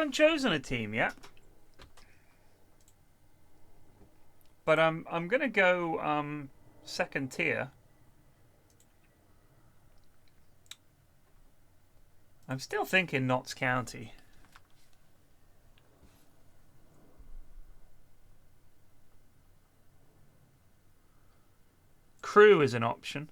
haven't chosen a team yet. But I'm gonna go second tier. I'm still thinking Notts County. Crewe is an option.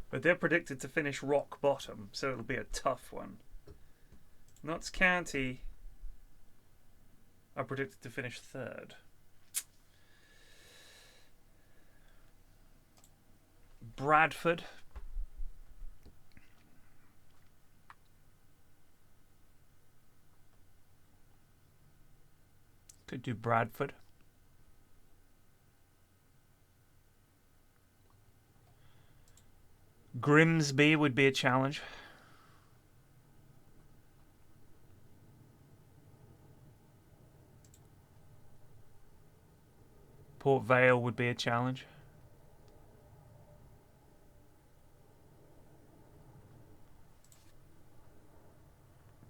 But they're predicted to finish rock bottom, so it'll be a tough one. Notts County are predicted to finish third. Bradford. Could do Bradford. Grimsby would be a challenge. Port Vale would be a challenge.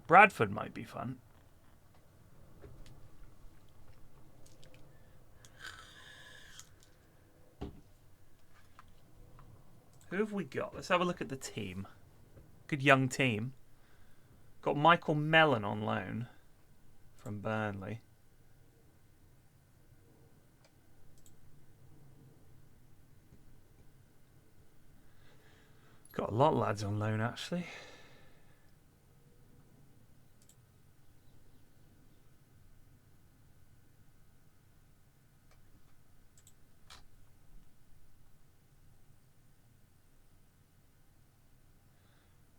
Bradford might be fun. Who have we got? Let's have a look at the team. Good young team. Got Michael Mellon on loan from Burnley. Got a lot of lads on loan, actually.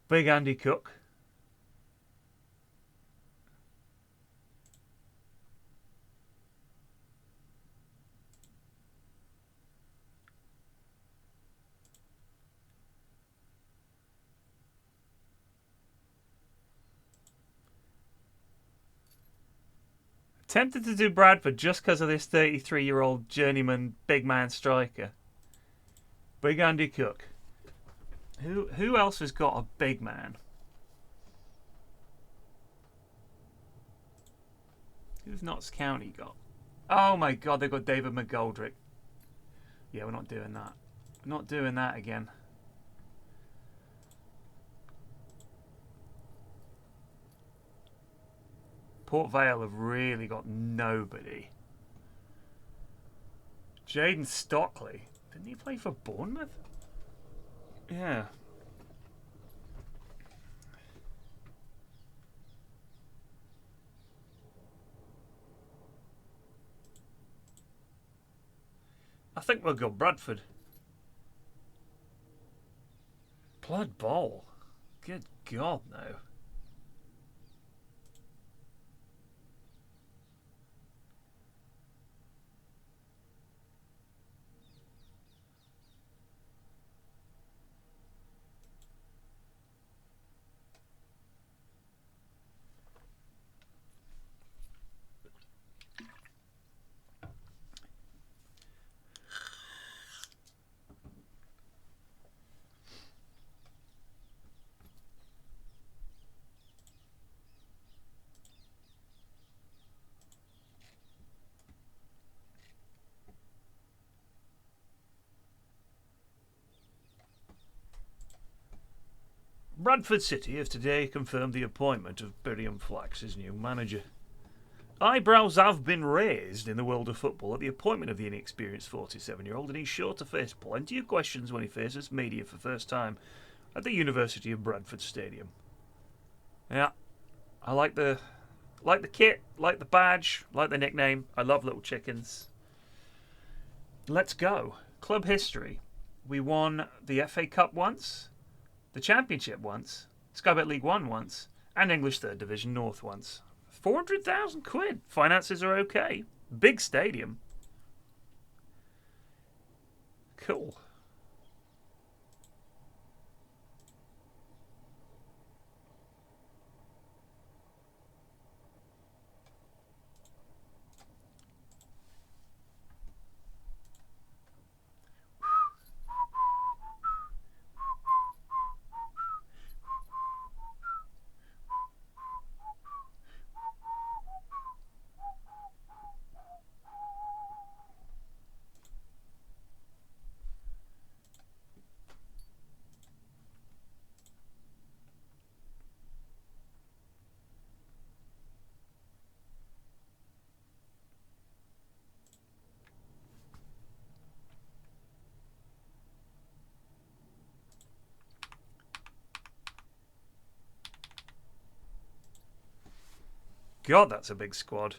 Big Andy Cook. Tempted to do Bradford just because of this 33-year-old journeyman big man striker. Big Andy Cook. Who else has got a big man? Who's Notts County got? Oh my god, they've got David McGoldrick. Yeah, we're not doing that. We're not doing that again. Port Vale have really got nobody. Jaden Stockley. Didn't he play for Bournemouth? Yeah. I think we'll go Bradford. Blood Bowl. Good God, no. Bradford City have today confirmed the appointment of PFlax as new manager. Eyebrows have been raised in the world of football at the appointment of the inexperienced 47-year-old, and he's sure to face plenty of questions when he faces media for the first time at the University of Bradford Stadium. Yeah, I like the kit, like the badge, like the nickname. I love little chickens. Let's go. Club history. We won the FA Cup once, the Championship once, Sky Bet League One once, and English Third Division North once. 400,000 quid. Finances are okay. Big stadium. Cool. God, that's a big squad.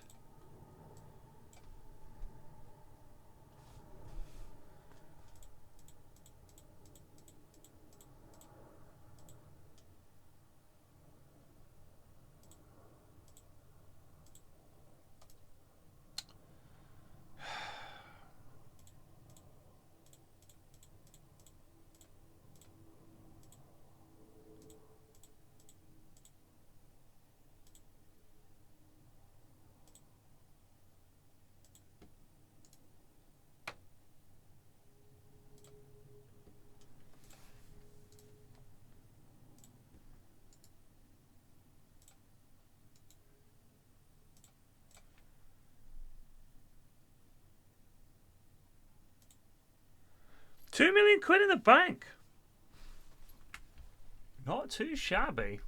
£2 million in the bank. Not too shabby.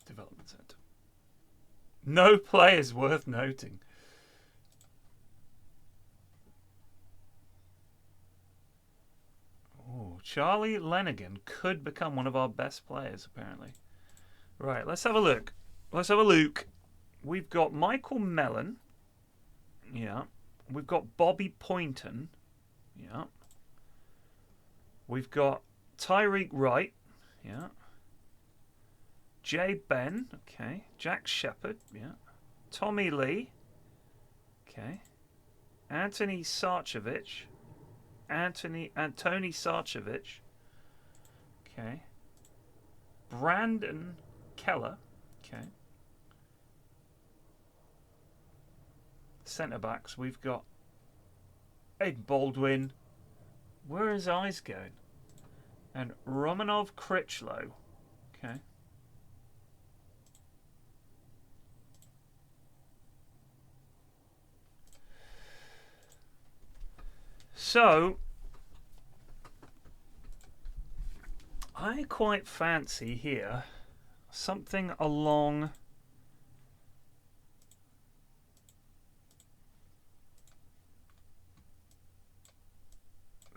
Development centre. No players worth noting. Oh, Charlie Lenigan could become one of our best players, apparently. Right, let's have a look. Let's have a look. We've got Michael Mellon. Yeah. We've got Bobby Poynton. Yeah. We've got Tyreek Wright. Yeah. Jay Ben. Okay. Jack Shepherd. Yeah. Tommy Lee. Okay. Anthony Sarchevich. Tony Sarchevich. Okay. Brandon Keller. Okay. Centre backs. We've got Ed Baldwin. Where are his eyes going? And Romanov Critchlow. Okay. So, I quite fancy here something along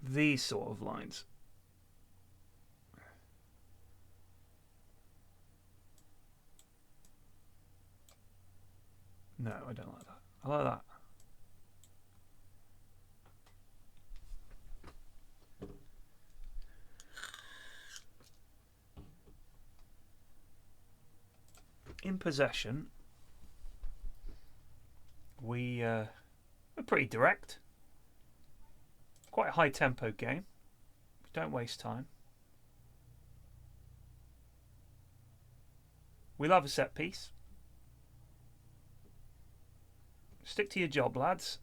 these sort of lines. No, I don't like that. I like that. In possession, we're pretty direct. Quite a high tempo game. We don't waste time. We love a set piece. Stick to your job, lads.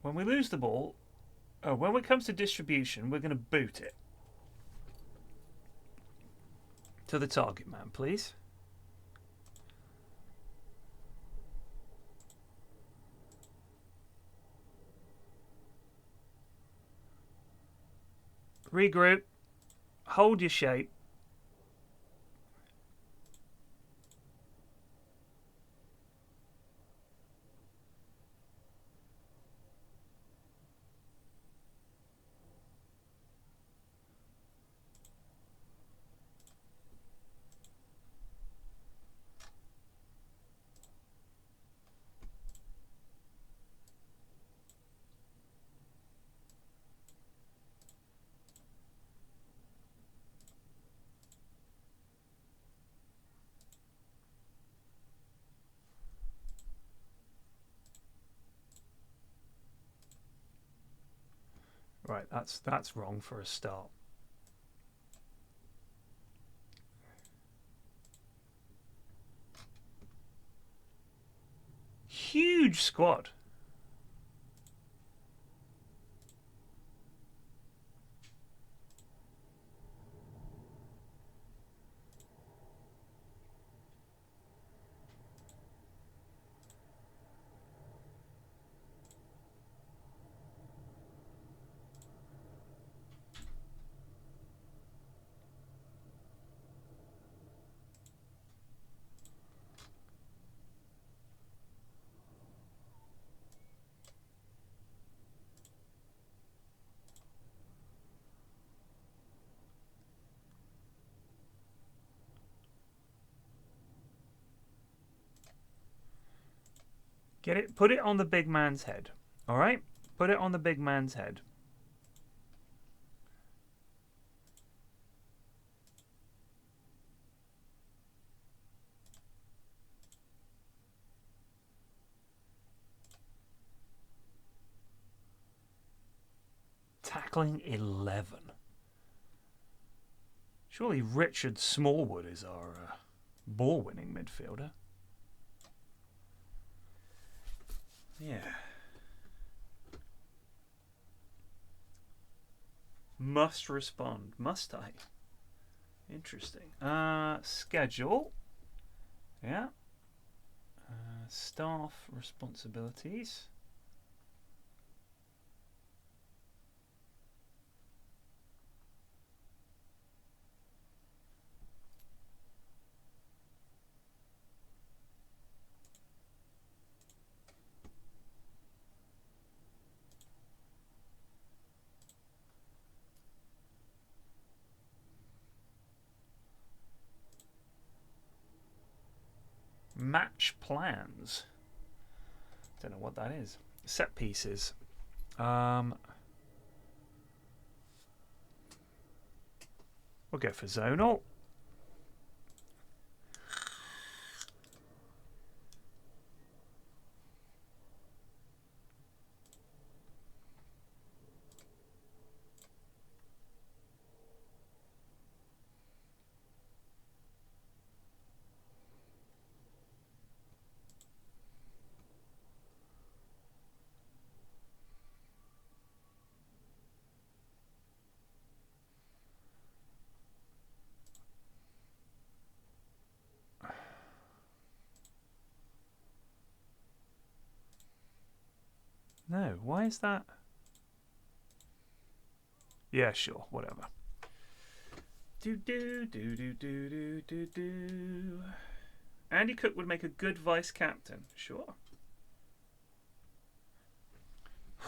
When we lose the ball, when it comes to distribution, we're going to boot it to the target man, please. Regroup. Hold your shape. Right, that's wrong for a start. Huge squad. Get it. Put it on the big man's head. All right? Put it on the big man's head. Tackling 11. Surely Richard Smallwood is our ball-winning midfielder. Yeah. Must respond. Must I? Interesting. Schedule. Yeah. Staff responsibilities. Match plans. Don't know what that is. Set pieces. We'll go for zonal. No, why is that? Yeah, sure, whatever. Do. Andy Cook would make a good vice captain, sure.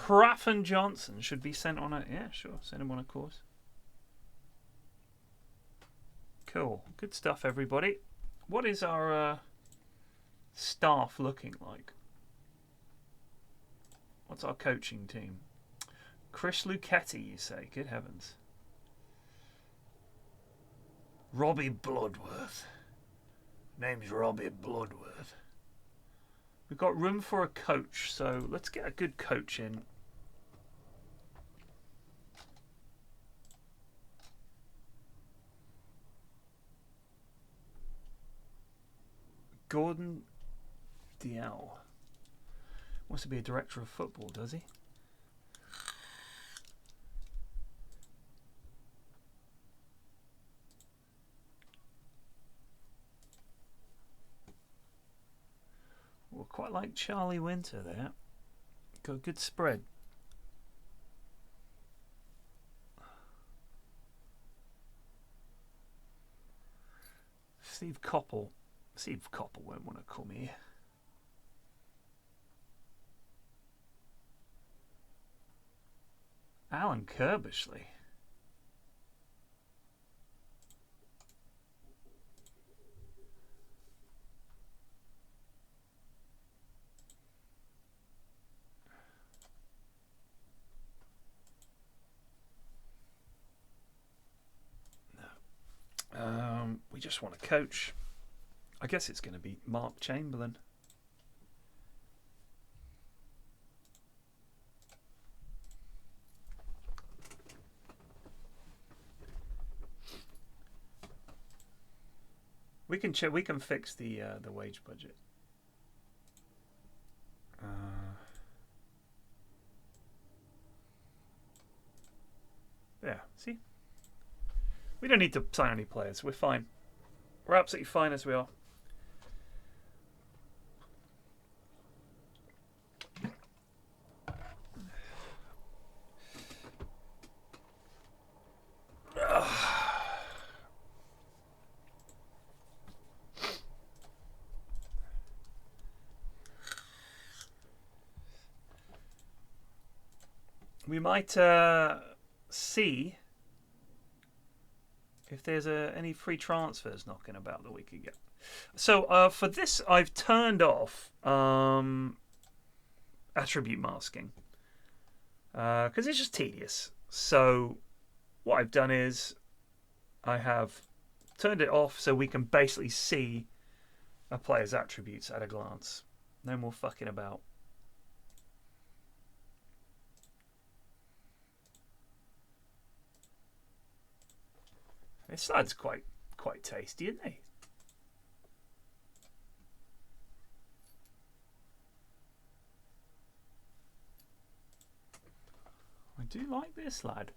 Hraffen Johnson should be sent on a... Yeah, sure, send him on a course. Cool, good stuff, everybody. What is our staff looking like? What's our coaching team? Chris Luchetti, you say? Good heavens. Robbie Bloodworth. Name's Robbie Bloodworth. We've got room for a coach, so let's get a good coach in. Gordon Dial. Wants to be a director of football, does he? Well, quite like Charlie Winter there. Got a good spread. Steve Coppell. Steve Coppell won't want to come here. Alan Kirbishley. No. We just want a coach. I guess it's going to be Mark Chamberlain. We can check. We can fix the wage budget. Yeah. See, we don't need to sign any players. We're fine. We're absolutely fine as we are. We might see if there's any free transfers knocking about that we could get. So for this, I've turned off attribute masking because it's just tedious. So what I've done is I have turned it off so we can basically see a player's attributes at a glance. No more fucking about. This side's quite tasty, isn't it? I do like this lad.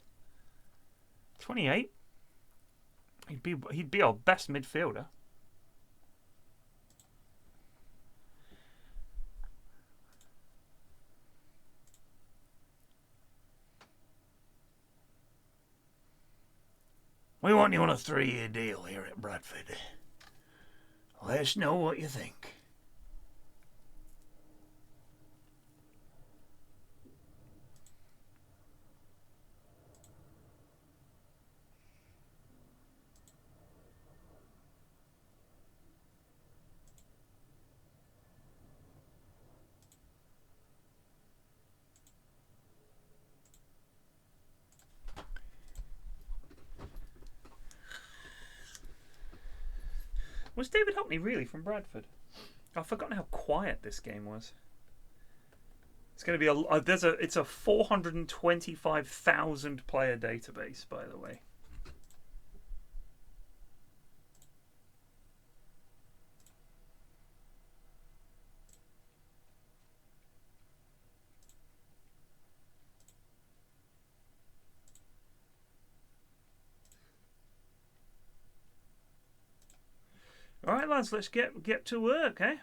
28. He'd be our best midfielder. We want you on a 3-year deal here at Bradford. Let us know what you think. Was David Hockney really from Bradford? I've forgotten how quiet this game was. It's going to be it's a 425,000 player database, by the way. All right, lads, let's get to work, eh?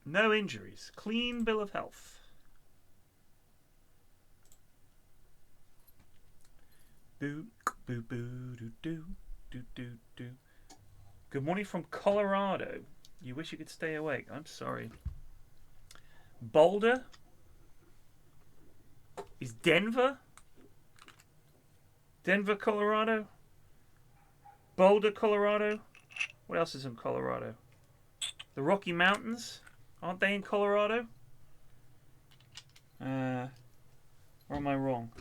No injuries. Clean bill of health. Boo, boo, boo, doo, doo, doo, doo, doo. Good morning from Colorado. You wish you could stay awake. I'm sorry. Boulder? Is Denver? Denver, Colorado? Boulder, Colorado? What else is in Colorado? The Rocky Mountains? Aren't they in Colorado? Or am I wrong?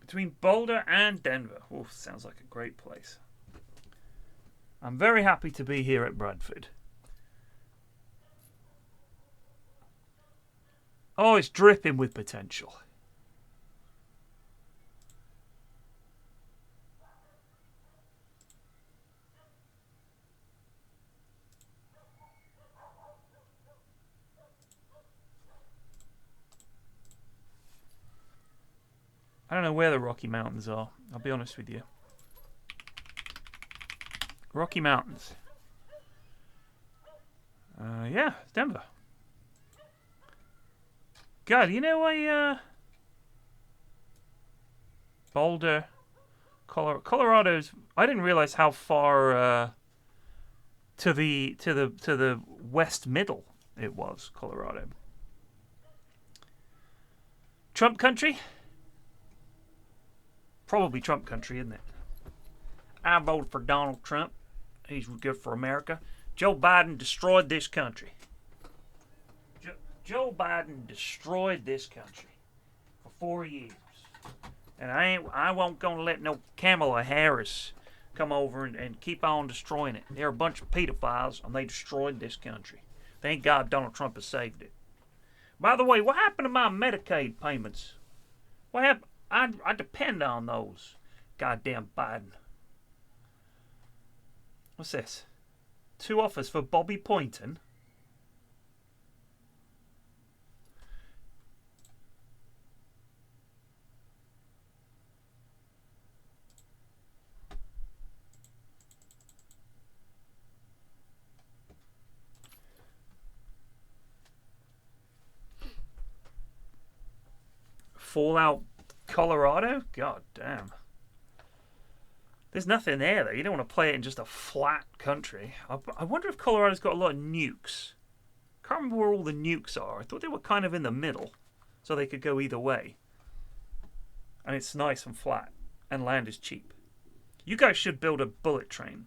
Between Boulder and Denver. Oof, sounds like a great place. I'm very happy to be here at Bradford. Oh, it's dripping with potential. I don't know where the Rocky Mountains are. I'll be honest with you. Rocky Mountains. Yeah, it's Denver. God, you know Boulder, Colorado's. I didn't realize how far to the west middle it was. Colorado. Trump country. Probably Trump country, isn't it? I voted for Donald Trump. He's good for America. Joe Biden destroyed this country. Joe Biden destroyed this country for 4 years. And I won't gonna let no Kamala Harris come over and keep on destroying it. They're a bunch of pedophiles and they destroyed this country. Thank God Donald Trump has saved it. By the way, what happened to my Medicaid payments? What happened? I depend on those. Goddamn Biden. What's this? 2 offers for Bobby Poynton. Fallout Colorado? God damn. There's nothing there, though. You don't want to play it in just a flat country. I wonder if Colorado's got a lot of nukes. Can't remember where all the nukes are. I thought they were kind of in the middle, so they could go either way. And it's nice and flat, and land is cheap. You guys should build a bullet train,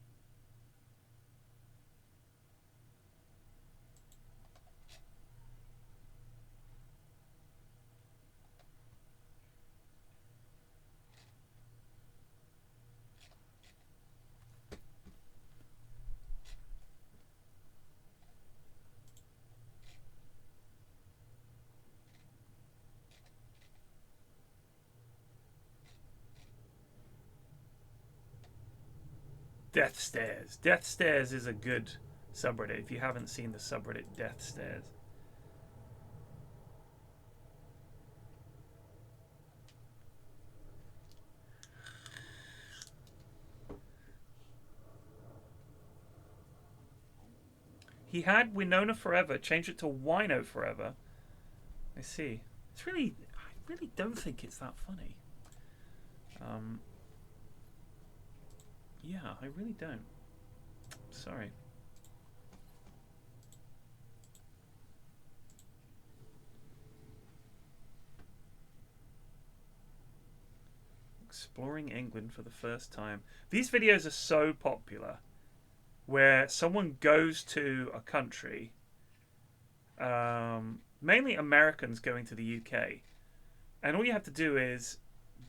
Death Stairs. Death Stairs is a good subreddit if you haven't seen the subreddit Death Stairs. He had Winona Forever, changed it to Wino Forever. I see. It's really, I really don't think it's that funny. Yeah, I really don't. Sorry. Exploring England for the first time. These videos are so popular where someone goes to a country, mainly Americans going to the UK, and all you have to do is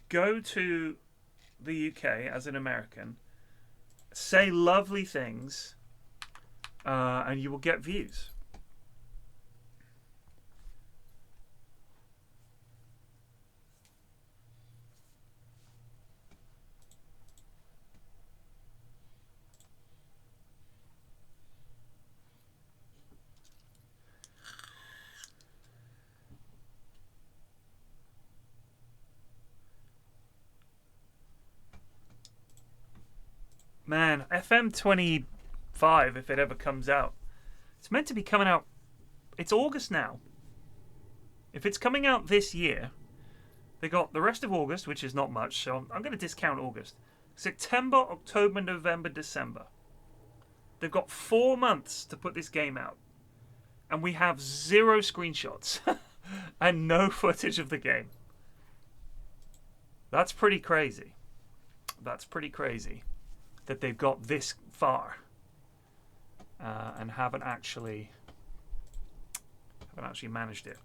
go to the UK as an American, say lovely things, and you will get views. Man, FM25, if it ever comes out, it's meant to be coming out. It's August now. If it's coming out this year, they got the rest of August, which is not much, so I'm going to discount August. September, October, November, December. They've got 4 months to put this game out. And we have 0 screenshots and no footage of the game. That's pretty crazy. That's pretty crazy that they've got this far and haven't actually managed it.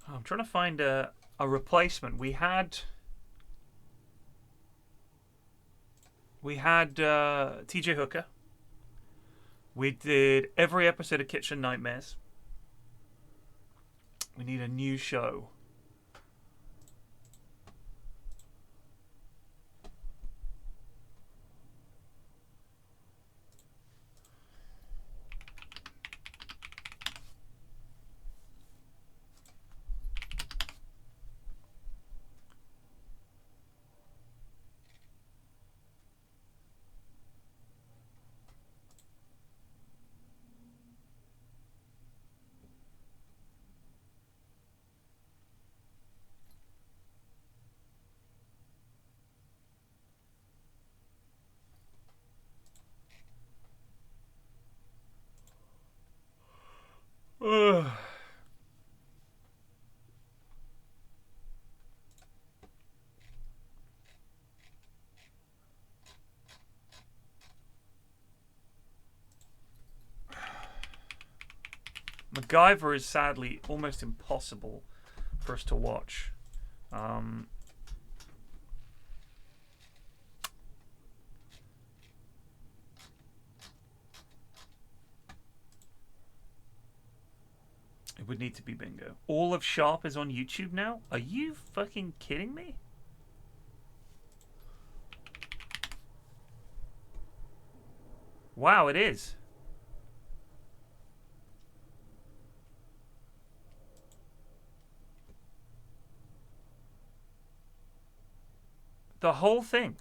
I'm trying to find a replacement. We had TJ Hooker. We did every episode of Kitchen Nightmares. We need a new show. MacGyver is sadly almost impossible for us to watch. It would need to be Bingo. All of Sharpe is on YouTube now? Are you fucking kidding me? Wow, it is. The whole thing.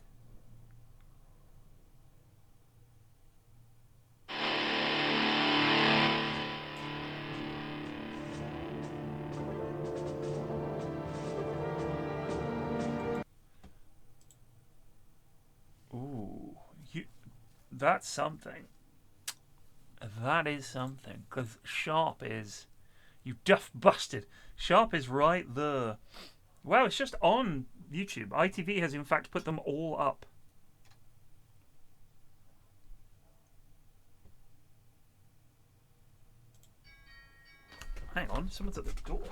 Ooh, that's something. That is something. Because Sharpe is... You duff bastard. Sharpe is right there. Wow, it's just on YouTube. ITV has in fact put them all up. Hang on, someone's at the door.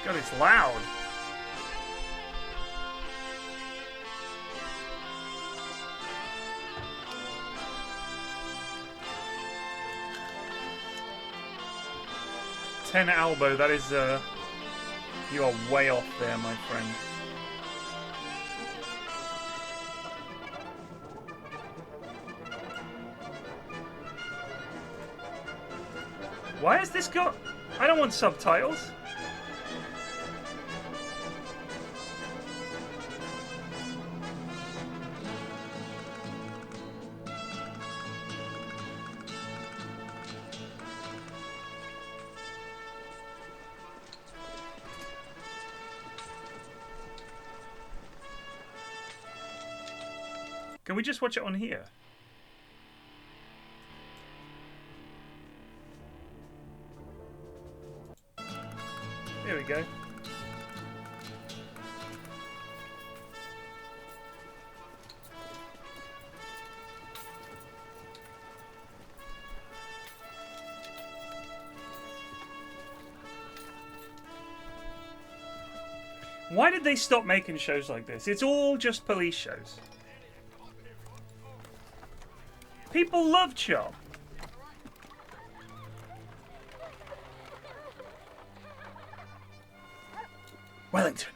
God, it's loud. Ten elbow, that is, you are way off there, my friend. Why has this got... I don't want subtitles. Can we just watch it on here? There we go. Why did they stop making shows like this? It's all just police shows. People love Sharpe. Wellington.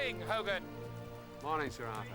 Greeting, Hogan. Morning, Sir Arthur.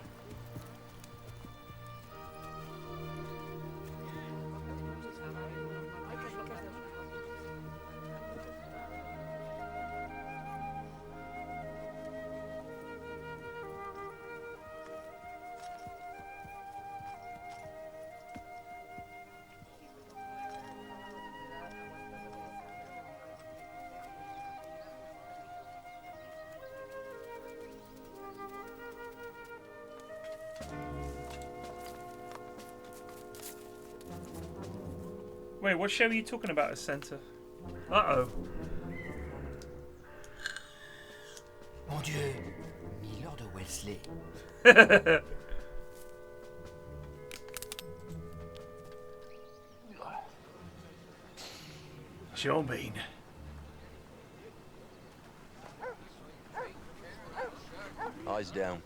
Wait, what show are you talking about, as centre? Uh-oh. Mon Dieu, Milord Wesley. Sean Bean. Eyes down.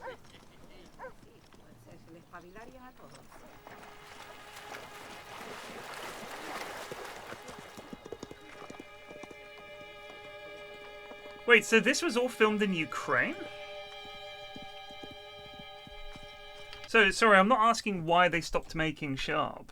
Wait, so this was all filmed in Ukraine? So, sorry, I'm not asking why they stopped making Sharpe.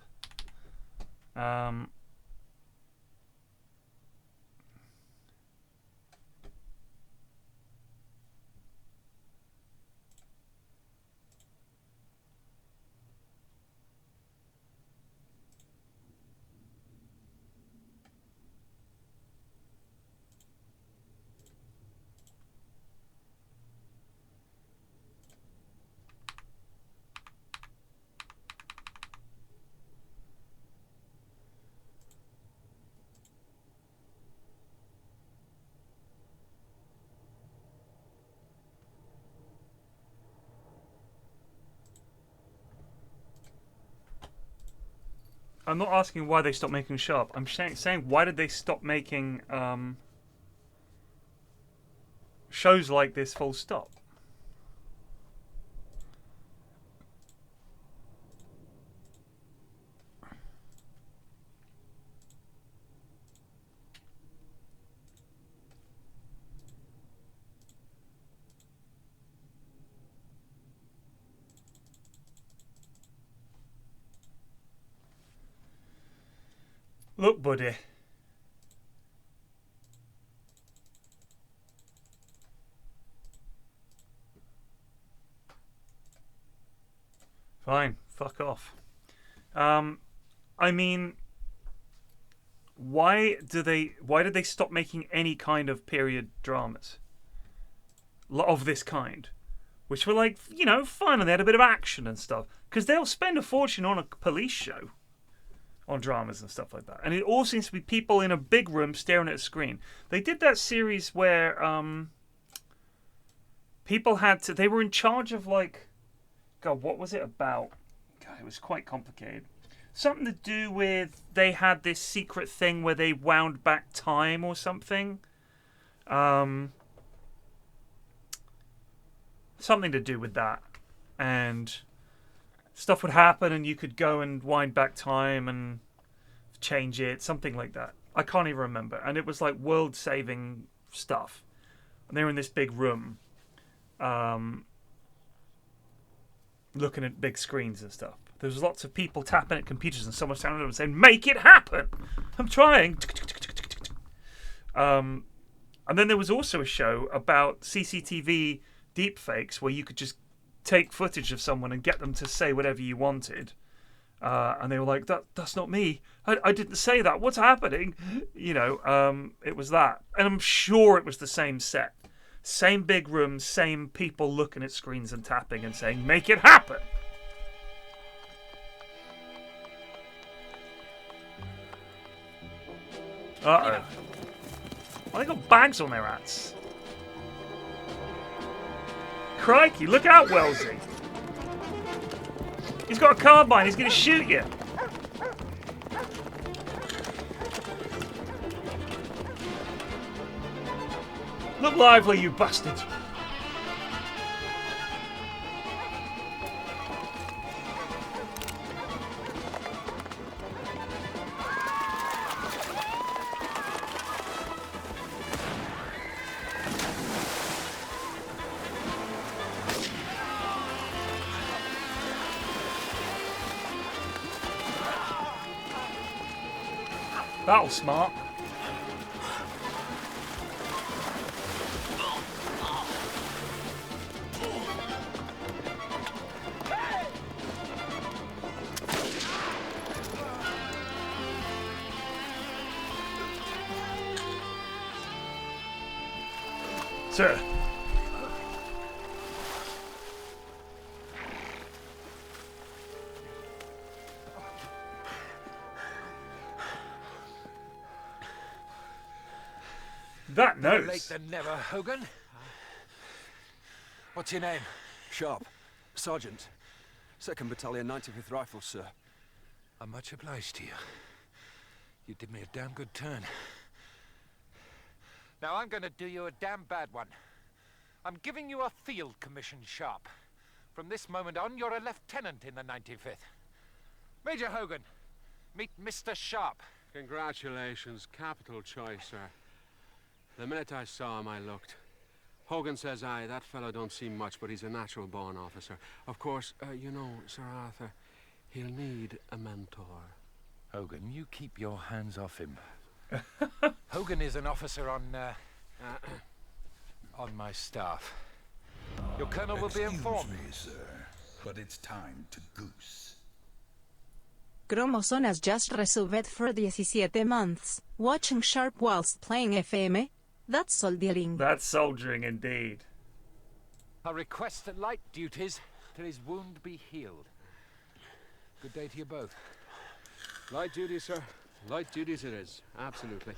I'm not asking why they stopped making Sharpe. I'm saying why did they stop making shows like this full stop? Look, buddy. Fine, fuck off. I mean, why did they stop making any kind of period dramas of this kind, which were like, you know, fun and they had a bit of action and stuff? Because they'll spend a fortune on a police show, on dramas and stuff like that, and it all seems to be people in a big room staring at a screen. They did that series where people they were in charge of, like, God, what was it about? God, it was quite complicated. Something to do with they had this secret thing where they wound back time or something. Something to do with that, and stuff would happen and you could go and wind back time and change it, something like that. I can't even remember. And it was like world-saving stuff. And they were in this big room looking at big screens and stuff. There was lots of people tapping at computers and someone standing up and saying, "Make it happen! I'm trying!" And then there was also a show about CCTV deepfakes where you could just take footage of someone and get them to say whatever you wanted, and they were like, that's not me, I didn't say that, what's happening, you know. It was that, and I'm sure it was the same set, same big room, same people looking at screens and tapping and saying, "Make it happen." Uh-oh. Oh, they got bags on their hats. Crikey, look out, Wellesley. He's got a carbine, he's going to shoot you. Look lively, you bastards. That'll smart. Sir. That Better nose. late than never, Hogan. What's your name? Sharpe, Sergeant, 2nd Battalion, 95th Rifles, sir. I'm much obliged to you. You did me a damn good turn. Now I'm gonna do you a damn bad one. I'm giving you a field commission, Sharpe. From this moment on, you're a lieutenant in the 95th. Major Hogan, meet Mr. Sharpe. Congratulations. Capital choice, sir. The minute I saw him, I looked. Hogan says, aye, that fellow don't seem much, but he's a natural-born officer. Of course, you know, Sir Arthur, he'll need a mentor. Hogan, you keep your hands off him. Hogan is an officer on my staff. Your colonel will be informed. Excuse me, sir, but it's time to goose. Chromosomes just resubbed for 17 months, watching Sharpe whilst playing FM. That's soldiering. That's soldiering indeed. I request that light duties till his wound be healed. Good day to you both. Light duties, sir. Light duties it is. Absolutely.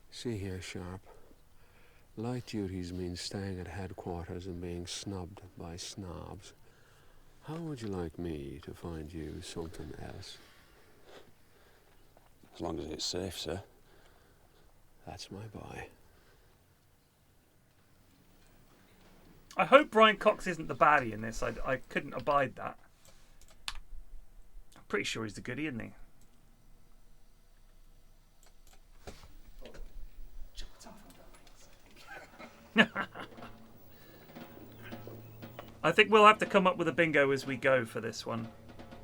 See here, Sharpe. Light duties means staying at headquarters and being snubbed by snobs. How would you like me to find you something else? As long as it's safe, sir. That's my boy. I hope Brian Cox isn't the baddie in this. I couldn't abide that. I'm pretty sure he's the goodie, isn't he? I think we'll have to come up with a bingo as we go for this one.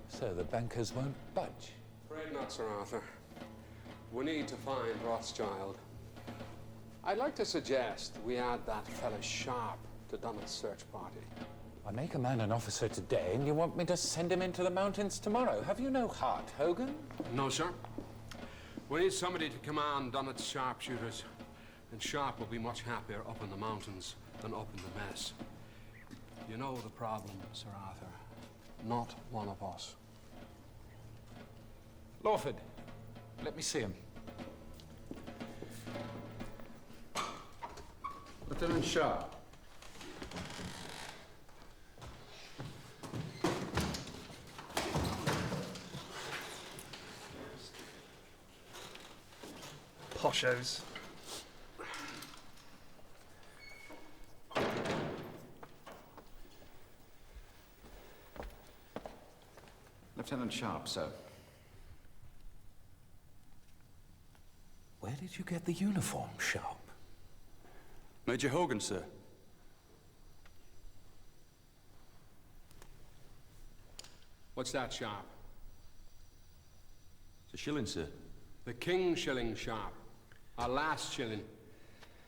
So the bankers won't budge? Afraid not, Sir Arthur. We need to find Rothschild. I'd like to suggest we add that fella Sharpe to Donnett's search party. I make a man an officer today, and you want me to send him into the mountains tomorrow. Have you no heart, Hogan? No, sir. We need somebody to command Donnett's sharpshooters. And Sharpe will be much happier up in the mountains than up in the mess. You know the problem, Sir Arthur. Not one of us. Lawford, let me see him. Lieutenant Sharpe. Poshos. Lieutenant Sharpe, sir. Where did you get the uniform, Sharpe? Major Hogan, sir. What's that, Sharpe? It's a shilling, sir. The King shilling, Sharpe. Our last shilling.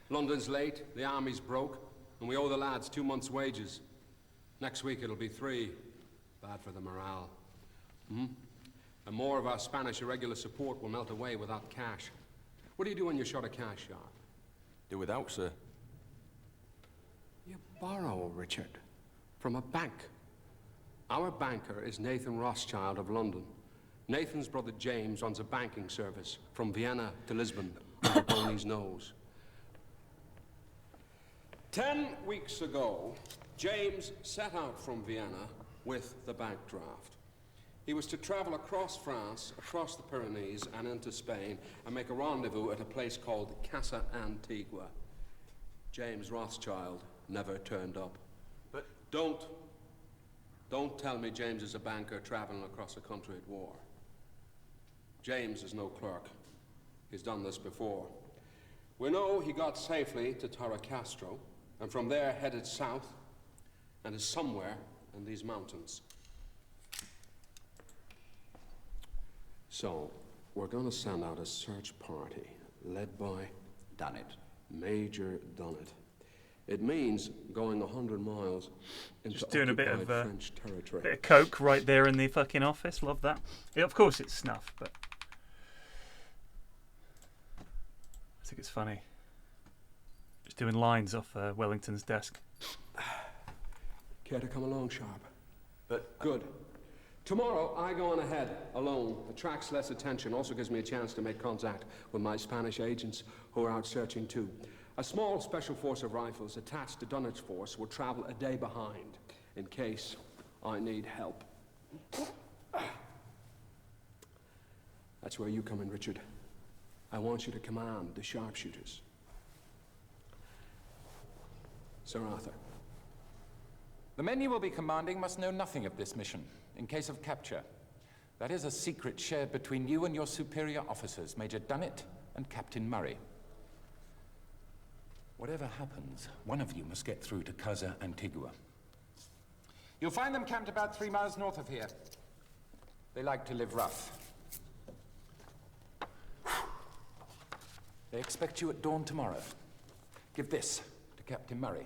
London's late, the army's broke, and we owe the lads 2 months' wages. Next week it'll be 3. Bad for the morale. And more of our Spanish irregular support will melt away without cash. What do you do when you're short of cash, Sharpe? Do without, sir. You borrow, Richard, from a bank. Our banker is Nathan Rothschild of London. Nathan's brother James runs a banking service from Vienna to Lisbon under Boney's nose. 10 weeks ago, James set out from Vienna with the bank draft. He was to travel across France, across the Pyrenees, and into Spain, and make a rendezvous at a place called Casa Antigua. James Rothschild never turned up. But don't tell me James is a banker traveling across a country at war. James is no clerk. He's done this before. We know he got safely to Torre Castro, and from there headed south, and is somewhere in these mountains. So, we're gonna send out a search party, led by Dunnett. Major Dunnett. It means going 100 miles into Just doing a bit of French territory. bit of coke right there in the fucking office. Love that. Yeah, of course it's snuff, but I think it's funny. Just doing lines off Wellington's desk. Care to come along, Sharpe? But Good. Tomorrow, I go on ahead, alone. Attracts less attention, also gives me a chance to make contact with my Spanish agents, who are out searching too. A small special force of rifles attached to Dunnett's force will travel a day behind, in case I need help. That's where you come in, Richard. I want you to command the sharpshooters. Sir Arthur. The men you will be commanding must know nothing of this mission, in case of capture. That is a secret shared between you and your superior officers, Major Dunnett and Captain Murray. Whatever happens, one of you must get through to Casa Antigua. You'll find them camped about 3 miles north of here. They like to live rough. They expect you at dawn tomorrow. Give this to Captain Murray.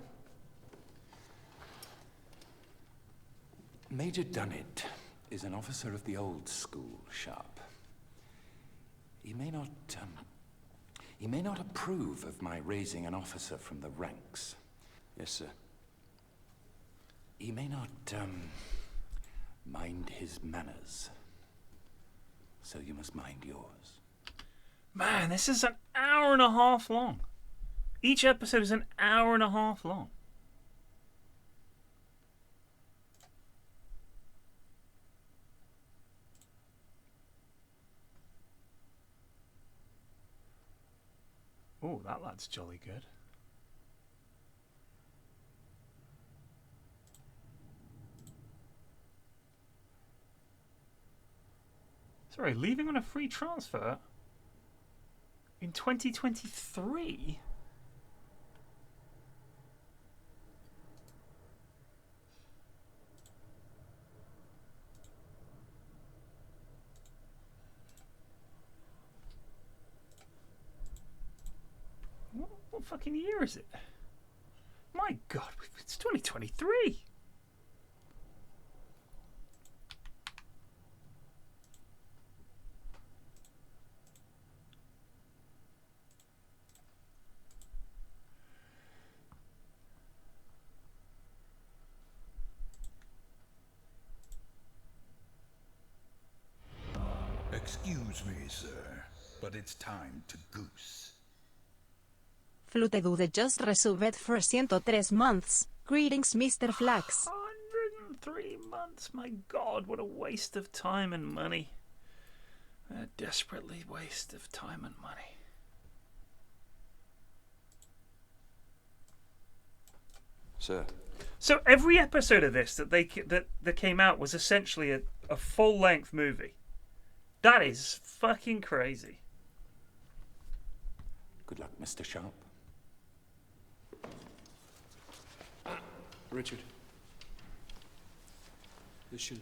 Major Dunnett is an officer of the old school, Sharpe. He may not approve of my raising an officer from the ranks. Yes, sir. He may not, mind his manners. So you must mind yours. Man, this is an hour and a half long. Each episode is an hour and a half long. Oh, that lad's jolly good. Sorry, leaving on a free transfer in 2023? What fucking year is it? My God, it's 2023. Excuse me, sir, but it's time to goose. Flutedude just resubbed for 103 months. Greetings, Mr. Flax. 103 months, my God, what a waste of time and money. A desperately waste of time and money. Sir. So every episode of this that came out was essentially a full-length movie. That is fucking crazy. Good luck, Mr. Sharpe. Richard. This should...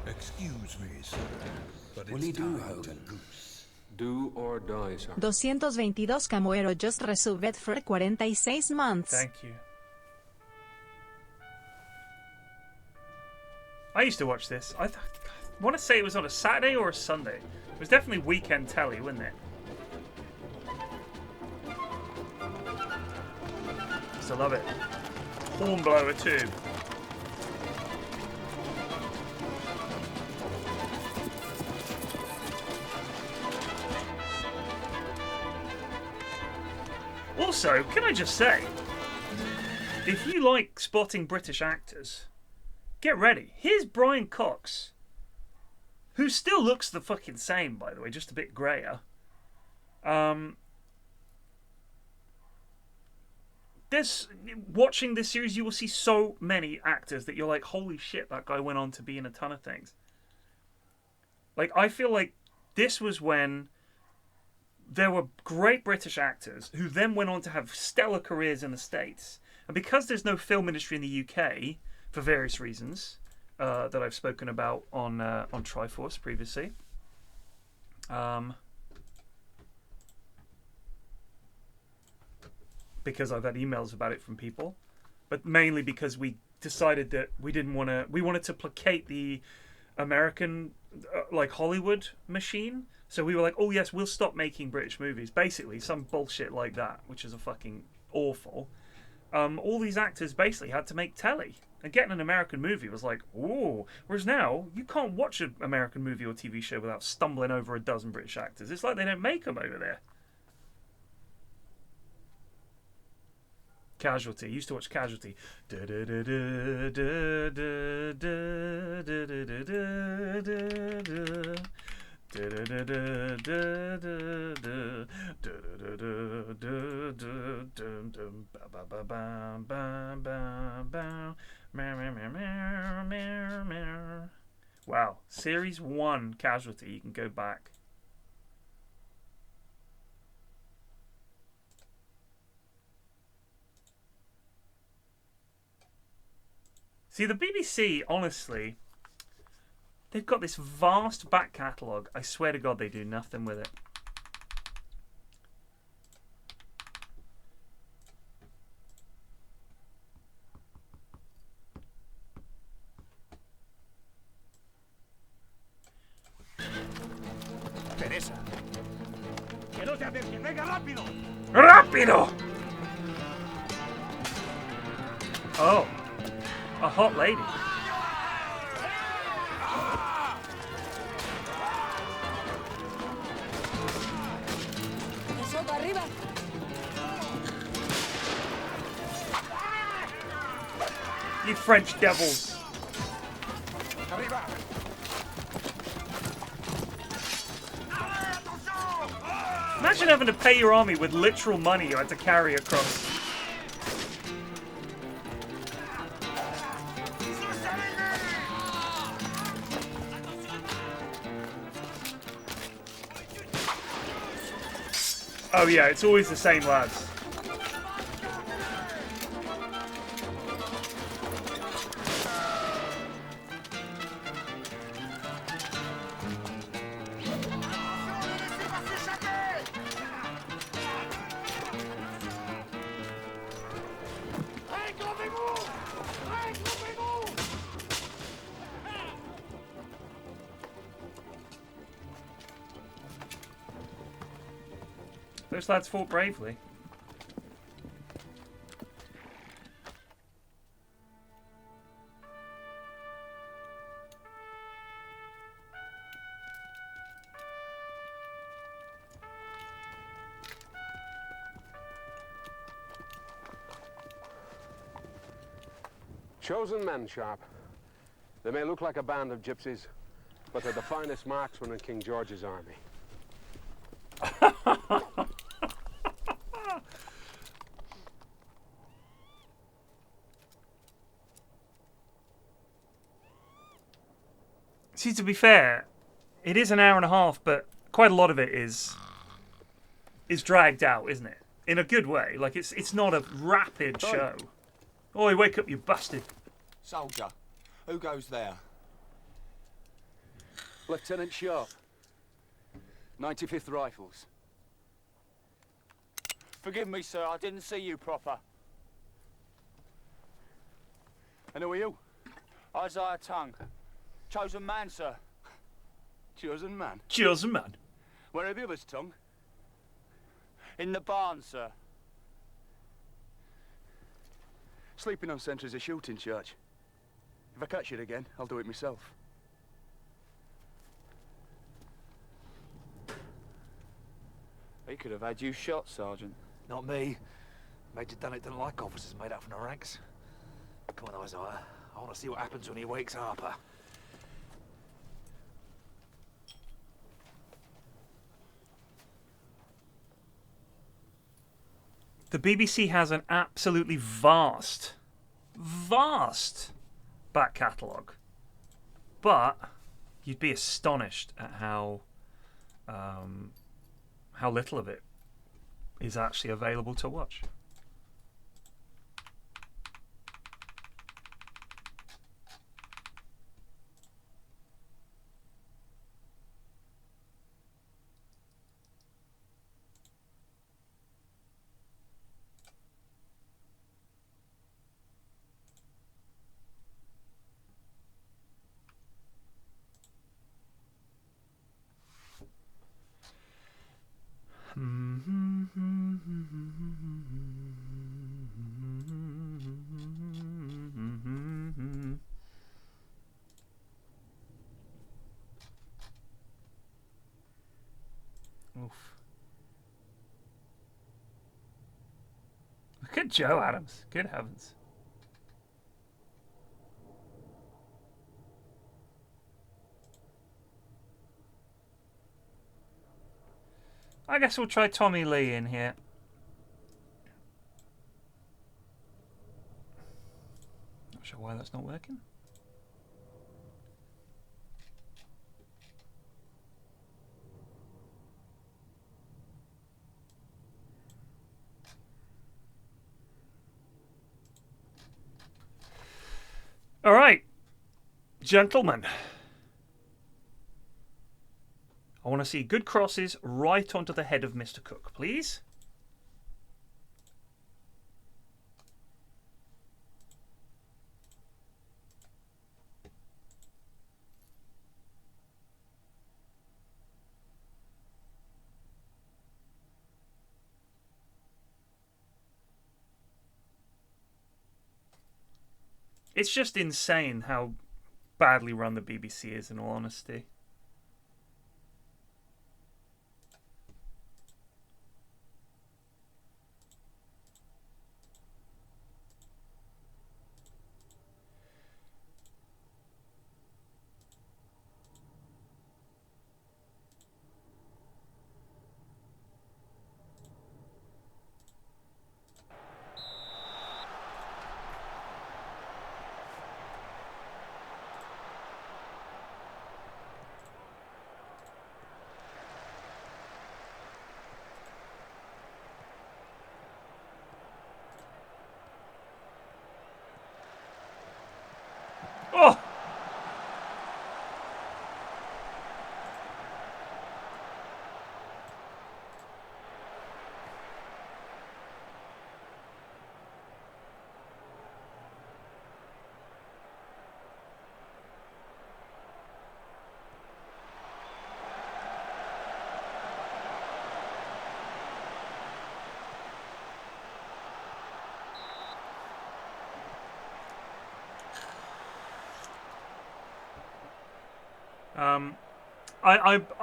Excuse me, sir, but Will it's he do, time to Hogan? goose. Do or die, sir. 222 Camuero just resubbed for 46 months. Thank you. I used to watch this. I want to say it was on a Saturday or a Sunday. It was definitely weekend telly, wasn't it? Still love it. Hornblower too. Also, can I just say, if you like spotting British actors, get ready. Here's Brian Cox, who still looks the fucking same, by the way, just a bit greyer. Watching this series, you will see so many actors that you're like, holy shit, that guy went on to be in a ton of things. Like, I feel like this was when there were great British actors who then went on to have stellar careers in the States. And because there's no film industry in the UK, for various reasons that I've spoken about on Triforce previously, because I've had emails about it from people, but mainly because we decided that we wanted to placate the American like Hollywood machine. So we were like, oh yes, we'll stop making British movies. Basically, some bullshit like that, which is a fucking awful. All these actors basically had to make telly. And getting an American movie was like, ooh. Whereas now, you can't watch an American movie or TV show without stumbling over a dozen British actors. It's like they don't make them over there. Casualty. Used to watch Casualty. Wow. Series 1 Casualty. You can go back. See, the BBC, honestly, they've got this vast back catalogue. I swear to God they do nothing with it. Teresa. Que no te acerques. Venga, rápido. Rápido! Oh. A hot lady. You French devils. Imagine having to pay your army with literal money you had to carry across. Oh yeah, it's always the same lads. Those lads fought bravely. Chosen men, Sharpe. They may look like a band of gypsies, but they're the finest marksmen in King George's army. See, to be fair, it is an hour and a half, but quite a lot of it is dragged out, isn't it? In a good way. Like, it's not a rapid show. Oi, wake up, you bastard. Soldier, who goes there? Lieutenant Sharpe. 95th Rifles. Forgive me, sir, I didn't see you proper. And who are you? Isaiah Tongue. Chosen man, sir. Chosen man? Chosen man. Where are the others, Tongue? In the barn, sir. Sleeping on sentry's a shooting charge. If I catch it again, I'll do it myself. He could have had you shot, Sergeant. Not me. Major Dunnett didn't like officers made up from the ranks. Come on, Isaiah. I want to see what happens when he wakes Harper. The BBC has an absolutely vast back catalogue. But you'd be astonished at how how little of it is actually available to watch. Oof. Look at Joe Adams. Good heavens. I guess we'll try Tommy Lee in here. Not sure why that's not working. All right, gentlemen. I want to see good crosses right onto the head of Mr. Cook, please. It's just insane how badly run the BBC is, in all honesty. Oh!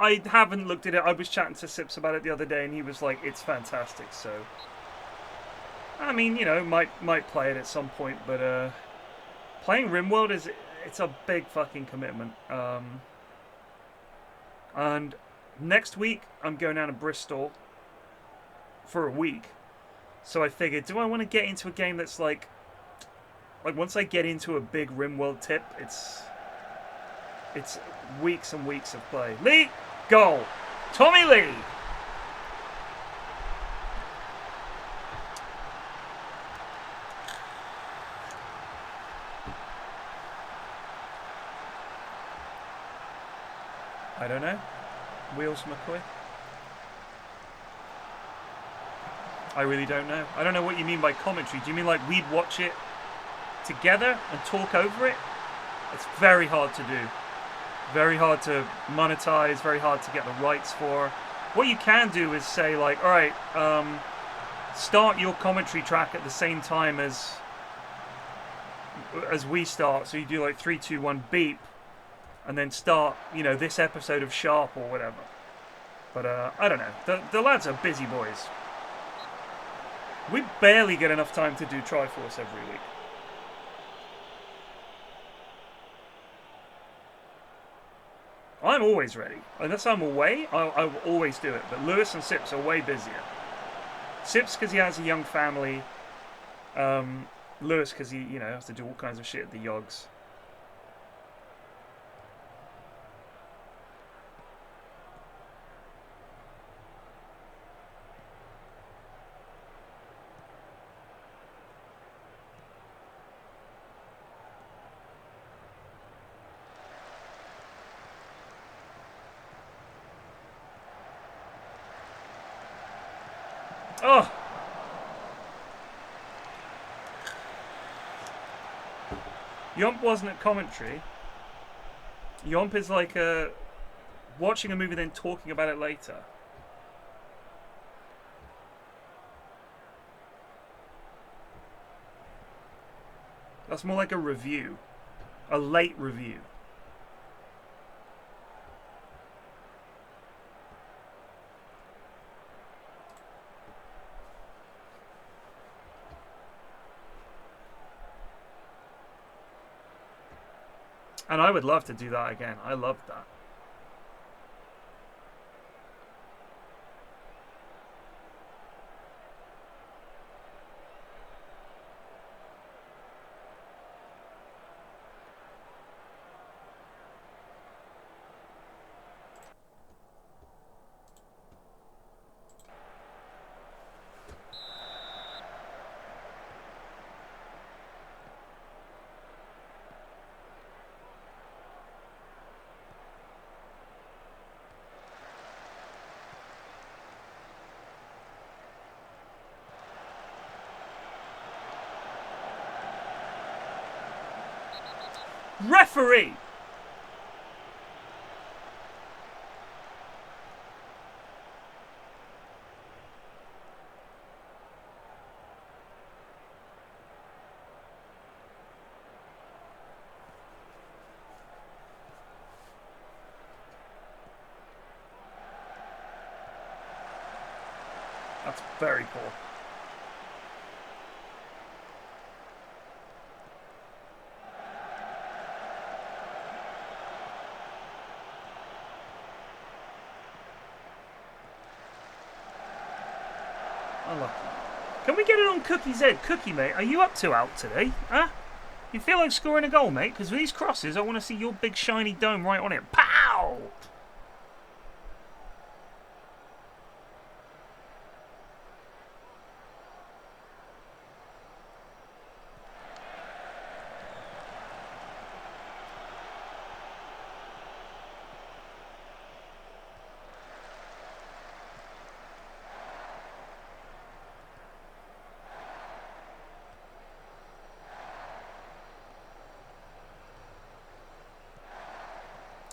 I haven't looked at it. I was chatting to Sips about it the other day, and he was like, "It's fantastic." So, I mean, you know, might play it at some point, but playing RimWorld it's a big fucking commitment. And next week I'm going down to Bristol for a week, so I figured, do I want to get into a game that's like once I get into a big RimWorld tip, it's weeks and weeks of play. Lee, goal. Tommy Lee. I don't know. Wheels McCoy. I really don't know. I don't know what you mean by commentary. Do you mean like we'd watch it together and talk over it? It's very hard to do. Very hard to monetize, very hard to get the rights for. What you can do is say like, all right, start your commentary track at the same time as we start. So you do like 3, 2, 1, beep, and then start, you know, this episode of Sharpe or whatever. But I don't know. The lads are busy boys. We barely get enough time to do Triforce every week. I'm always ready. Unless I'm away, I will always do it. But Lewis and Sips are way busier. Sips because he has a young family. Lewis because he, you know, has to do all kinds of shit at the Yogs. Oh! Yomp wasn't at commentary. Yomp is like watching a movie then talking about it later. That's more like a review. A late review. And I would love to do that again. I loved that. Referee! That's very poor. Unlucky. Can we get it on Cookie's head? Cookie, mate, are you up to out today? Huh? You feel like scoring a goal, mate? Because these crosses, I want to see your big shiny dome right on it. Pow!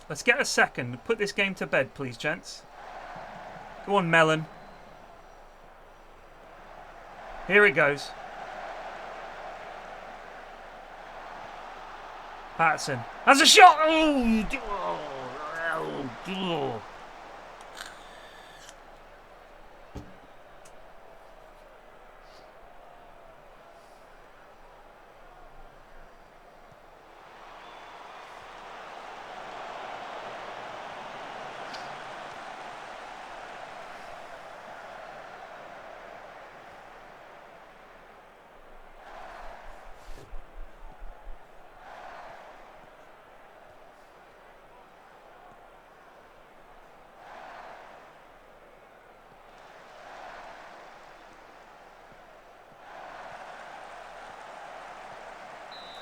Let's get a second. Put this game to bed, please, gents. Go on, Melon. Here it goes. Patterson has a shot. Oh.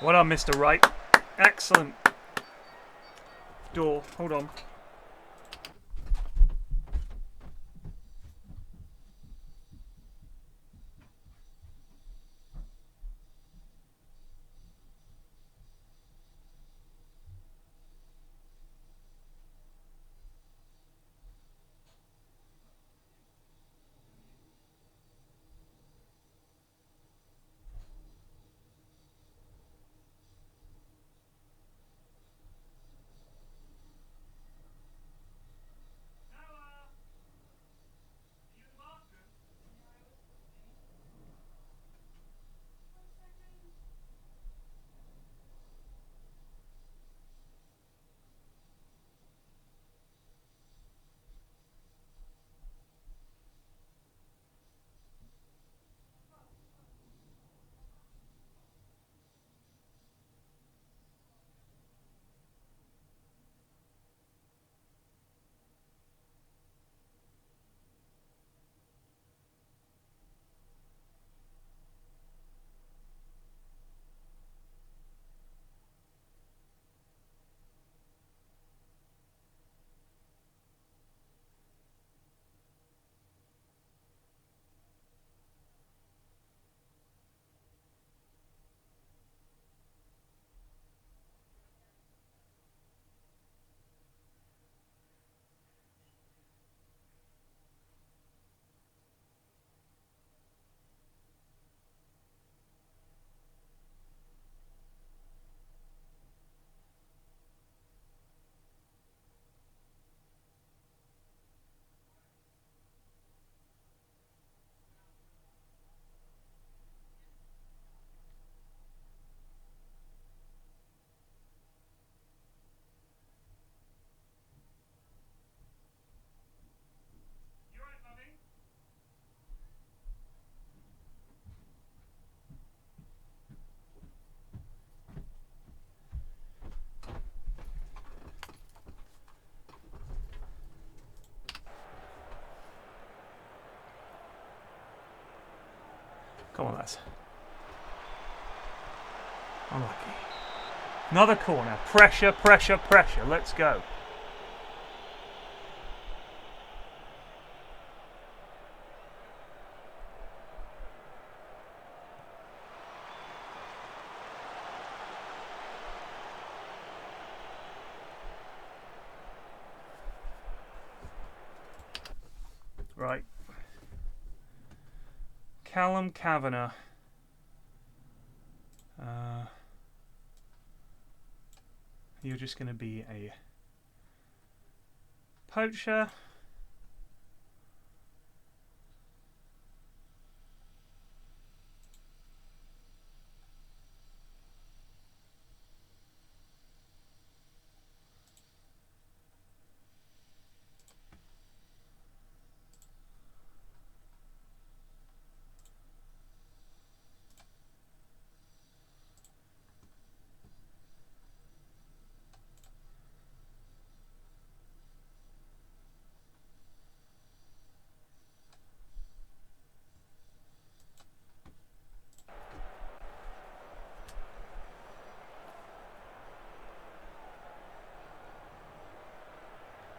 Well done, Mr. Wright. Excellent. Door, hold on. has. Unlucky. Another corner. Pressure, pressure, pressure. Let's go. Right. Callum Kavanagh. You're just going to be a poacher.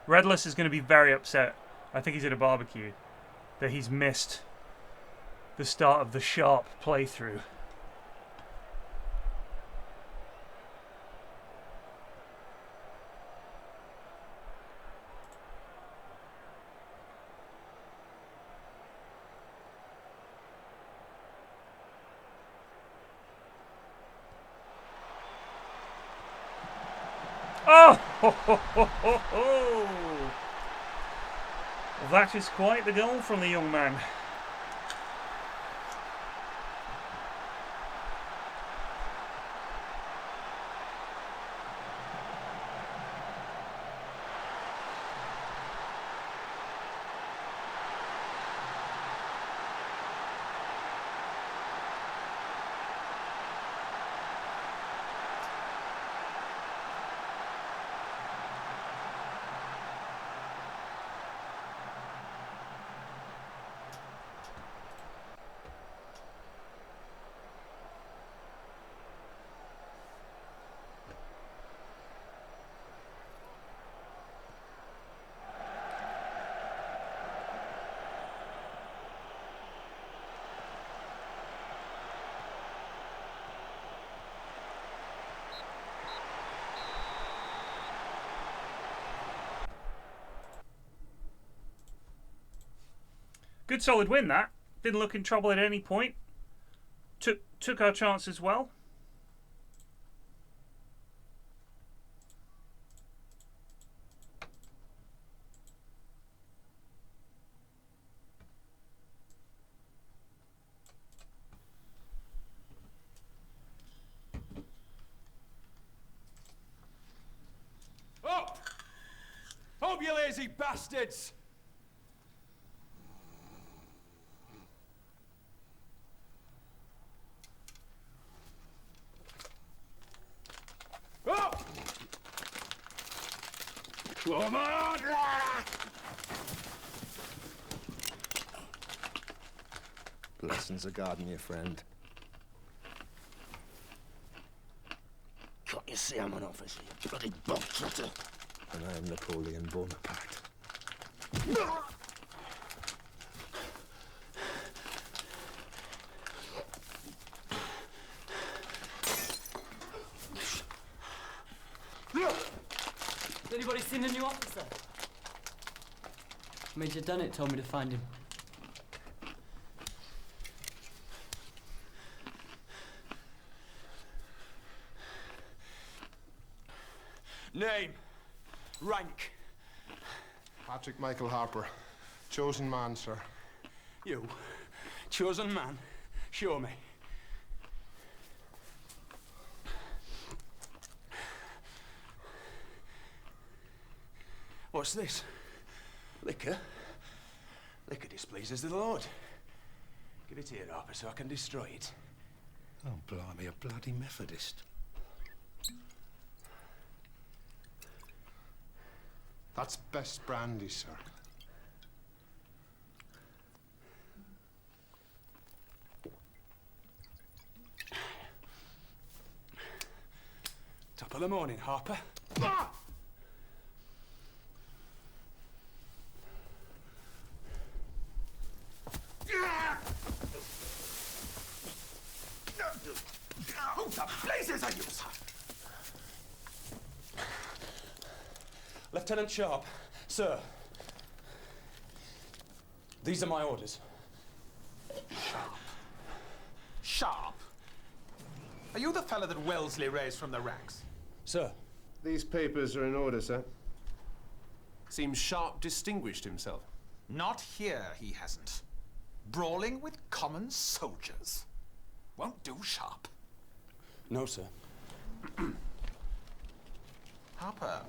Redless is going to be very upset. I think he's at a barbecue. That he's missed the start of the Sharpe playthrough. Oh! Ho, ho, ho, ho, ho. That is quite the goal from the young man. Good solid win that. Didn't look in trouble at any point. Took our chances well. Up! Up, you lazy bastards! Up! Come on! Blessings of God, my friend. Can't you see I'm an officer, you bloody bog-trotter? And I am Napoleon Bonaparte. Has anybody seen the new officer? Major Dunnett told me to find him. Name. Rank. Patrick Michael Harper. Chosen man, sir. You. Chosen man. Show me. What's this? Liquor? Liquor displeases the Lord. Give it here, Harper, so I can destroy it. Oh, blimey, a bloody Methodist. That's best brandy, sir. the morning, Harper. Who the blazes are you, sir? Lieutenant Sharpe, sir. These are my orders. Sharpe? Sharpe? Are you the fella that Wellesley raised from the ranks? Sir. These papers are in order, sir. Seems Sharpe distinguished himself. Not here, he hasn't. Brawling with common soldiers. Won't do, Sharpe. No, sir. Harper,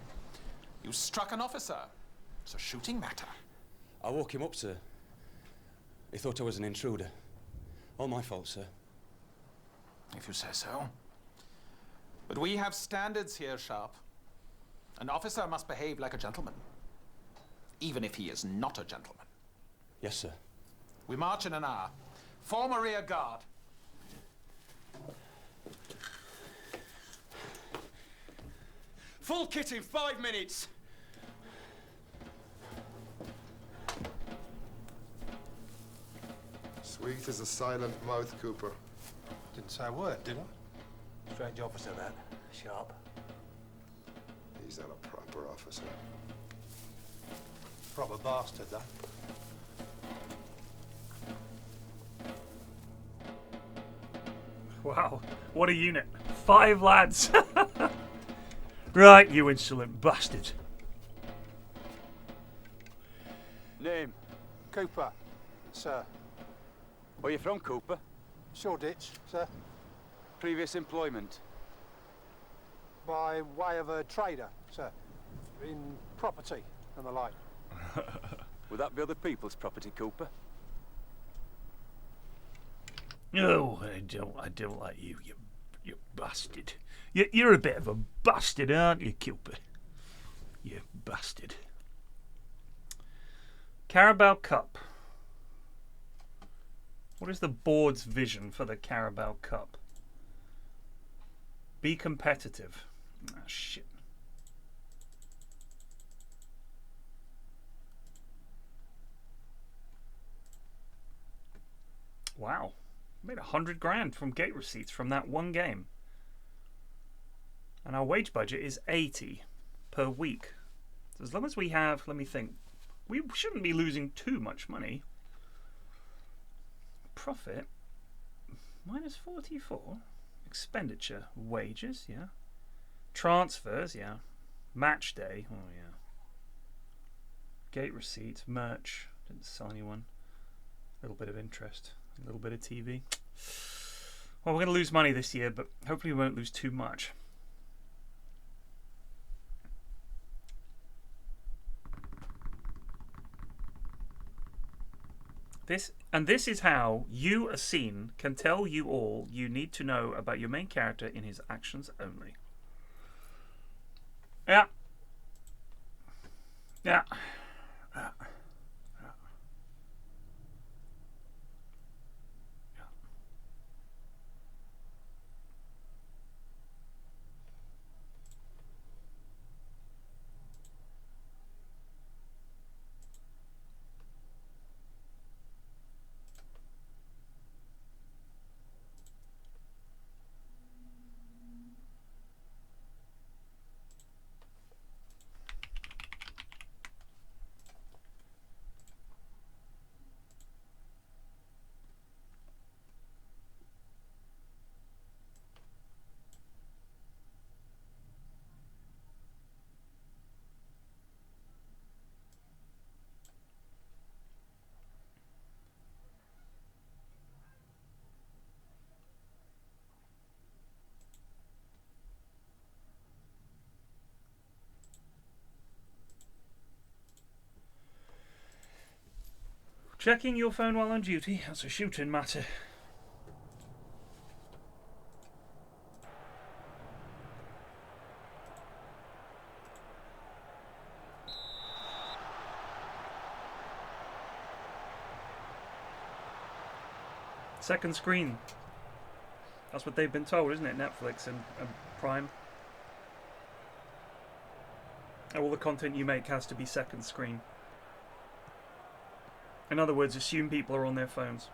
you struck an officer. It's a shooting matter. I woke him up, sir. He thought I was an intruder. All my fault, sir. If you say so. But we have standards here, Sharpe. An officer must behave like a gentleman. Even if he is not a gentleman. Yes, sir. We march in an hour. Form a rear guard. Full kit in 5 minutes. Sweet as a silent mouth, Cooper. Didn't say a word, did I? Strange officer, that. Sharpe. He's not a proper officer. Proper bastard, though. Wow, what a unit. 5 lads. Right, you insolent bastard. Name? Cooper, sir. Where you from, Cooper? Shoreditch, sir. Previous employment? By way of a trader, sir. In property and the like. Would that be other people's property, Cooper? No, I don't like you, you bastard. You're a bit of a bastard, aren't you, Cooper? You bastard. Carabao Cup. What is the board's vision for the Carabao Cup? Be competitive. Ah, shit. Wow. Made 100 grand from gate receipts from that one game. And our wage budget is 80 per week. So as long as we have, let me think, we shouldn't be losing too much money. Profit, minus 44. Expenditure, wages, yeah. Transfers, yeah. Match day, oh yeah. Gate receipts, merch, didn't sell anyone. A little bit of interest, a little bit of TV. Well, we're going to lose money this year, but hopefully we won't lose too much. This is how you, a scene, can tell you all you need to know about your main character in his actions only. Yeah. Yeah. Yeah. Checking your phone while on duty, that's a shooting matter. Second screen. That's what they've been told, isn't it? Netflix and Prime. All the content you make has to be second screen. In other words, assume people are on their phones.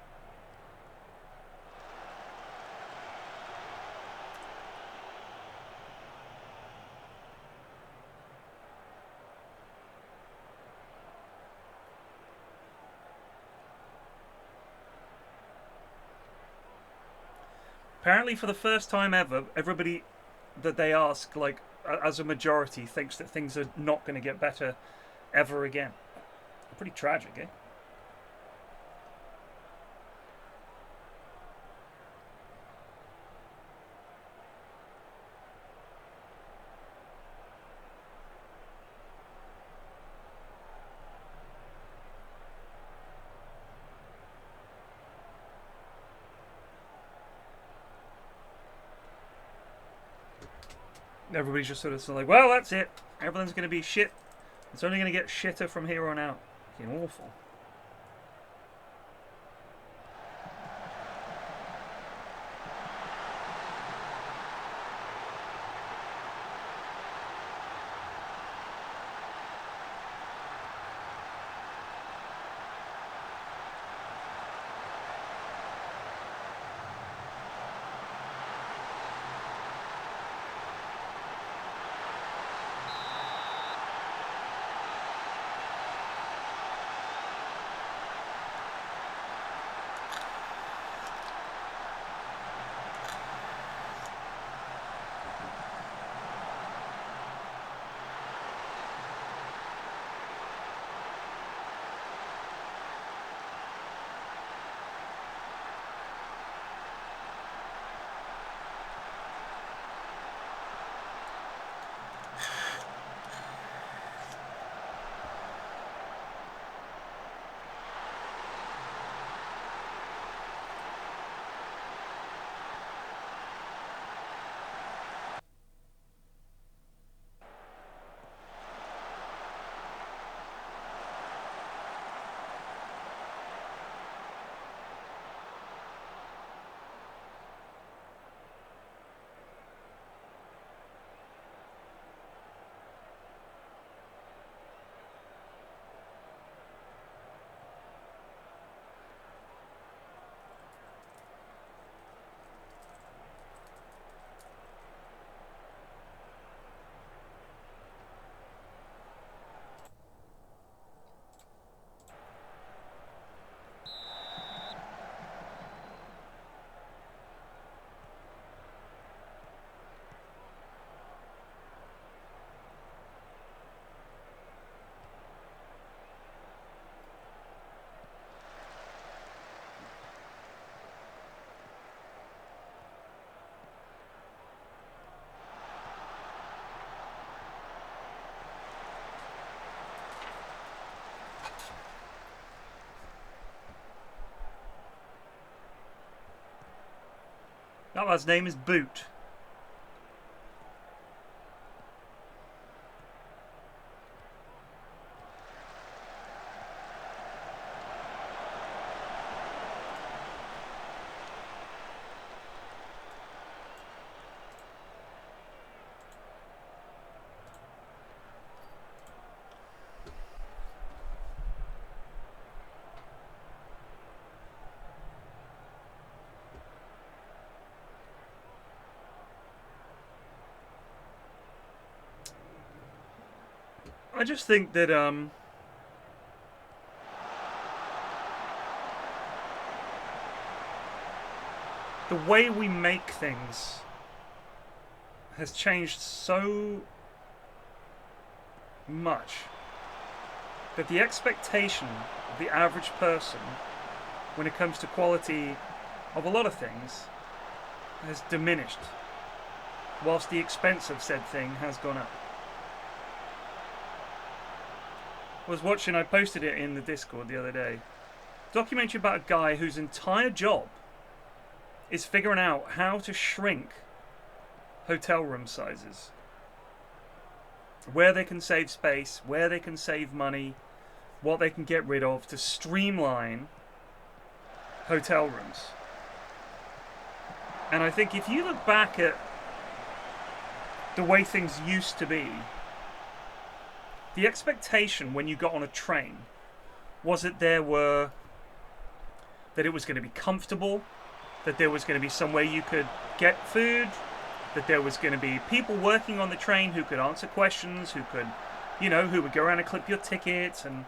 Apparently, for the first time ever, everybody that they ask, like, as a majority, thinks that things are not going to get better ever again. Pretty tragic, eh? Everybody's just sort of like, well, that's it. Everything's going to be shit. It's only going to get shitter from here on out. Fucking awful. That lad's name is Boot. I just think that the way we make things has changed so much that the expectation of the average person when it comes to quality of a lot of things has diminished, whilst the expense of said thing has gone up. I was watching, I posted it in the Discord the other day, a documentary about a guy whose entire job is figuring out how to shrink hotel room sizes. Where they can save space, where they can save money, what they can get rid of to streamline hotel rooms. And I think if you look back at the way things used to be, the expectation when you got on a train was that that it was going to be comfortable, that there was going to be somewhere you could get food, that there was going to be people working on the train who could answer questions, who could, who would go around and clip your tickets, and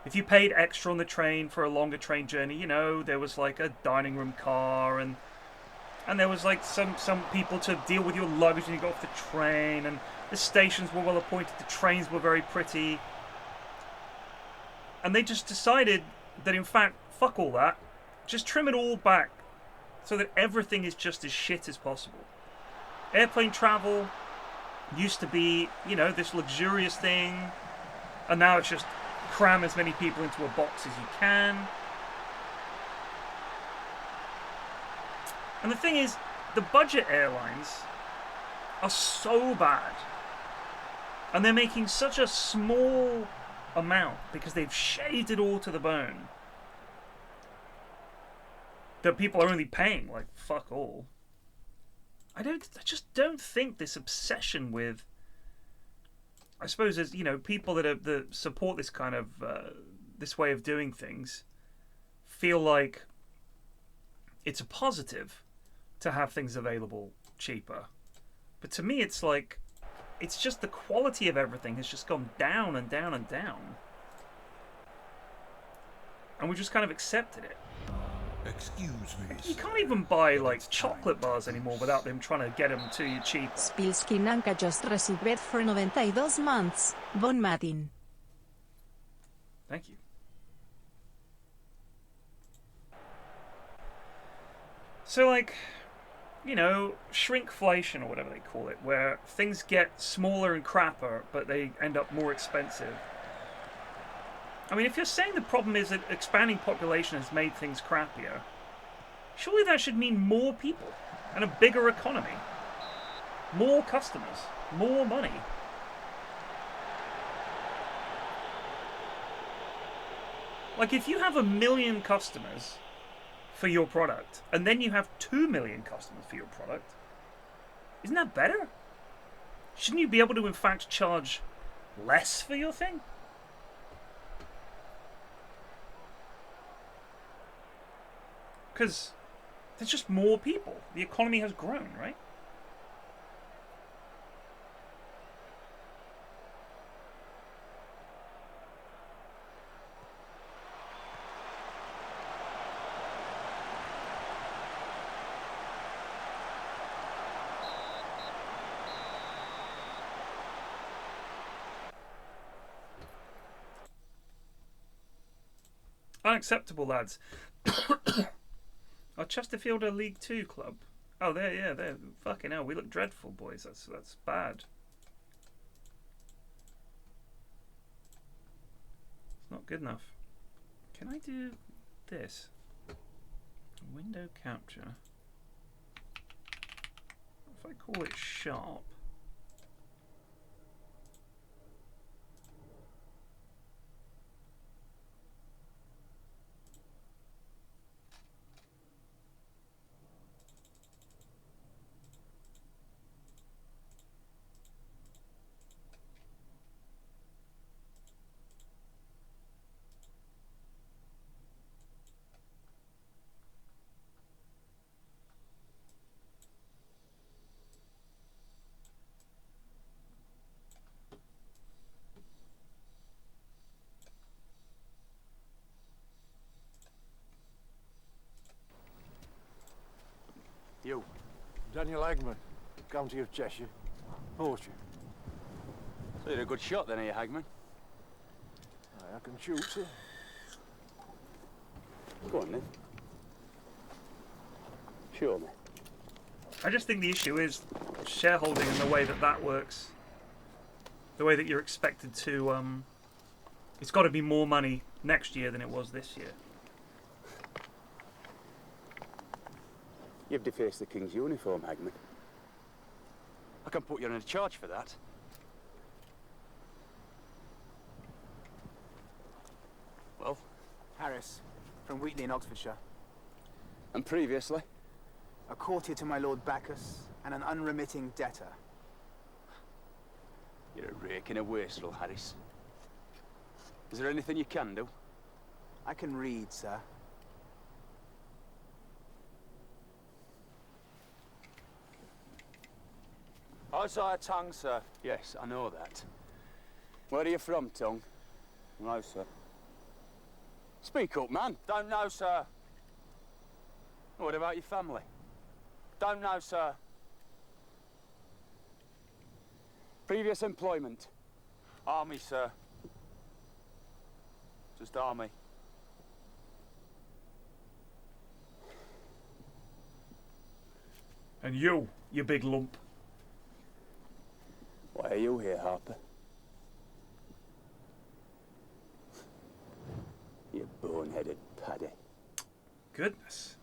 if you paid extra on the train for a longer train journey, there was like a dining room car, and there was like some people to deal with your luggage when you got off the train, and the stations were well appointed, the trains were very pretty. And they just decided that, in fact, fuck all that. Just trim it all back so that everything is just as shit as possible. Airplane travel used to be, this luxurious thing, and now it's just cram as many people into a box as you can. And the thing is, the budget airlines are so bad, and they're making such a small amount because they've shaved it all to the bone that people are only paying like fuck all. I just don't think this obsession with, I suppose, as people that support this kind of this way of doing things feel like it's a positive to have things available cheaper. But to me, it's like, it's just the quality of everything has just gone down and down and down. And we just kind of accepted it. Excuse me. You can't even buy like chocolate bars anymore without them trying to get them to you cheap. Spilsky Nanka just received for 92 months. Bon Martin. Thank you. So like, shrinkflation or whatever they call it, where things get smaller and crapper, but they end up more expensive. I mean, if you're saying the problem is that expanding population has made things crappier, surely that should mean more people and a bigger economy. More customers, more money. Like, if you have 1 million customers for your product, and then you have 2 million customers for your product, isn't that better? Shouldn't you be able to, in fact, charge less for your thing? Because there's just more people. The economy has grown, right? Unacceptable, lads. Oh, Chesterfield are League 2 club. Oh, they're fucking hell. We look dreadful, boys. That's bad. It's not good enough. Can I do this? Window capture. If I call it Sharpe. You. Daniel Hagman, County of Cheshire. Horsham. So you're a good shot then, are you, Hagman? I can shoot, sir. Go on then. Show me. I just think the issue is shareholding and the way that works. The way that you're expected to, it's got to be more money next year than it was this year. You've defaced the King's uniform, Hagman. I can put you on a charge for that. Well? Harris, from Wheatley in Oxfordshire. And previously? A courtier to my Lord Bacchus, and an unremitting debtor. You're a rake and a wastrel, Harris. Is there anything you can do? I can read, sir. Outside tongue, sir. Yes, I know that. Where are you from, Tongue? No, sir. Speak up, man. Don't know, sir. What about your family? Don't know, sir. Previous employment? Army, sir. Just army. And you big lump. Why are you here, Harper? You boneheaded paddy. Goodness.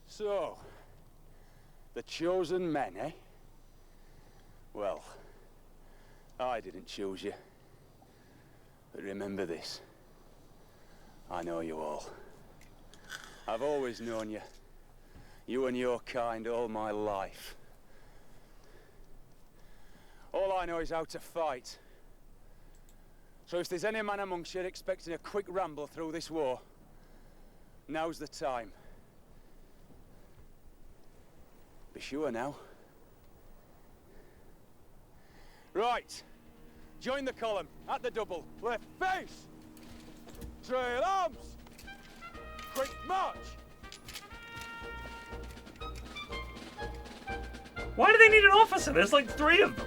So, the chosen men, eh? Well, I didn't choose you. But remember this. I know you all. I've always known you. You and your kind all my life. All I know is how to fight. So if there's any man amongst you expecting a quick ramble through this war, now's the time. Be sure now. Right. Join the column at the double. Left face. Trail arms. Quick march. Why do they need an officer? There's like 3 of them.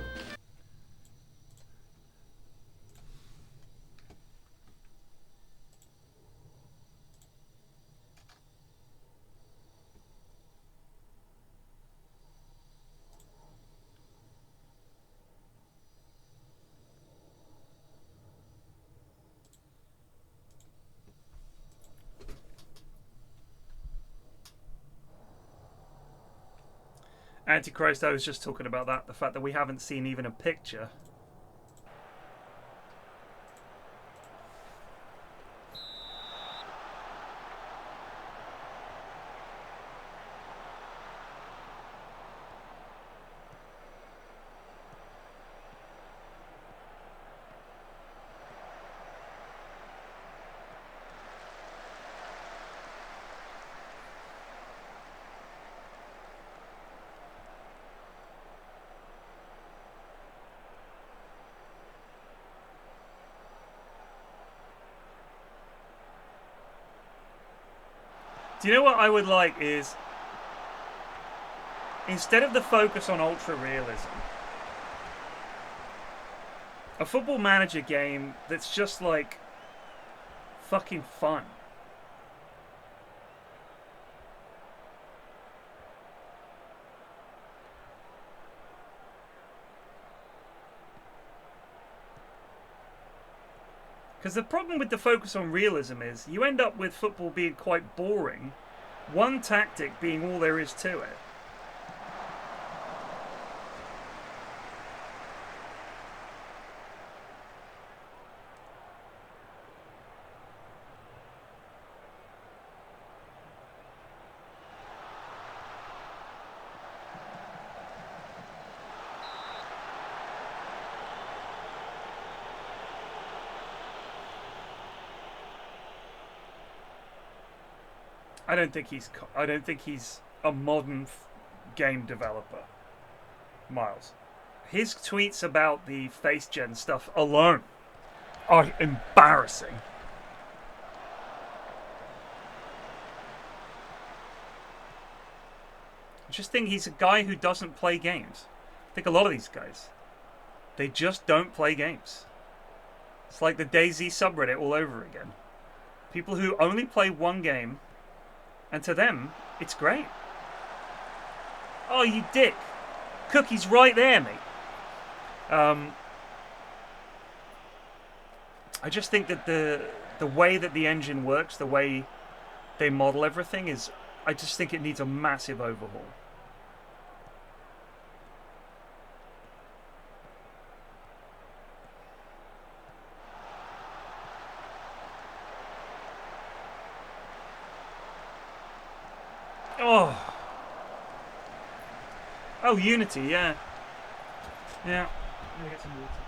Antichrist, I was just talking about that, the fact that we haven't seen even a picture. Do you know what I would like is, instead of the focus on ultra realism, a Football Manager game that's just like fucking fun. Because the problem with the focus on realism is you end up with football being quite boring, one tactic being all there is to it. I don't think he's a modern game developer, Miles. His tweets about the face gen stuff alone are embarrassing. I just think he's a guy who doesn't play games. I think a lot of these guys, they just don't play games. It's like the DayZ subreddit all over again. People who only play one game, and to them, it's great. Oh, you dick. Cookie's right there, mate. I just think that the way that the engine works, the way they model everything is, I just think it needs a massive overhaul. Oh, Oh, Unity, yeah. Yeah. I'm gonna get some water.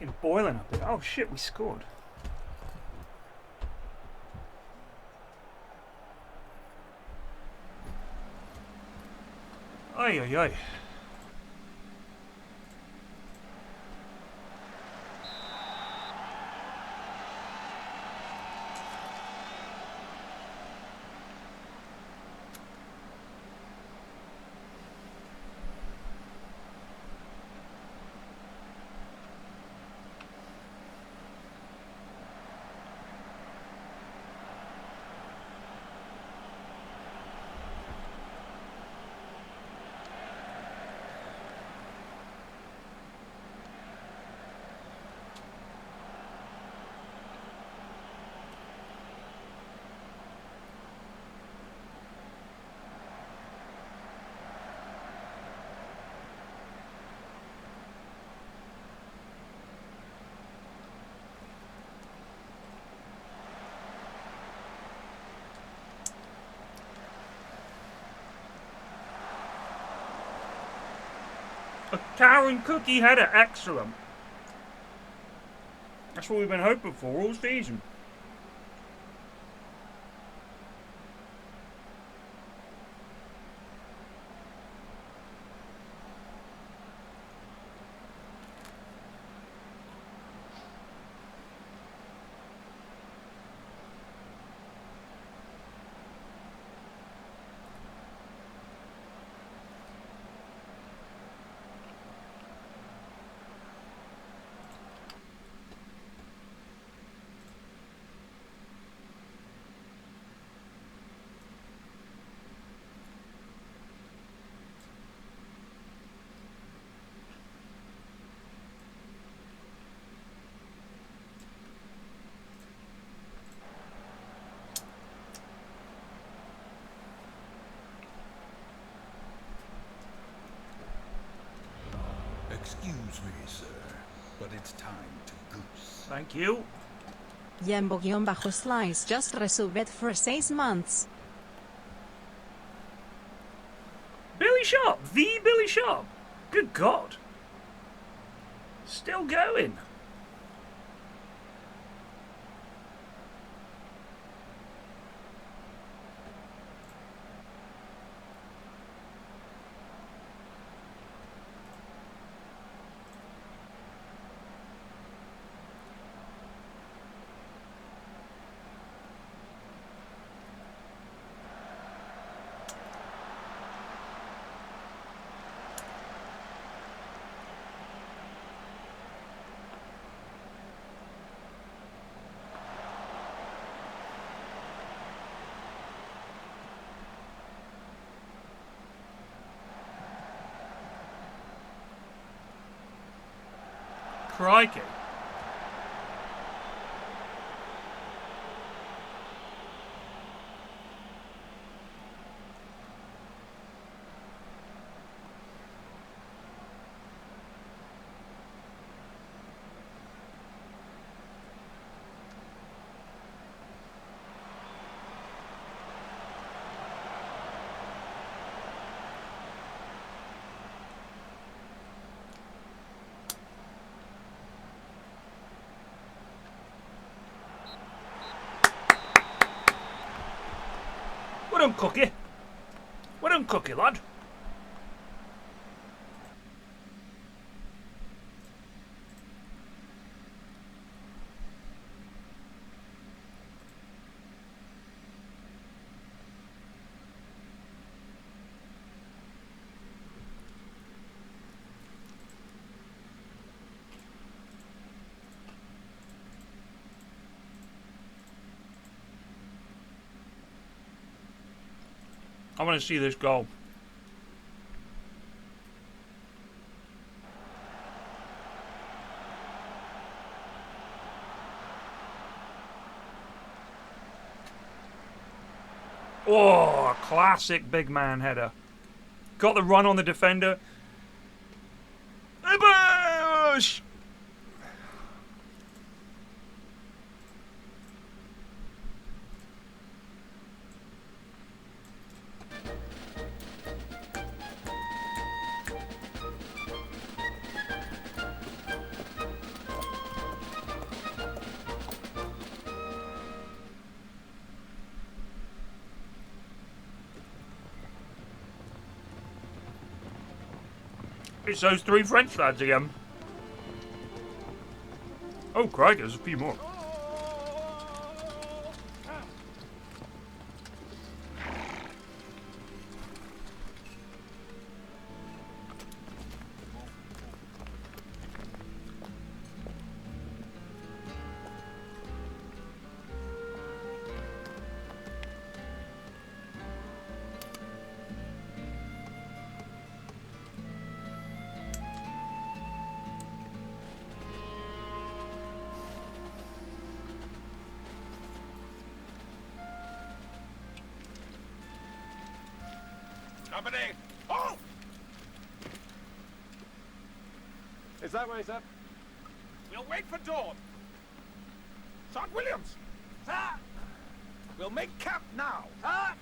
Fucking boiling up here. Oh shit, we scored. Ay, ay, ay. A Karen cookie header, excellent. That's what we've been hoping for all season. Excuse me, sir, but it's time to goose. Thank you. Yembo-Slice just resubbed for 6 months. Billy Sharpe, the Billy Sharpe. Good God. Still going. Crikey. Well done, Cookie. Well done, Cookie, lad. I want to see this goal. Oh, classic big man header. Got the run on the defender. Bush! It's those three French lads again. Oh, crikey, there's a few more. Company! Oh! Is that where he's at? We'll wait for dawn. Sergeant Williams! Sir! We'll make camp now. Sir!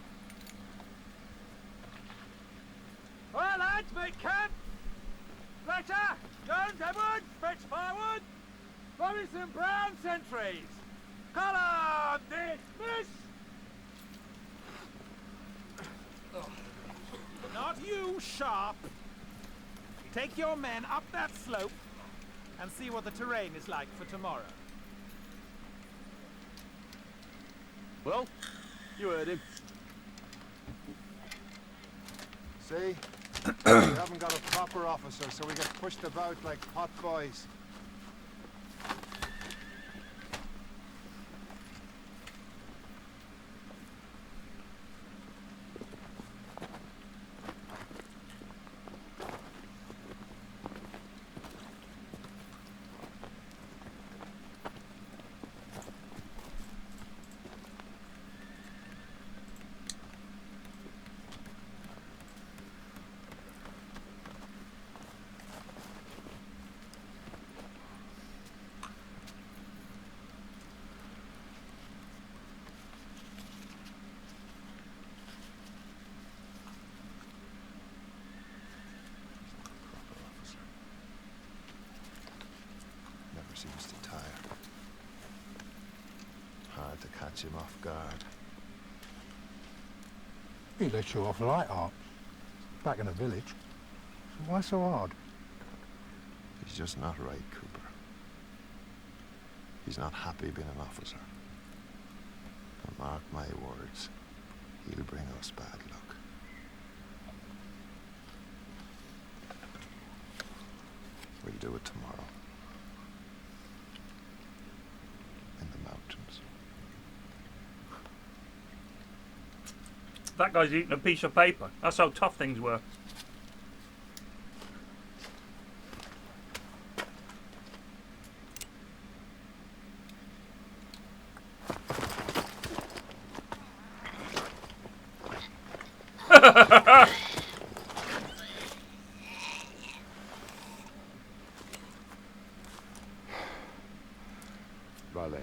All lads, make camp! Fletcher! Jones, Edwards, stretch forward! Robinson, Brown, sentries! Column, dismiss! Not you, Sharpe. Take your men up that slope and see what the terrain is like for tomorrow. Well, you heard him. See? We haven't got a proper officer, so we get pushed about like hot boys. Seems to tire. Hard to catch him off guard. He let you off light, Art. Back in the village. So why so hard? He's just not right, Cooper. He's not happy being an officer. And mark my words, he'll bring us bad luck. We'll do it tomorrow. That guy's eating a piece of paper. That's how tough things were. Vale.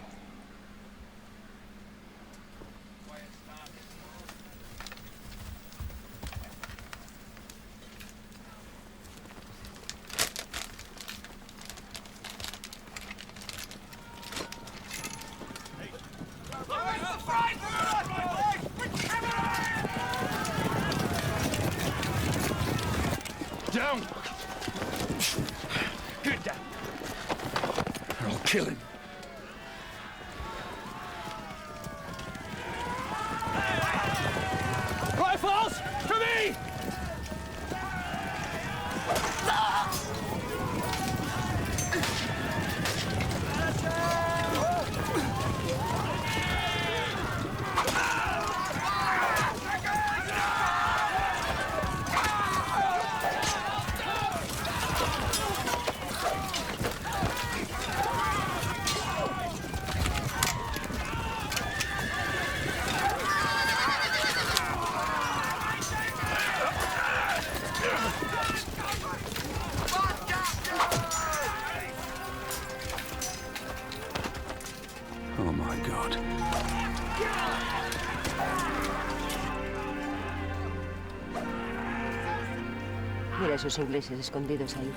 Down! Good down. I'll kill him. Rifles! To me! Oh my God. Mira esos ingleses escondidos ahí.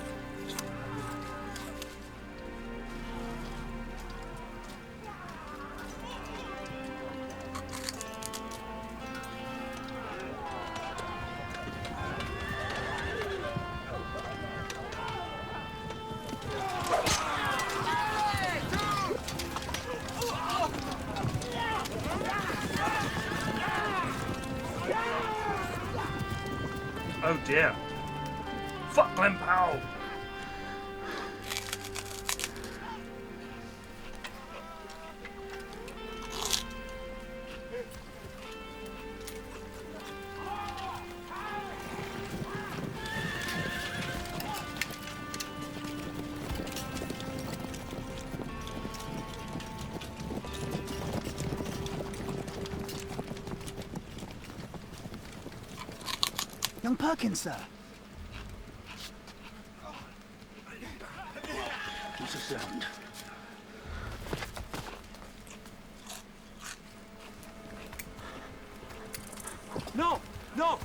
Oh dear. Fuck Glenn Powell. Young Perkins, sir. What's the sound? No! No!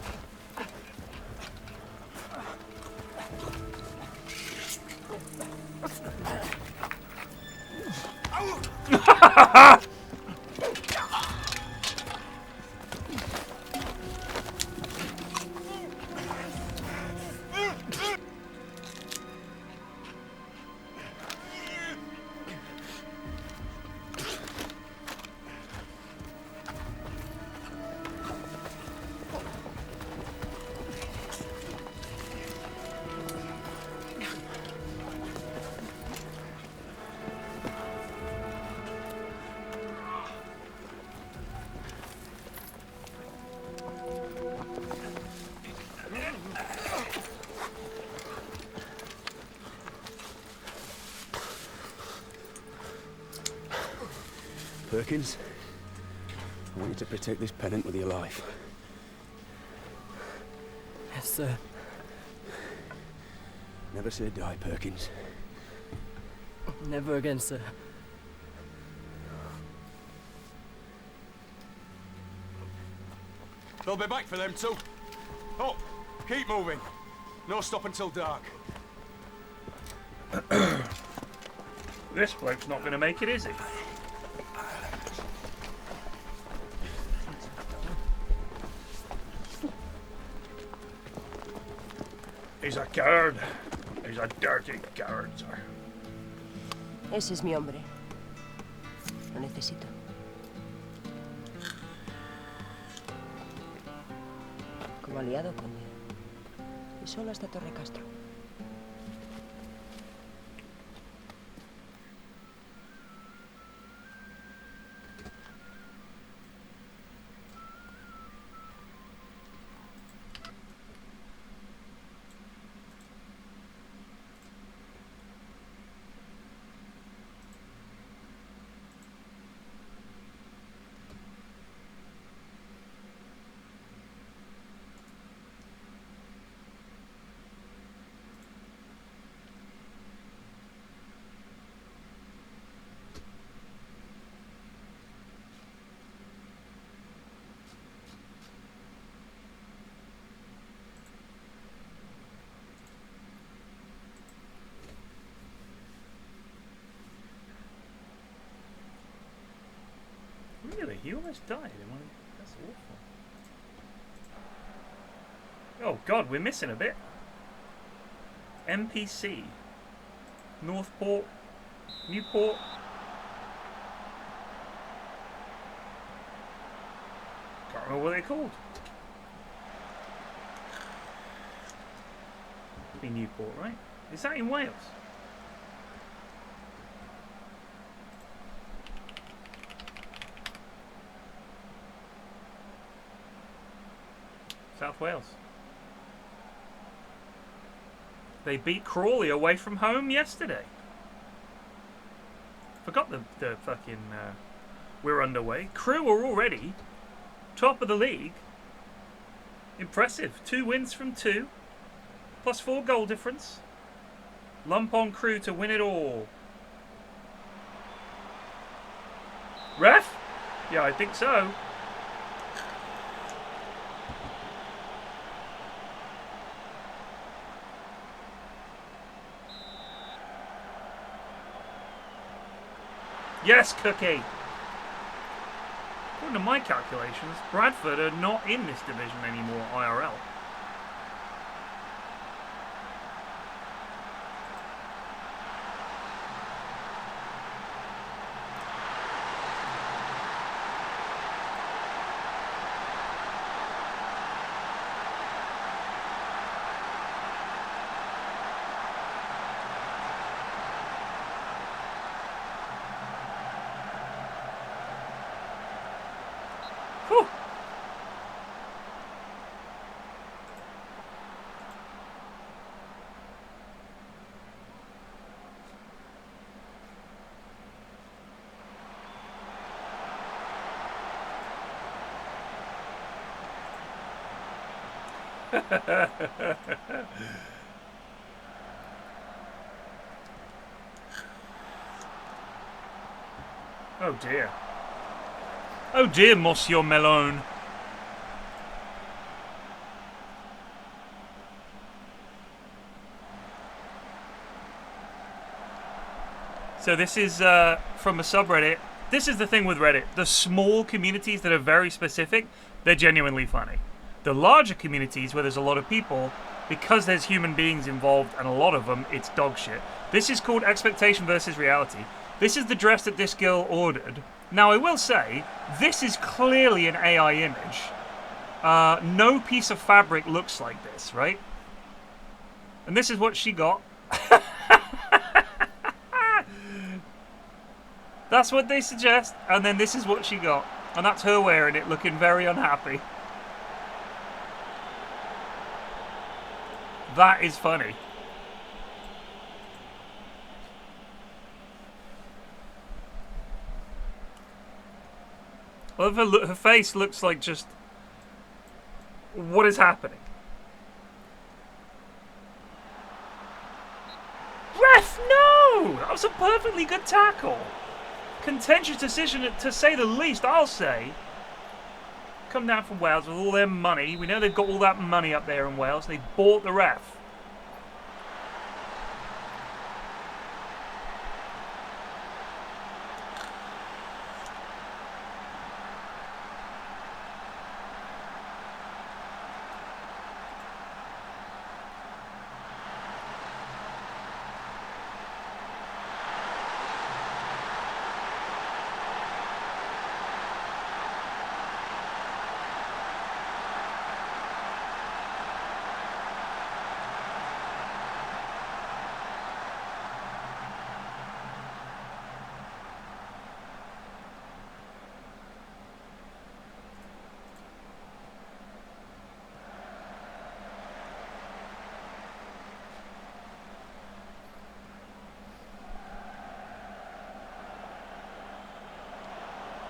Perkins, I want you to protect this pennant with your life. Yes, sir. Never say die, Perkins. Never again, sir. They'll be back for them too. Oh, keep moving. No stop until dark. This bloke's not going to make it, is he? He's a coward. He's a dirty coward, sir. Ese es mi hombre. Lo necesito. Como aliado conmigo. Y solo hasta Torre Castro. Really? He almost died in one. That's awful. Oh god, we're missing a bit. NPC. Northport. Newport. Can't remember what they're called. Could be Newport, right? Is that in Wales? South Wales. They beat Crawley away from home yesterday. Forgot the fucking... we're underway. Crew are already top of the league. Impressive. 2 wins from 2. Plus 4 goal difference. Lump on Crew to win it all. Ref? Yeah, I think so. Yes, Cookie! According to my calculations, Bradford are not in this division anymore, IRL. Oh dear. Oh dear, Monsieur Melon. So this is from a subreddit. This is the thing with Reddit. The small communities that are very specific, they're genuinely funny. The larger communities where there's a lot of people, because there's human beings involved and a lot of them, it's dog shit. This is called expectation versus reality. This is the dress that this girl ordered. Now, I will say, this is clearly an AI image. No piece of fabric looks like this, right? And this is what she got. That's what they suggest, and then this is what she got. And that's her wearing it, looking very unhappy. That is funny. Well, her face looks like just... What is happening? Ref, no! That was a perfectly good tackle. Contentious decision, to say the least, I'll say. Come down from Wales with all their money. We know they've got all that money up there in Wales. They bought the ref.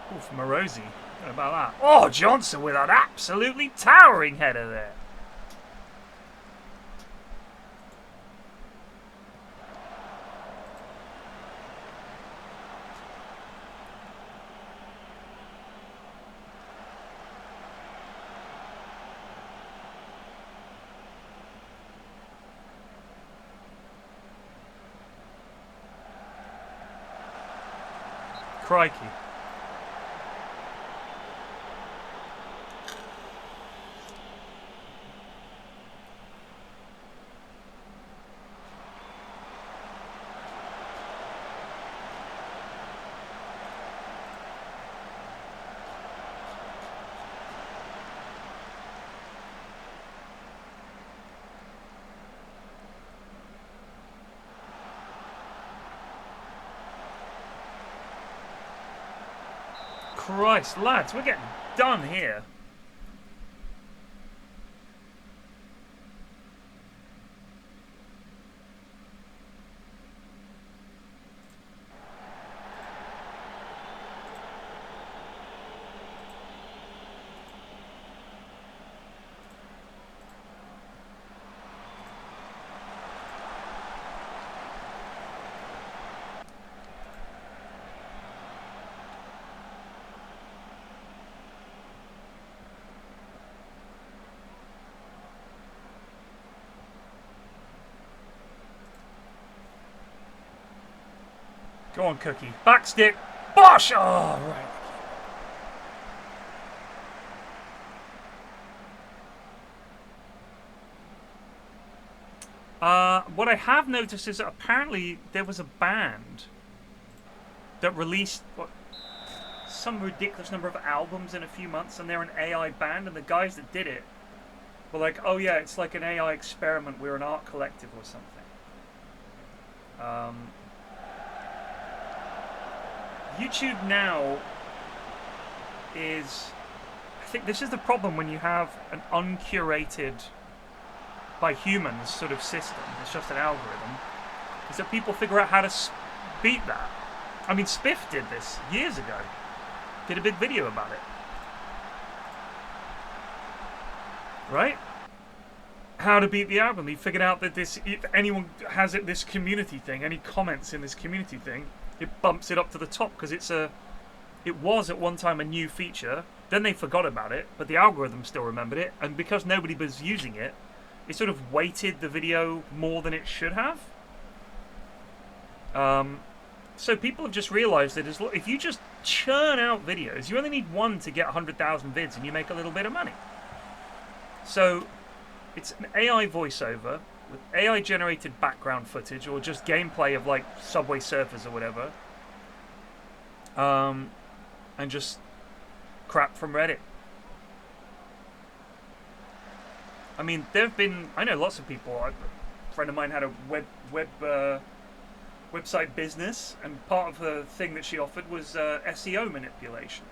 Oh, from Morosi. How about that? Oh, Johnson with an absolutely towering header there. Crikey. Christ, lads, we're getting done here. Go on, Cookie. Backstick. Bosh! Oh, right. What I have noticed is that apparently there was a band that released some ridiculous number of albums in a few months, and they're an AI band, and the guys that did it were like, oh yeah, it's like an AI experiment, we're an art collective or something. YouTube now is... I think this is the problem when you have an uncurated, by humans, sort of system. It's just an algorithm. Is that people figure out how to beat that. I mean, Spiff did this years ago. Did a big video about it. Right? how to beat the algorithm. He figured out that if anyone has this community thing, any comments in this community thing, it bumps it up to the top because it was at one time a new feature. Then they forgot about it, but the algorithm still remembered it, and because nobody was using it, it sort of weighted the video more than it should have. So people have just realized that if you just churn out videos, you only need one to get 100,000 vids and you make a little bit of money. So it's an AI voiceover with AI generated background footage or just gameplay of like Subway Surfers or whatever. And just crap from Reddit. I mean, I know lots of people. A friend of mine had a website business, and part of the thing that she offered was SEO manipulation.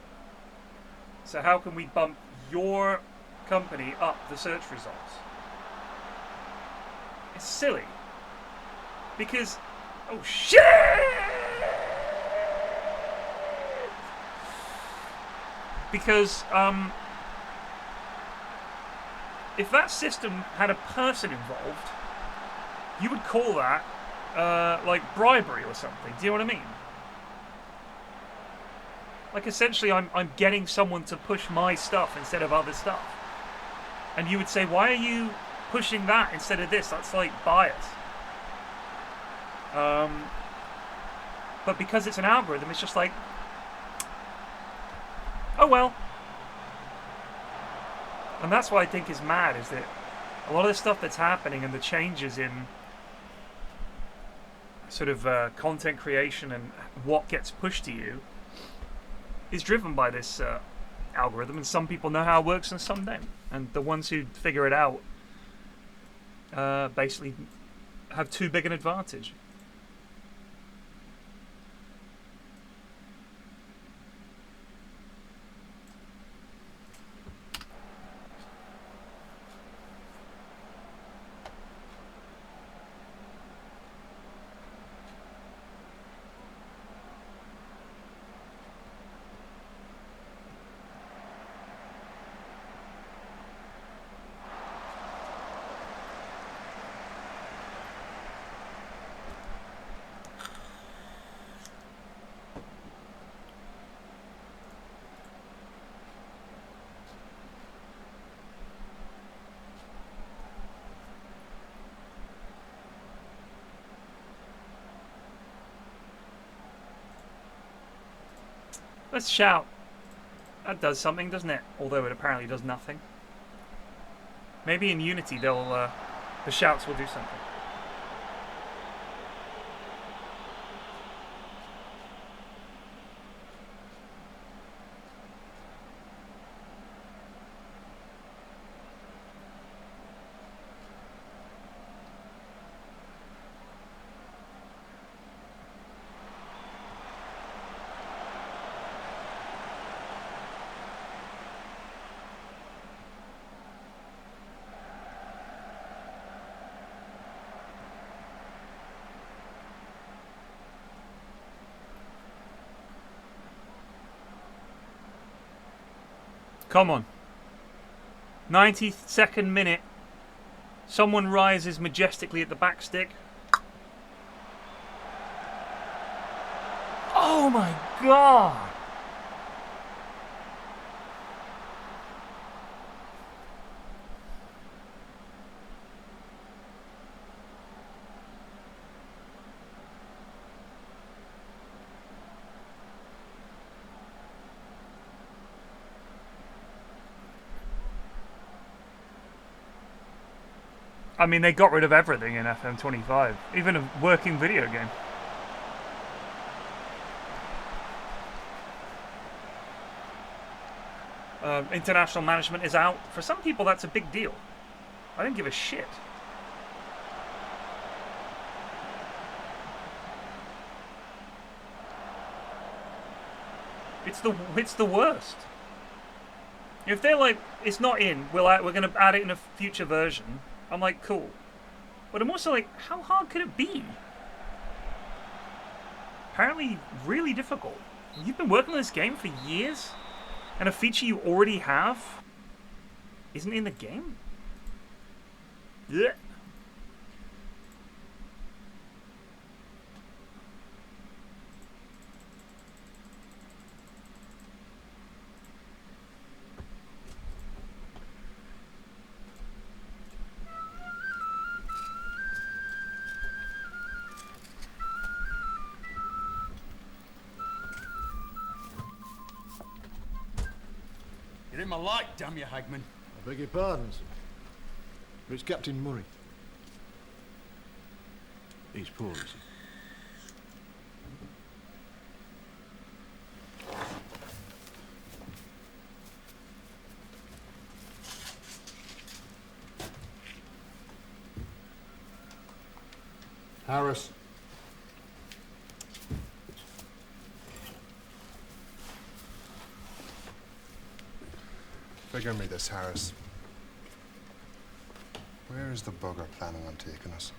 So how can we bump your company up the search results? It's silly. Because, oh shit! Because, if that system had a person involved, you would call that like bribery or something. Do you know what I mean? Like essentially I'm getting someone to push my stuff instead of other stuff. And you would say, why are you pushing that instead of this? That's like bias. But because it's an algorithm, it's just like, oh well. And that's what I think is mad, is that a lot of the stuff that's happening and the changes in sort of content creation and what gets pushed to you is driven by this algorithm, and some people know how it works and some don't. And the ones who figure it out basically have too big an advantage. Let's shout. That does something, doesn't it? Although it apparently does nothing. Maybe in Unity the shouts will do something. Come on. 92nd minute. Someone rises majestically at the back stick. Oh my god! I mean, they got rid of everything in FM25, even a working video game. International management is out. For some people, that's a big deal. I don't give a shit. It's the worst. If they're like, it's not in, we're going to add it in a future version. I'm like, cool. But I'm also like, how hard could it be? Apparently, really difficult. You've been working on this game for years, and a feature you already have isn't in the game? Yeah. You're in my light, damn you, Hagman. I beg your pardon, sir. It's Captain Murray. He's poor, is he? Harris. Figure me this, Harris. Where is the bugger planning on taking us?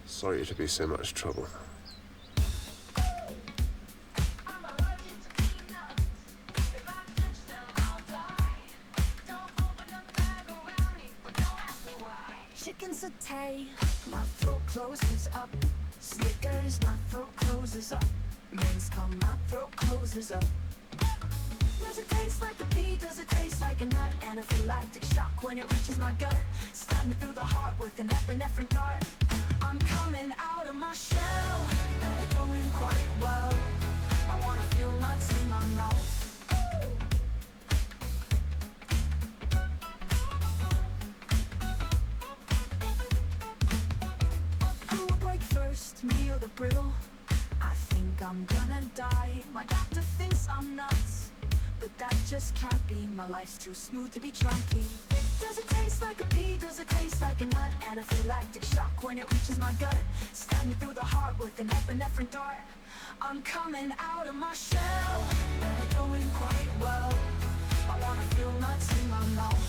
Sorry to be so much trouble. Chicken satay, my throat closes up. Snickers, my throat closes up. Men's come, my throat closes up. Does it taste like a pea? Does it taste like a nut? Anaphylactic shock when it reaches my gut. Stab me through the heart with an epinephrine dart. I'm coming out of my shell, going quite well. I wanna feel nuts in my mouth. Who will break first, me or the brittle? I think I'm gonna die. My doctor thinks I'm nuts, but that just can't be. My life's too smooth to be drunky. Does it taste like a pea? Does it taste like a nut? Anaphylactic shock when it reaches my gut. Stab me through the heart with an epinephrine dart. I'm coming out of my shell, going quite well. I wanna feel nuts in my mouth.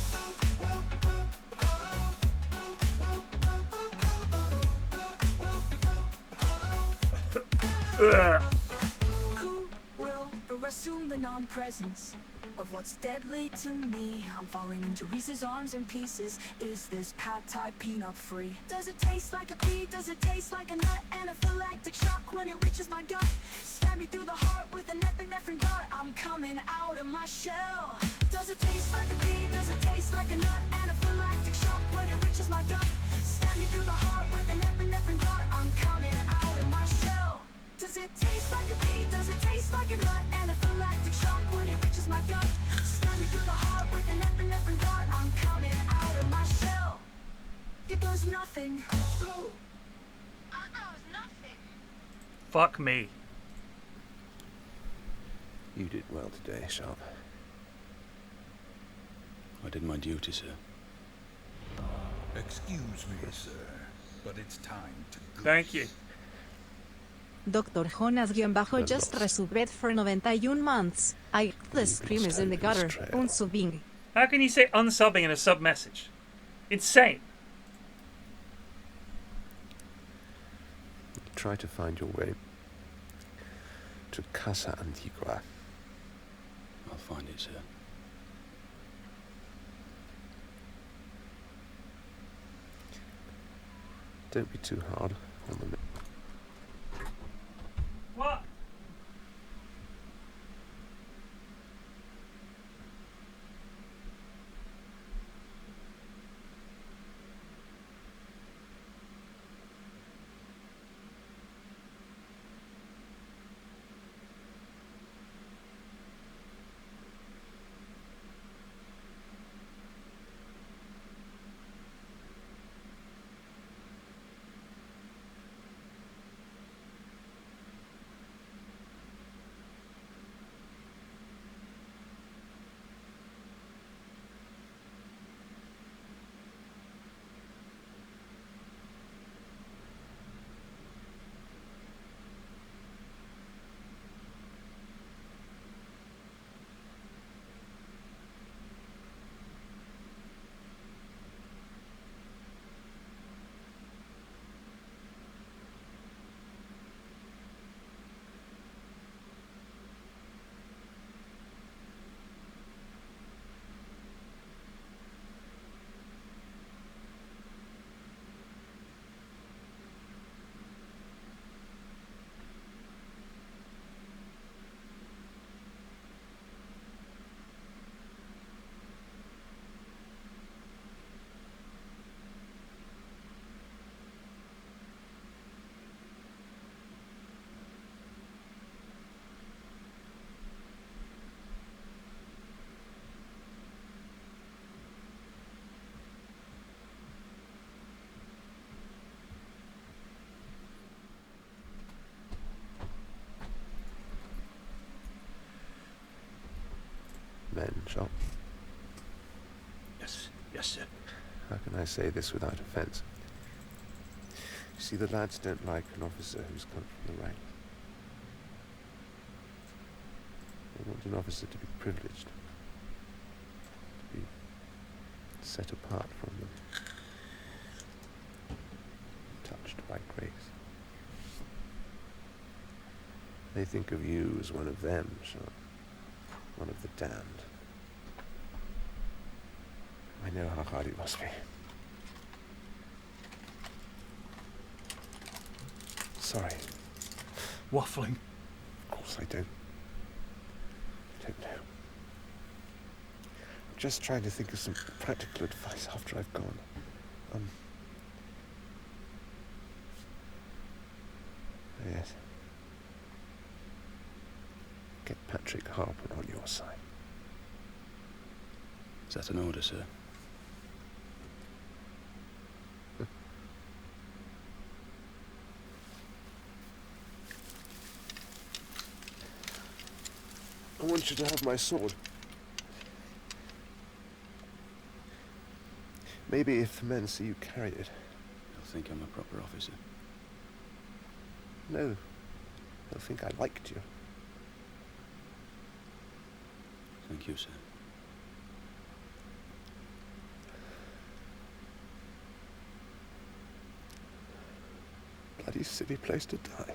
Who will assume the non-presence of what's deadly to me? I'm falling into Reese's arms in pieces. Is this pad thai peanut free? Does it taste like a pea? Does it taste like a nut? Anaphylactic shock when it reaches my gut. Stab me through the heart with an epinephrine dart. I'm coming out of my shell. Does it taste like a pea? Does it taste like a nut? Anaphylactic shock when it reaches my gut. Stab me through the heart with an epinephrine dart. I'm coming out of my shell. Does it taste like a pea? Does it taste like a nut? Anaphylactic shock when it reaches my gut. Stab me through the heart with an epinephrine dart. I'm coming out of my shell. It does nothing. Nothing. Fuck me. You did well today, Sharpe. I did my duty, sir. Excuse me, sir, but it's time to go. Thank you. Dr. Jonas-just resubbed for 91 months. The scream is in the gutter. Unsubbing. How can you say unsubbing in a sub message? Insane. Try to find your way to Casa Antigua. I'll find it, sir. Don't be too hard on the... What? men, Sharpe. Yes, sir. How can I say this without offence? You see, the lads don't like an officer who's come from the ranks. They want an officer to be privileged, to be set apart from them, touched by grace. They think of you as one of them, Sharpe, one of the damned. I know how hard it must be. Sorry. Waffling. Of course I don't know. I'm just trying to think of some practical advice after I've gone. Yes. Get Patrick Harper on your side. Is that an order, sir? I want you to have my sword. Maybe if the men see you carry it. They'll think I'm a proper officer. No, they'll think I liked you. Thank you, sir. Bloody silly place to die.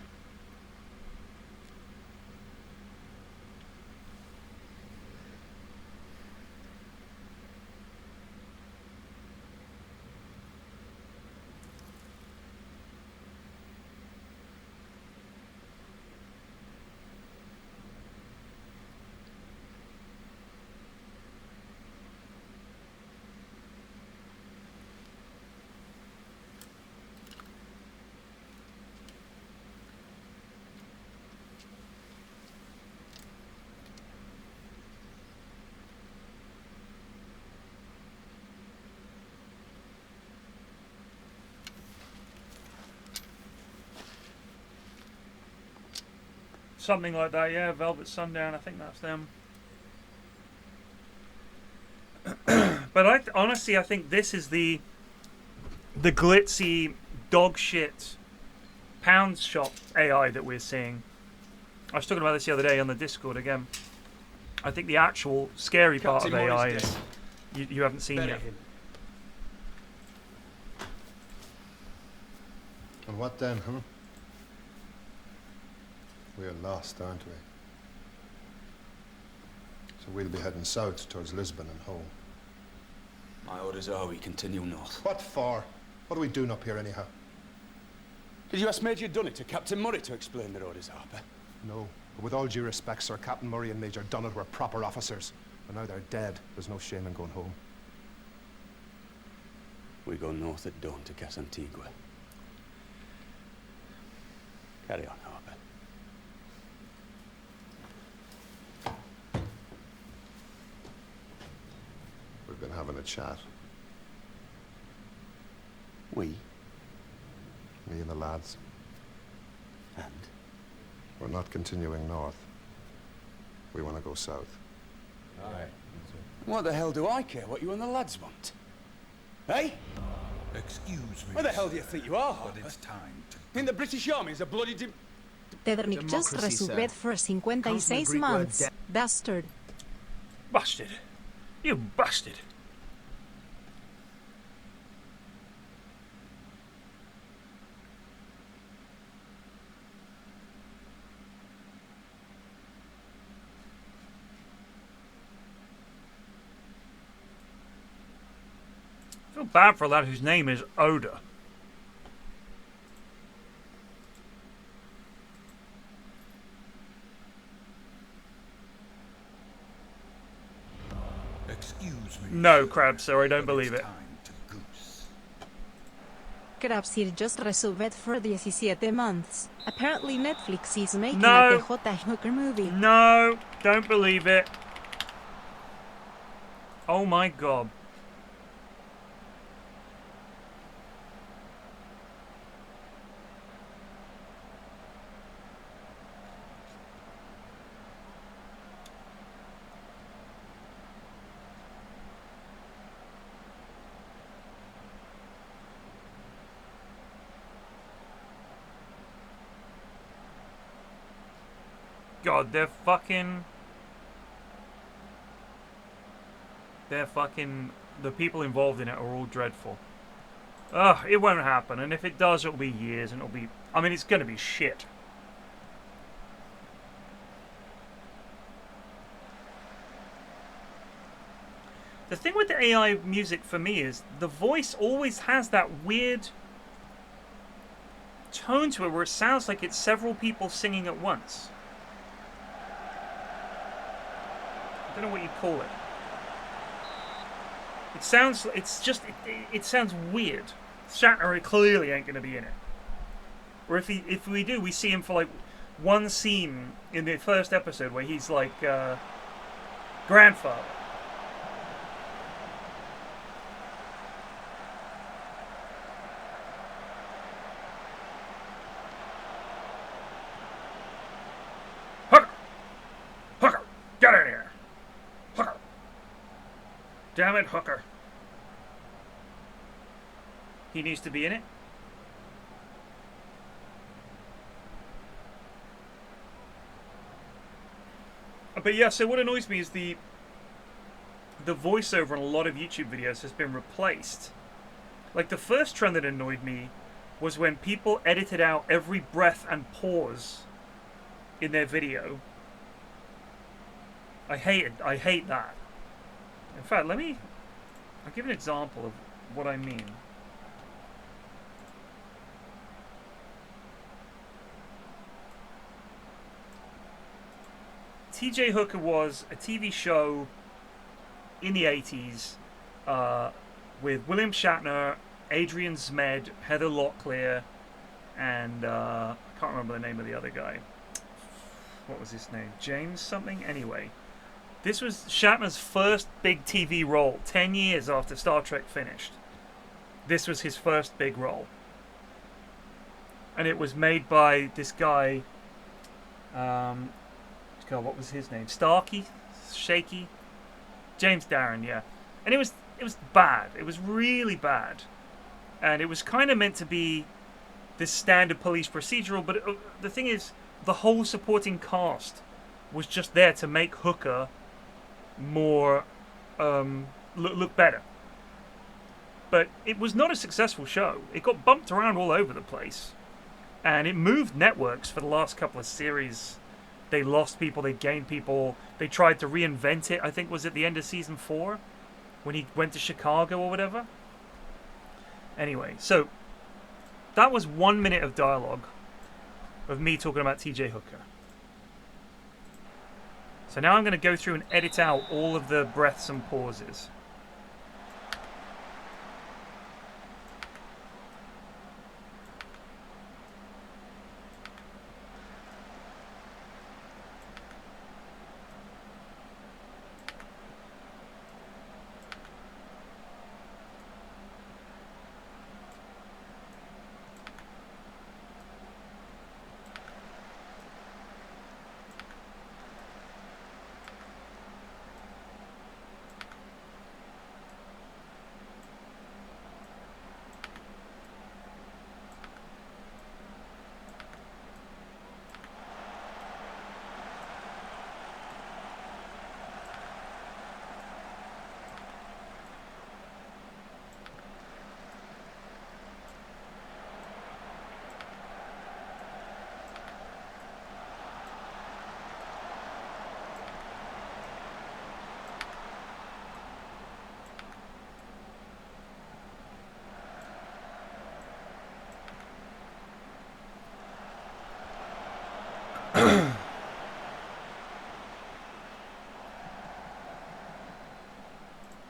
Something like that, yeah. Velvet Sundown, I think that's them. But honestly, I think this is the glitzy dog shit pound shop AI that we're seeing. I was talking about this the other day on the Discord again. I think the actual scary part of AI is you haven't seen yet. And what then, huh? We're lost, aren't we? So we'll be heading south towards Lisbon and home. My orders are we continue north. What for? What are we doing up here anyhow? Did you ask Major Dunnett or Captain Murray to explain their orders, Harper? No. But with all due respect, sir, Captain Murray and Major Dunnett were proper officers. And now they're dead. There's no shame in going home. We go north at dawn to Casa Antigua. Carry on, Harper. We've been having a chat. We? Me and the lads. And? We're not continuing north. We want to go south. Aye. What the hell do I care what you and the lads want? Hey? Excuse me. Where the hell do you think you are, But Harper? it's time to... In the British Army is a bloody Tedernik just resubbed for 56 months. Bastard. Bastard. You bastard. I feel bad for a lad whose name is Oda. Excuse me. No, Crab, sir, I don't believe it. Crabsir just resubbed for 17 months. Apparently Netflix is making No. a TJ Hooker movie. No, don't believe it. Oh my god. God, they're fucking... The people involved in it are all dreadful. Ugh, it won't happen, and if it does, it'll be years, and it'll be... I mean, it's gonna be shit. The thing with the AI music for me is the voice always has that weird tone to it where it sounds like it's several people singing at once. I don't know what you call it. It sounds, it sounds weird. Shatner clearly ain't going to be in it. Or if we do, we see him for like one scene in the first episode where he's like grandfather. Hooker! Get in here! Hooker! Damn it, Hooker. He needs to be in it. But yeah, so what annoys me is the voiceover on a lot of YouTube videos has been replaced. Like, the first trend that annoyed me was when people edited out every breath and pause in their video. I hate that. In fact, I'll give an example of what I mean. T.J. Hooker was a TV show in the 80s with William Shatner, Adrian Zmed, Heather Locklear, and I can't remember the name of the other guy. What was his name? James something? Anyway. This was Shatner's first big TV role, 10 years after Star Trek finished. This was his first big role. And it was made by this guy, God, what was his name? Starkey? Shaky? James Darren, yeah. And it was bad. It was really bad. And it was kind of meant to be this standard police procedural, but the thing is, the whole supporting cast was just there to make Hooker more look better. But it was not a successful show. It got bumped around all over the place, and it moved networks for the last couple of series. They lost people, they gained people. They tried to reinvent it. I think was at the end of season 4 when he went to Chicago or whatever. Anyway, so that was 1 minute of dialogue of me talking about T.J. Hooker. So now I'm going to go through and edit out all of the breaths and pauses.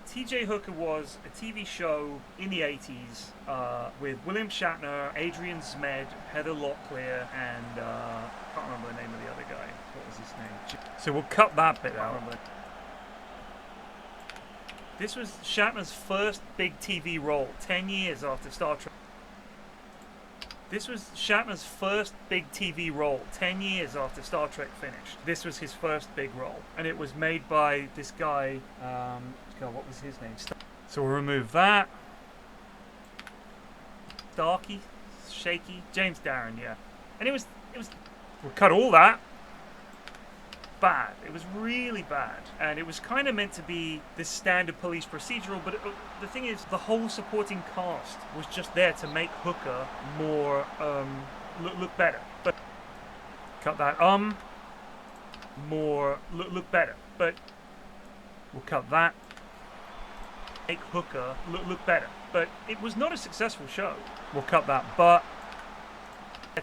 T.J. Hooker was a TV show in the 80s with William Shatner, Adrian Zmed, Heather Locklear, and I can't remember the name of the other guy. What was his name? So we'll cut that bit out. This was Shatner's first big TV role, 10 years after Star Trek. This was Shatner's first big TV role, 10 years after Star Trek finished. This was his first big role. And it was made by this guy, God, what was his name? So we'll remove that. Starkey? Shaky? James Darren, yeah. And it was we'll cut all that. bad. It was really bad. And it was kind of meant to be this standard police procedural, but the thing is, the whole supporting cast was just there to make Hooker more, look better. But, cut that, more, look better. But, we'll cut that. Make Hooker look better. But it was not a successful show. We'll cut that, but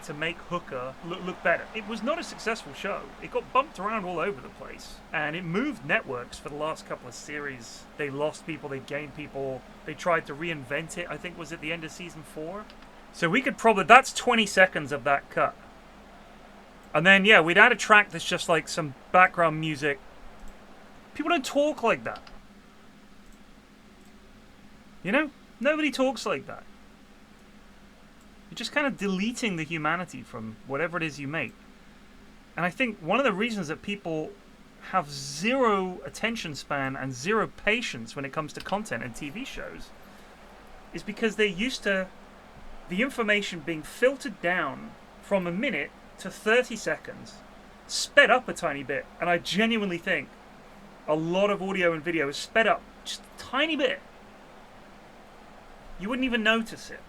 to make Hooker look better. It was not a successful show. It got bumped around all over the place. And it moved networks for the last couple of series. They lost people, they gained people. They tried to reinvent it, I think was at the end of season 4. So we could probably, that's 20 seconds of that cut. And then, yeah, we'd add a track that's just like some background music. People don't talk like that. You know? Nobody talks like that. You're just kind of deleting the humanity from whatever it is you make. And I think one of the reasons that people have zero attention span and zero patience when it comes to content and TV shows is because they're used to the information being filtered down from a minute to 30 seconds, sped up a tiny bit. And I genuinely think a lot of audio and video is sped up just a tiny bit. You wouldn't even notice it.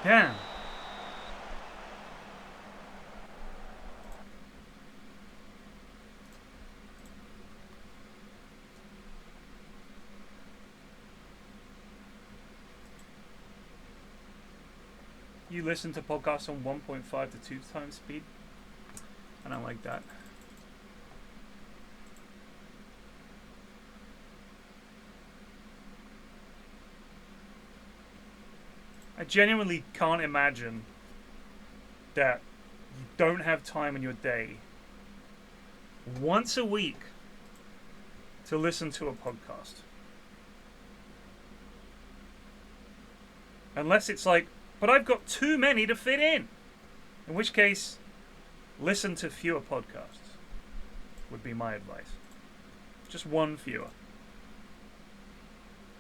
Yeah. You listen to podcasts on 1.5 to 2 times speed? I don't like that. I genuinely can't imagine that you don't have time in your day once a week to listen to a podcast. Unless it's like, but I've got too many to fit in. In which case, listen to fewer podcasts would be my advice. Just one fewer.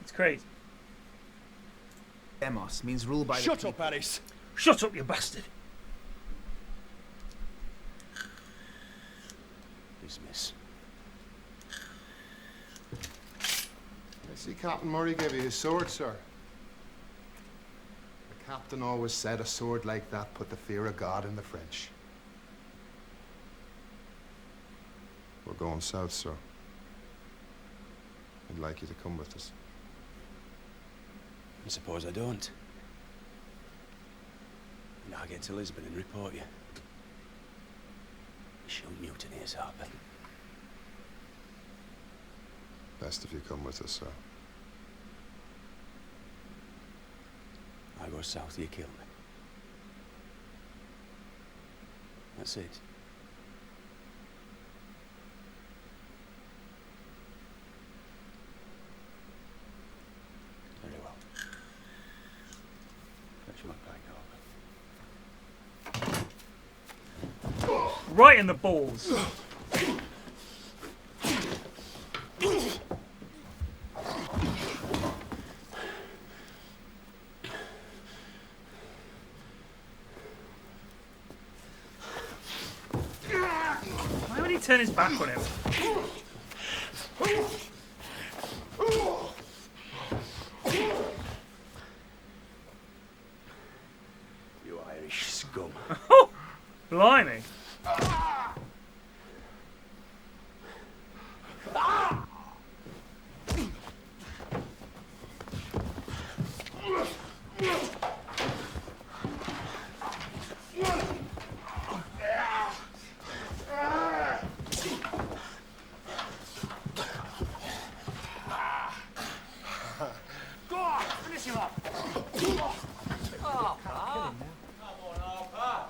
It's crazy. Demos means rule by the Shut up, Harris! Shut up, you bastard! Dismiss. I see Captain Murray gave you his sword, sir. The captain always said a sword like that put the fear of God in the French. We're going south, sir. I'd like you to come with us. I suppose I don't. And I'll get to Lisbon and report you. Show mutineers, Sharpe. Best if you come with us, sir. I go south, you kill me. That's it. Very well. Fetch my bag over. Right in the balls. turn his back on him? You Irish scum. Blimey. Go on, finish him up. Oh, come on, Harper.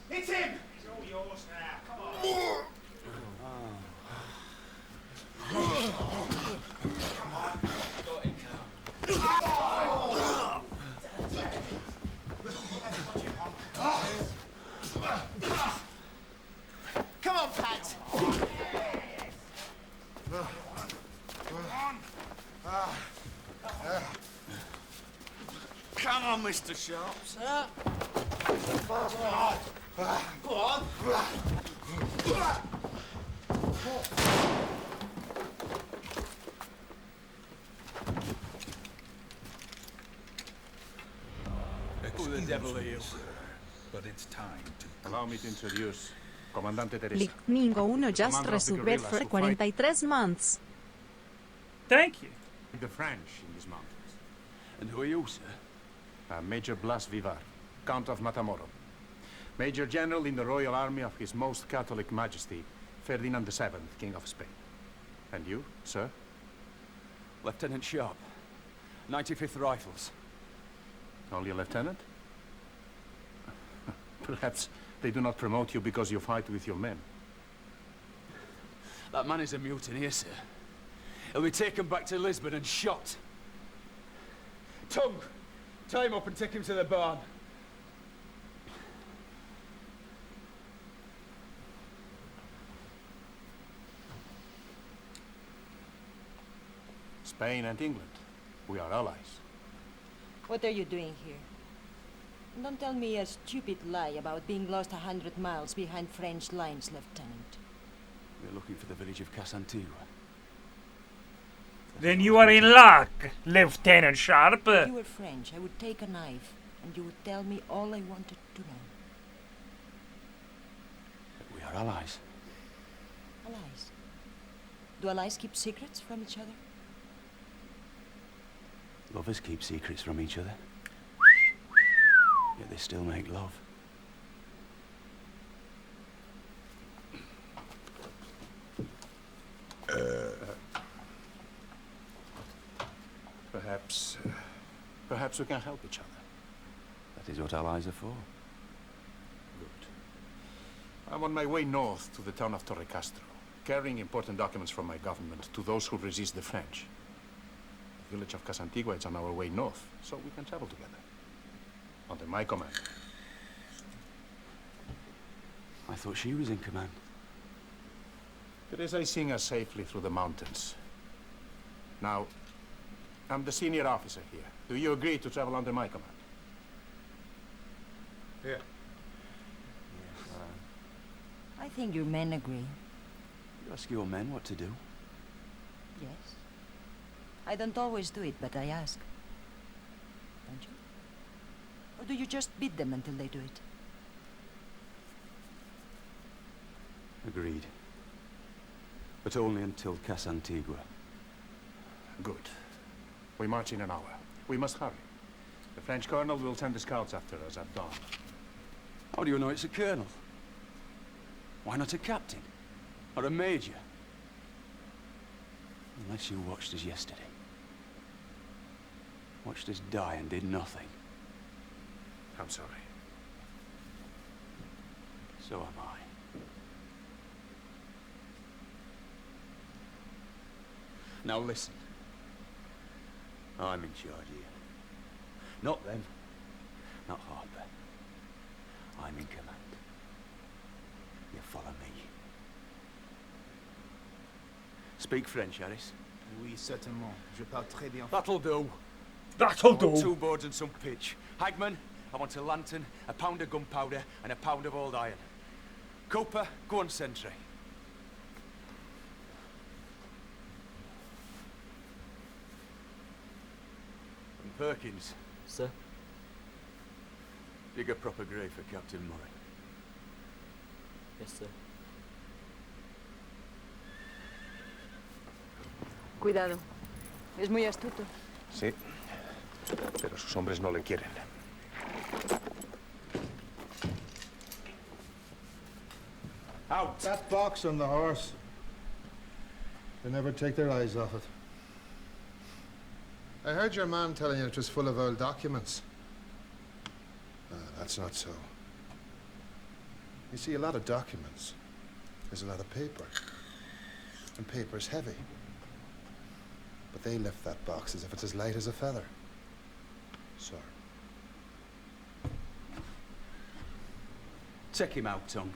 Hit him. It's all yours now. Come on. Come on, Pat. Come on, Mr. Sharpe, sir. Go on. Who the devil are you? Sir, but it's time to allow me to introduce Comandante Teresa. Lightning 1 just resubbed for 43 months. Thank you. The French in these mountains. And who are you, sir? Major Blas Vivar, Count of Matamoros. Major General in the Royal Army of His Most Catholic Majesty, Ferdinand VII, King of Spain. And you, sir? Lieutenant Sharpe, 95th Rifles. Only a lieutenant? Perhaps they do not promote you because you fight with your men. That man is a mutineer, sir. He'll be taken back to Lisbon and shot. Tongue, tie him up and take him to the barn. Spain and England, we are allies. What are you doing here? Don't tell me a stupid lie about being lost 100 miles behind French lines, Lieutenant. We're looking for the village of Casantigua. Then you are in luck, Lieutenant Sharpe. If you were French, I would take a knife, and you would tell me all I wanted to know. We are allies. Allies? Do allies keep secrets from each other? Lovers keep secrets from each other. Yet they still make love. Perhaps we can help each other. That is what allies are for. Good. I'm on my way north to the town of Torre Castro, carrying important documents from my government to those who resist the French. The village of Casantigua is on our way north, so we can travel together. Under my command. I thought she was in command. Teresa is seeing us safely through the mountains. Now, I'm the senior officer here. Do you agree to travel under my command? Yeah. I think your men agree. You ask your men what to do. Yes. I don't always do it, but I ask. Don't you? Or do you just beat them until they do it? Agreed. But only until Casantigua. Good. We march in an hour. We must hurry. The French colonel will send the scouts after us at dawn. How do you know it's a colonel? Why not a captain? Or a major? Unless you watched us yesterday. Watched us die and did nothing. I'm sorry. So am I. Now listen. I'm in charge here. Not them. Not Harper. I'm in command. You follow me. Speak French, Harris. Oui, certainement. Je parle très bien. That'll do. That'll I want do. 2 boards and some pitch. Hagman, I want a lantern, a pound of gunpowder, and a pound of old iron. Cooper, go on sentry. And Perkins. Sir? Dig a proper grave for Captain Murray. Yes, sir. Cuidado. Es muy astuto. Sí, pero sus hombres no le quieren. Out! That box on the horse. They never take their eyes off it. I heard your man telling you it was full of old documents. That's not so. You see, a lot of documents. There's a lot of paper. And paper's heavy. But they lift that box as if it's as light as a feather. Sir. Take him out, Tongue.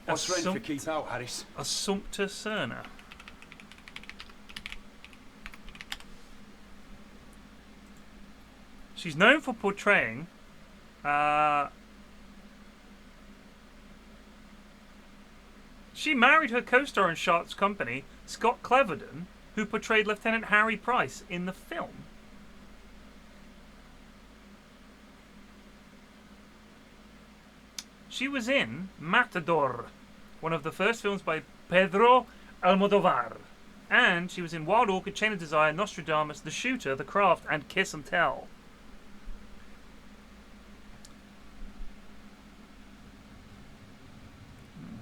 What's rent for keep out, Harris? Assumpta Cerna. She's known for portraying she married her co-star in Sharpe's company, Scott Cleverden, who portrayed Lieutenant Harry Price in the film. She was in Matador, one of the first films by Pedro Almodovar. And she was in Wild Orchid, Chain of Desire, Nostradamus, The Shooter, The Craft, and Kiss and Tell.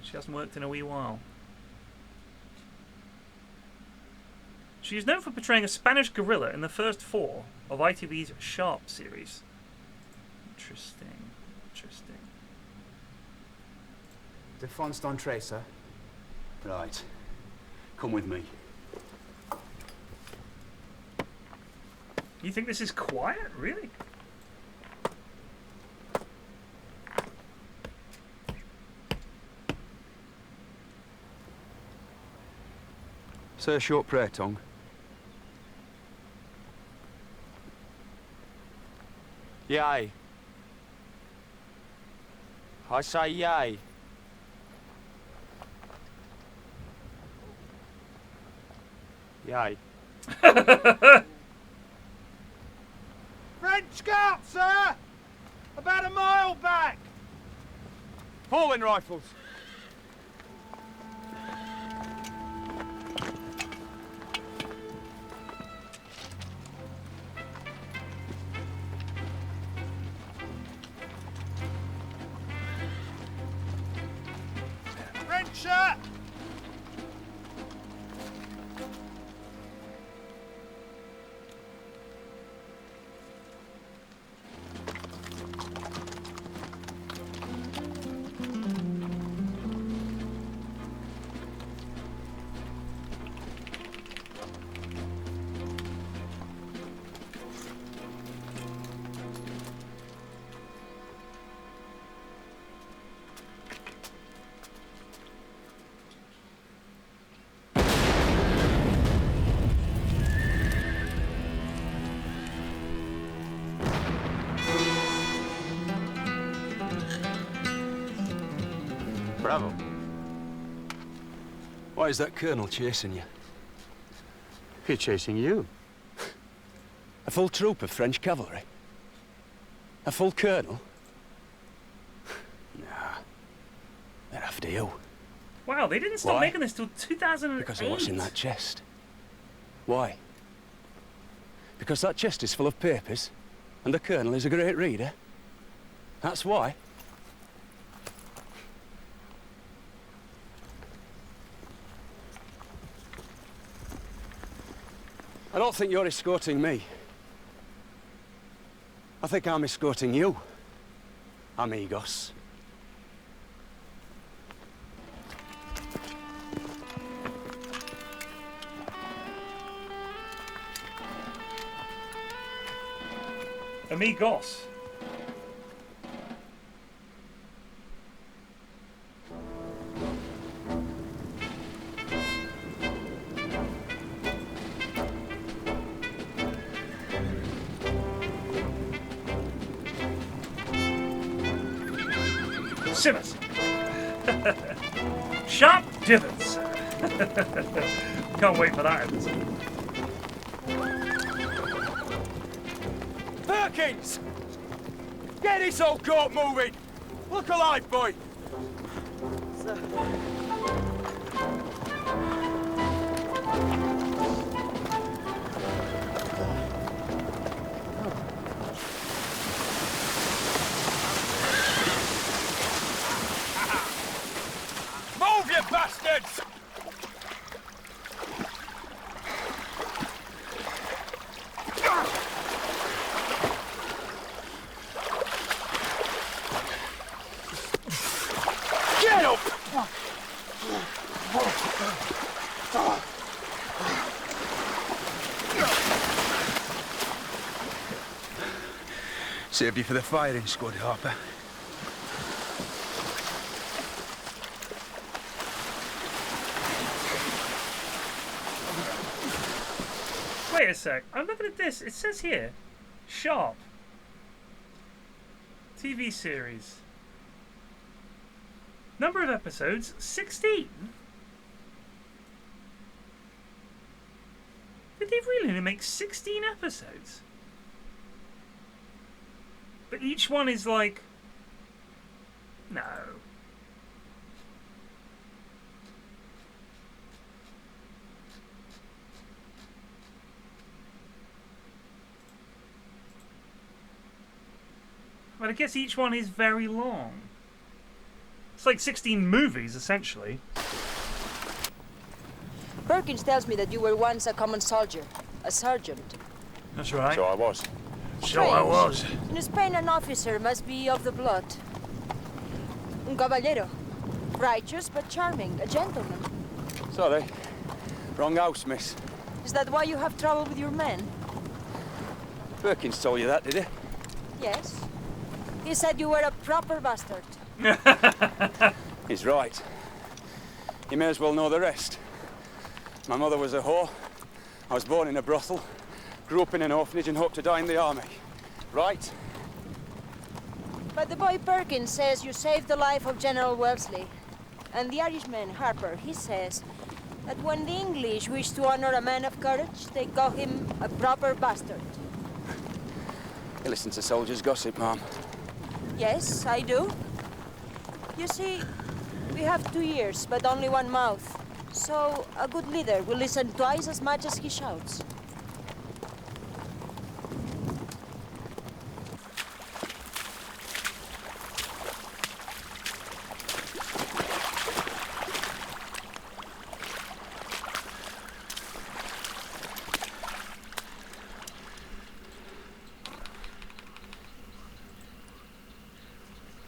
She hasn't worked in a wee while. She is known for portraying a Spanish guerrilla in the first 4 of ITV's Sharpe series. Interesting. Interesting. Défense d'entrée, sir. Right. Come with me. You think this is quiet? Really? Say a short prayer, Tongue. Yay. I say yay. Yay. French scout, sir! About a mile back! Falling rifles. French shot! Bravo. Why is that colonel chasing you? He's chasing you. A full troop of French cavalry? A full colonel? Nah. They're after you. Wow, they didn't start Why? making this till 2008. Because of what's in that chest. Why? Because that chest is full of papers, and the colonel is a great reader. That's why. I don't think you're escorting me. I think I'm escorting you, amigos. Amigos. Simmers. Sharp divots. Can't wait for that episode. Perkins! Get this old court moving! Look alive, boy! Move, you bastards! Get up! Saved you for the firing squad, Harper. Wait a sec. I'm looking at this. It says here, Sharpe. TV series. Number of episodes, 16. Did they really only make 16 episodes? But each one is like... No. But I guess each one is very long. It's like 16 movies, essentially. Perkins tells me that you were once a common soldier, a sergeant. That's right. So I was. So I was. In Spain, an officer must be of the blood. Un caballero. Righteous but charming, a gentleman. Sorry. Wrong house, miss. Is that why you have trouble with your men? Perkins told you that, did he? Yes. He said you were a proper bastard. He's right. You may as well know the rest. My mother was a whore. I was born in a brothel, grew up in an orphanage and hoped to die in the army. Right? But the boy Perkins says you saved the life of General Wellesley. And the Irishman, Harper, he says that when the English wish to honor a man of courage, they call him a proper bastard. You listen to soldiers' gossip, Mom. Yes, I do. You see, we have 2 ears, but only one mouth. So a good leader will listen twice as much as he shouts.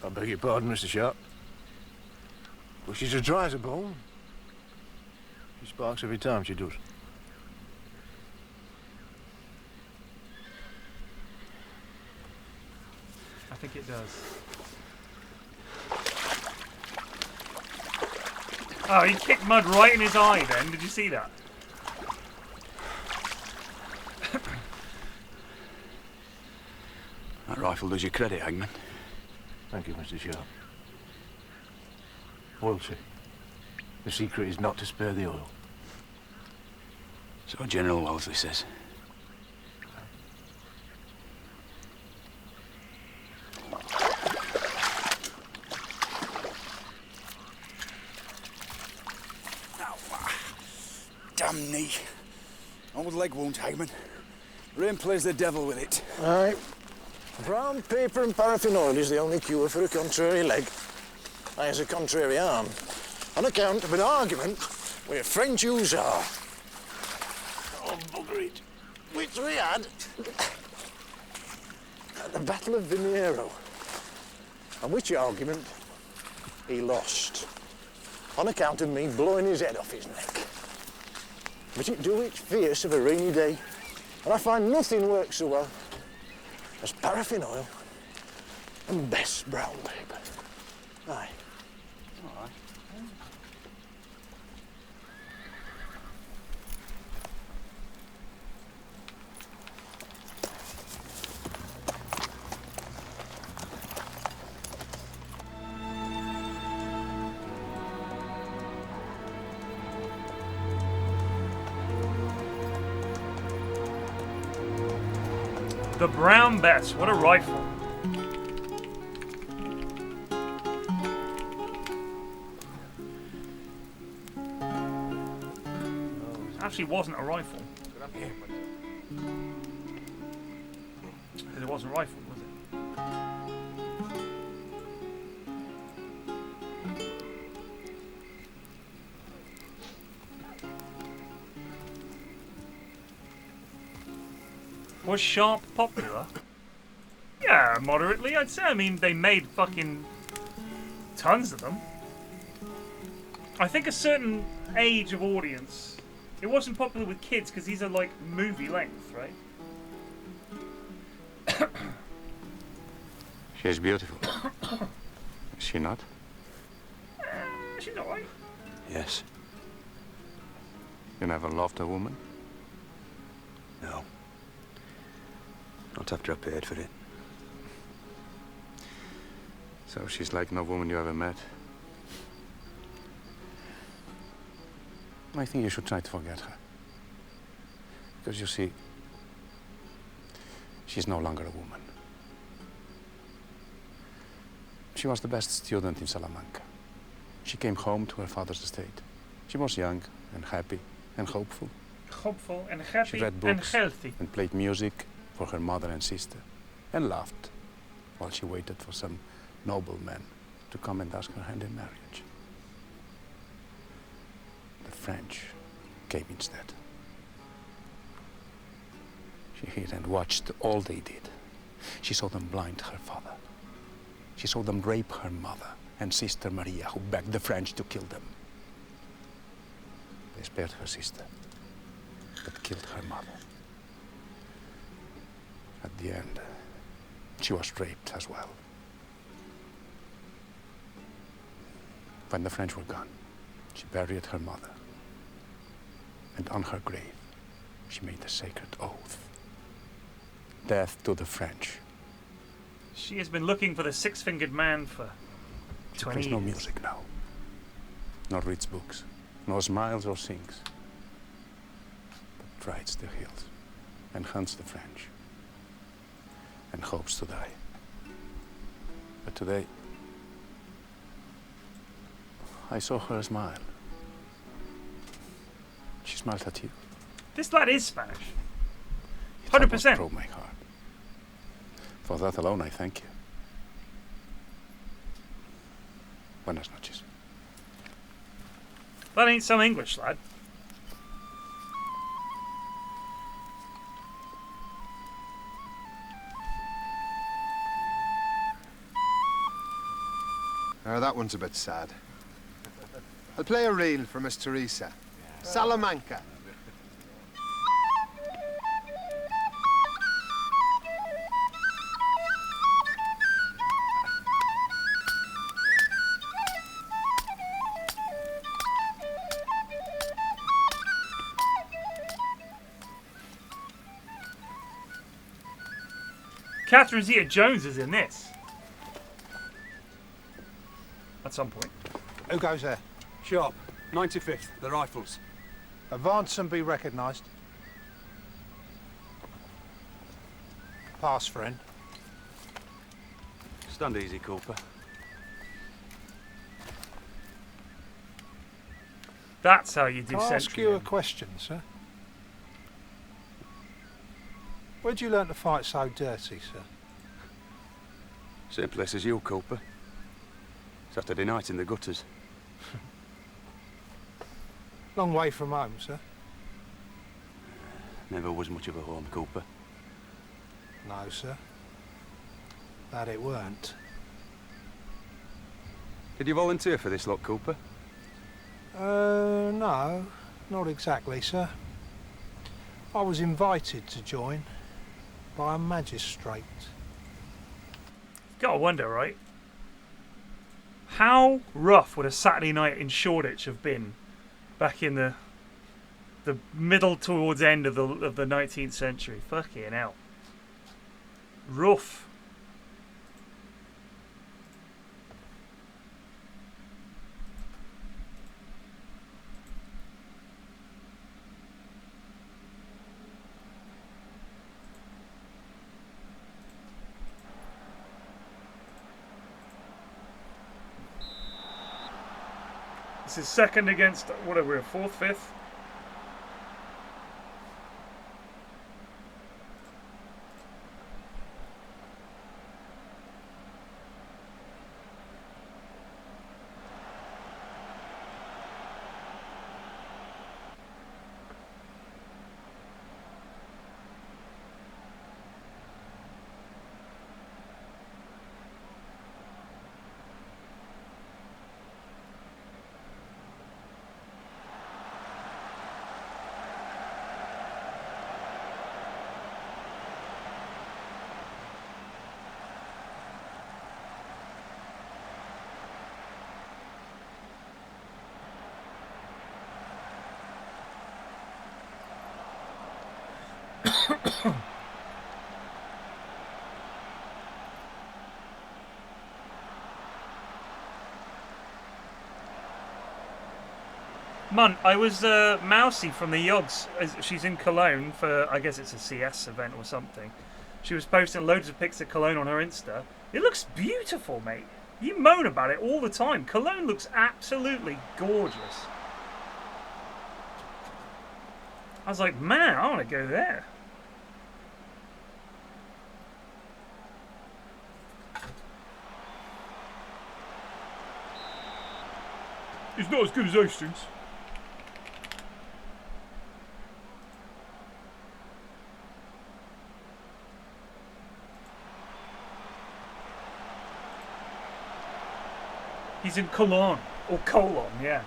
I beg your pardon, Mr. Sharpe. Well, she's as dry as a bone. She sparks every time she does. I think it does. Oh, he kicked mud right in his eye then. Did you see that? That rifle does you credit, Hagman. Thank you, Mr. Sharpe. Wellesley, the secret is not to spare the oil. So General Wellesley says. Damn knee. Old leg wound, Hagman. Rain plays the devil with it. Aye. Brown paper and paraffin oil is the only cure for a contrary leg. I has a contrary arm. On account of an argument with a French hussar. Oh, bugger it. Which we had at the Battle of Vimiero. And which argument he lost. On account of me blowing his head off his neck. But it do its fierce of a rainy day. And I find nothing works so well as paraffin oil and best brown paper. Aye. All right. The Brown Bess. What a rifle. It actually wasn't a rifle. It wasn't a rifle, was it? Was Sharpe popular? Yeah, moderately, I'd say. I mean, they made fucking tons of them. I think a certain age of audience. It wasn't popular with kids because these are like movie length, right? She's beautiful. Is she not? She's alright. Yes. You never loved a woman? No. Not after I paid for it. So she's like no woman you ever met? I think you should try to forget her. Because you see, she's no longer a woman. She was the best student in Salamanca. She came home to her father's estate. She was young and happy and hopeful. Hopeful and happy she read books and healthy. And played music for her mother and sister. And laughed while she waited for some nobleman to come and ask her hand in marriage. The French came instead. She hid and watched all they did. She saw them blind her father. She saw them rape her mother and sister Maria, who begged the French to kill them. They spared her sister, but killed her mother. At the end, she was raped as well. When the French were gone, she buried her mother. And on her grave, she made a sacred oath. Death to the French. She has been looking for the six-fingered man for 20 years. There's no music now. Nor reads books. Nor smiles or sings. But rides the hills and hunts the French. And hopes to die. But today, I saw her smile. She smiled at you. This lad is Spanish. It 100%. Broke my heart. For that alone, I thank you. Buenas noches. That ain't some English lad. That one's a bit sad. I'll play a reel for Miss Teresa. Salamanca. Catherine Zeta-Jones is in this. At some point. Who goes there? Sharpe, 95th, the Rifles. Advance and be recognised. Pass, friend. Stand easy, Cooper. That's how you do Can I ask sentry. you a question, sir? Where'd you learn to fight so dirty, sir? Same place as you, Cooper. Saturday night in the gutters. Long way from home, sir. Never was much of a home, Cooper. No, sir. That it weren't. Did you volunteer for this lot, Cooper? No. Not exactly, sir. I was invited to join by a magistrate. Gotta wonder, right? How rough would a Saturday night in Shoreditch have been back in the middle towards end of the 19th century? Fucking hell. Rough. This is second against, what are we, fourth, fifth? Man, I was Mousy from the Yods. She's in Cologne for, I guess it's a CS event or something. She was posting loads of pics of Cologne on her Insta. It looks beautiful, mate. You moan about it all the time. Cologne looks absolutely gorgeous. I was like, man, I want to go there. It's not as good as Hastings. He's in Cologne. Or Cologne, yeah.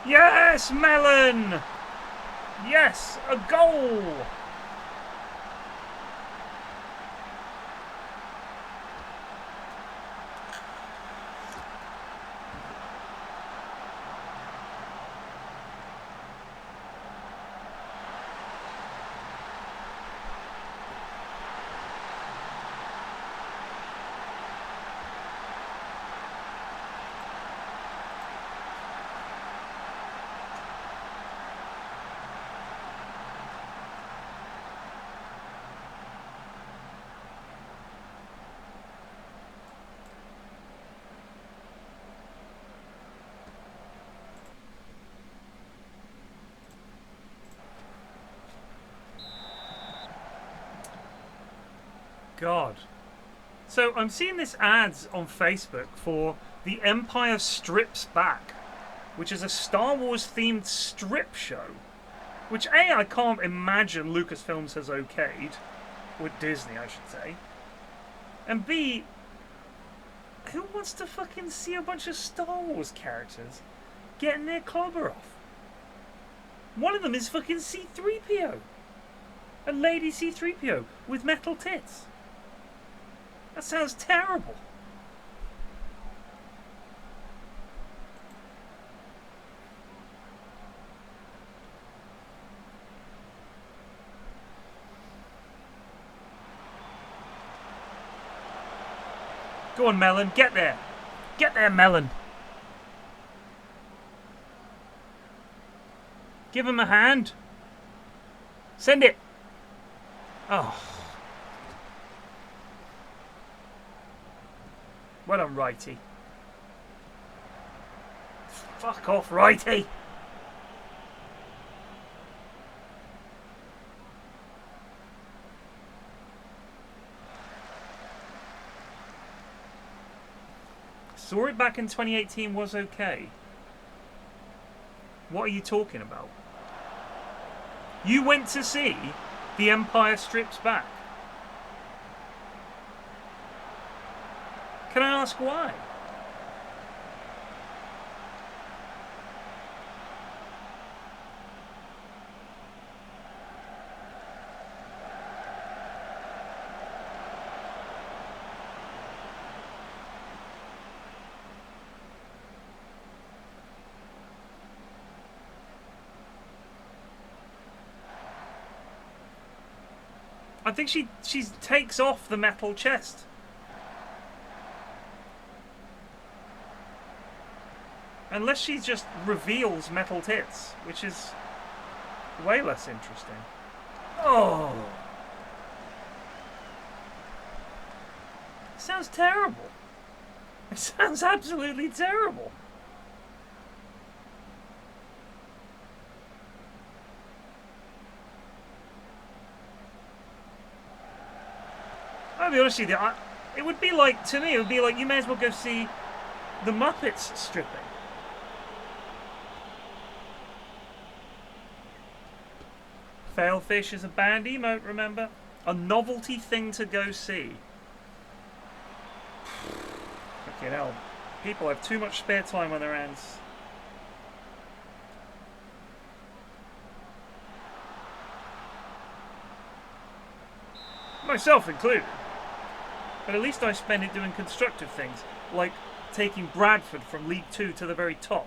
Yes, Melon! Yes, a goal! God. So I'm seeing this ads on Facebook for The Empire Strips Back, which is a Star Wars themed strip show, which A, I can't imagine Lucasfilms has okayed, with Disney I should say, and B, who wants to fucking see a bunch of Star Wars characters getting their clobber off? One of them is fucking C-3PO. A lady C-3PO with metal tits. That sounds terrible. Go on, Melon, get there. Get there, Melon. Give him a hand. Send it. Oh. Well done, Righty. Fuck off, Righty. Saw it back in 2018 was okay. What are you talking about? You went to see The Empire Strips Back. Can I ask why? I think she takes off the metal chest. Unless she just reveals metal tits, which is way less interesting. Oh! It sounds terrible. It sounds absolutely terrible. I'll be honest with you, it would be like, to me, it would be like you may as well go see the Muppets stripping. Failfish is a banned emote, remember? A novelty thing to go see. Fucking hell. People have too much spare time on their hands. Myself included. But at least I spend it doing constructive things, like taking Bradford from League 2 to the very top.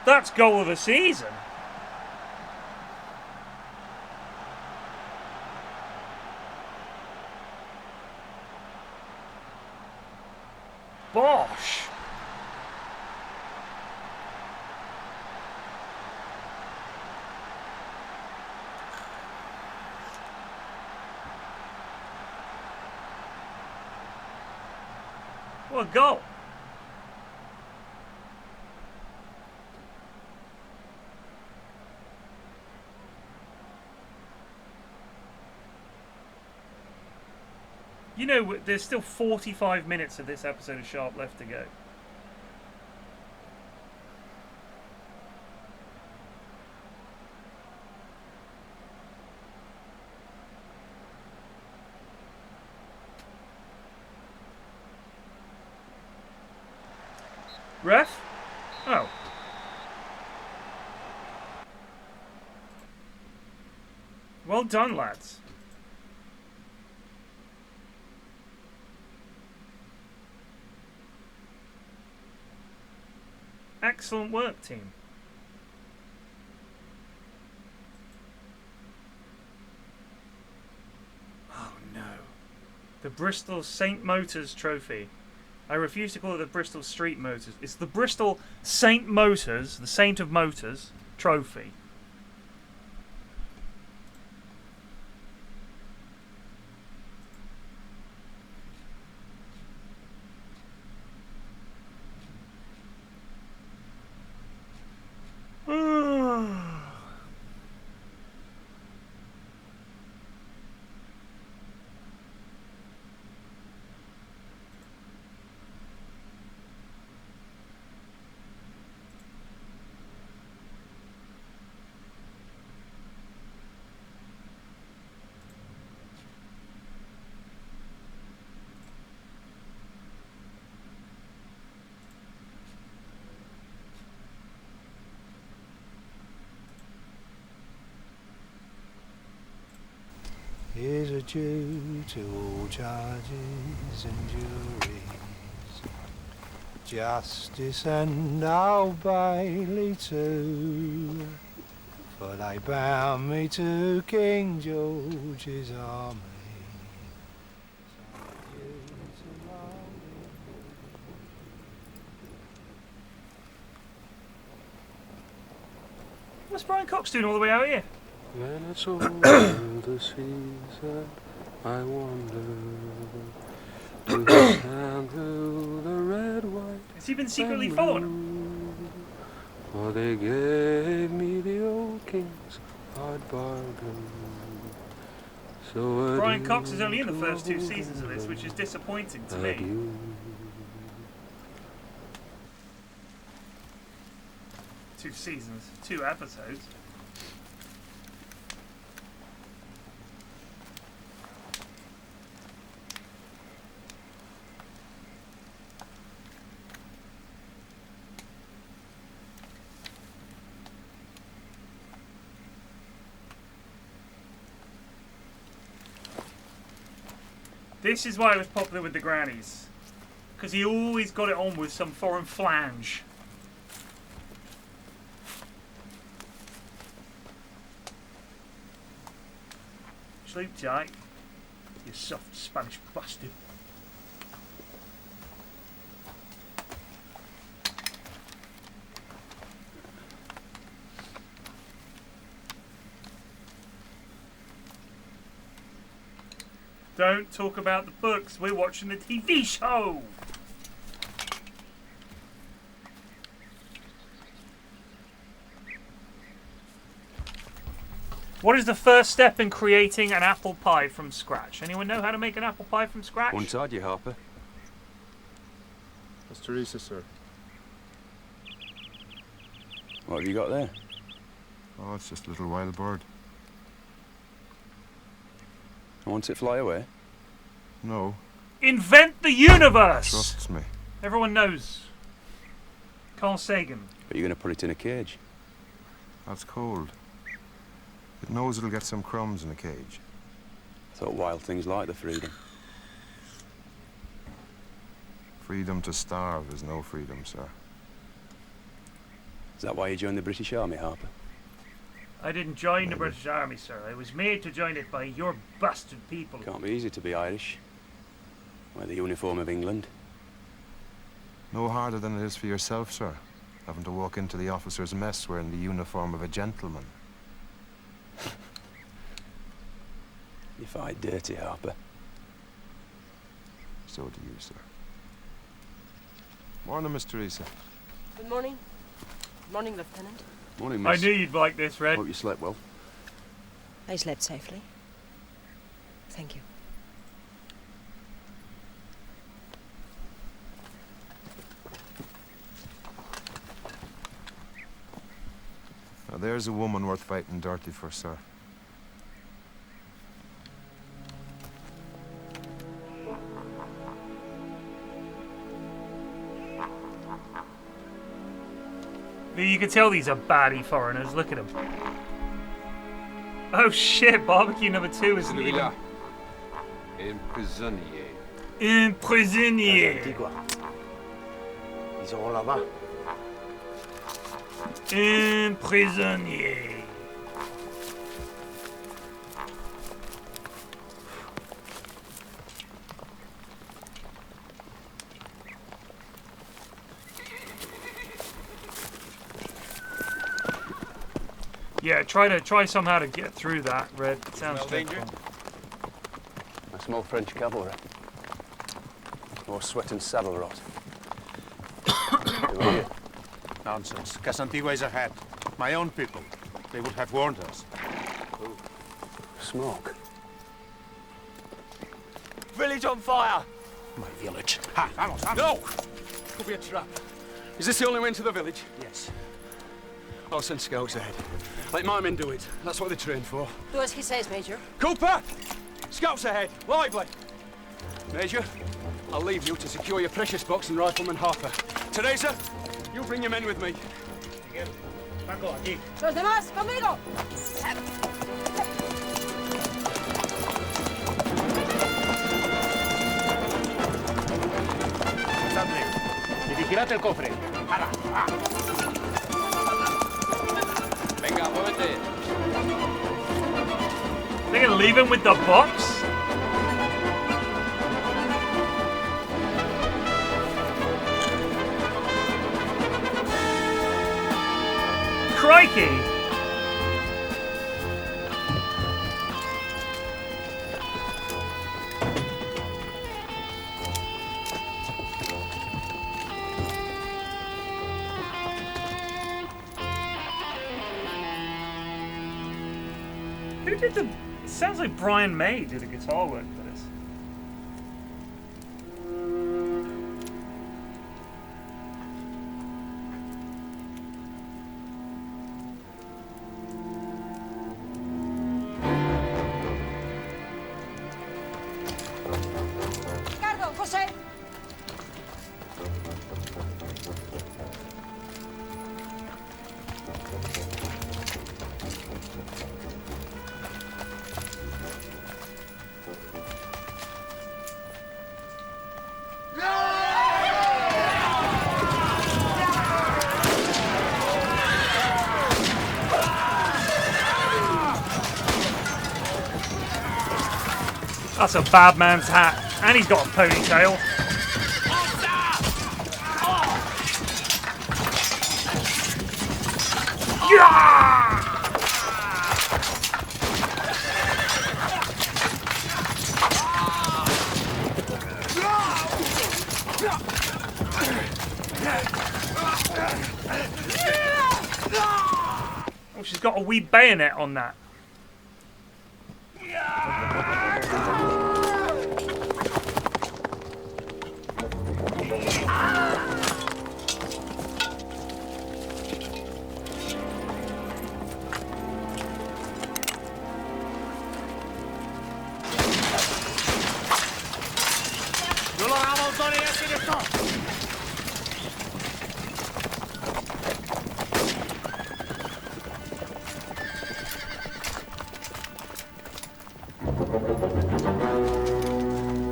That's goal of the season. Bosh. What a goal. You know, there's still 45 minutes of this episode of Sharpe left to go. Ref? Oh. Well done, lads. Excellent work, team. Oh no. The Bristol St. Motors Trophy. I refuse to call it the Bristol Street Motors. It's the Bristol St. Motors, the Saint of Motors Trophy. Is a due to all charges and juries, justice and Old Bailey too, for they bound me to King George's army. What's Brian Cox doing all the way out here? When it's all the season, I wonder, do you stand through the red, white, Has he been secretly following him? for they gave me the old king's hard bargain. So Brian Cox is only in the first 2 seasons of this, which is disappointing to me. adieu. Two seasons, 2 episodes. This is why he was popular with the grannies, because he always got it on with some foreign flange. Sleep tight, you soft Spanish bastard. Don't talk about the books, we're watching the TV show! What is the first step in creating an apple pie from scratch? Anyone know how to make an apple pie from scratch? Untied you, Harper. That's Teresa, sir. What have you got there? Oh, it's just a little wild bird. I want it fly away. No. Invent the universe! Trusts me. Everyone knows. Carl Sagan. But you're going to put it in a cage. That's cold. It knows it'll get some crumbs in a cage. I thought wild things like the freedom. Freedom to starve is no freedom, sir. Is that why you joined the British Army, Harper? I didn't join the British Army, sir. I was made to join it by your bastard people. Can't be easy to be Irish. Wear the uniform of England. No harder than it is for yourself, sir. Having to walk into the officer's mess wearing the uniform of a gentleman. You fight dirty, Harper. So do you, sir. Morning, Miss Teresa. Good morning. Good morning, Lieutenant. Morning, miss. I knew you'd like this, Red. Hope you slept well. I slept safely. Thank you. Now, there's a woman worth fighting dirty for, sir. You can tell these are baddie foreigners. Look at them. Oh shit, barbecue number 2 isn't even... Un prisonnier. Un prisonnier. Ils auront là-bas. Un prisonnier. Yeah, try somehow to get through that, Red. It sounds difficult. I smell French cavalry. More sweat and saddle rot. Who are you? Nonsense. Casantigua is ahead. My own people. They would have warned us. Ooh. Smoke. Village on fire! My village. Ha! Vamos, vamos! No! Could be a trap. Is this the only way into the village? Yes. I'll send scouts ahead. Let my men do it. That's what they're trained for. Do as he says, Major. Cooper! Scouts ahead! Lively! Major, I'll leave you to secure your precious box and Rifleman Harper. Teresa, you bring your men with me. Los demás, conmigo! Y vigilad el cofre. Venga, muévete. They're gonna leave him with the box? Crikey! Who did the... It sounds like Brian May did the guitar work for this. Ricardo, José. That's a bad man's hat. And he's got a ponytail. Yeah! Oh, she's got a wee bayonet on that.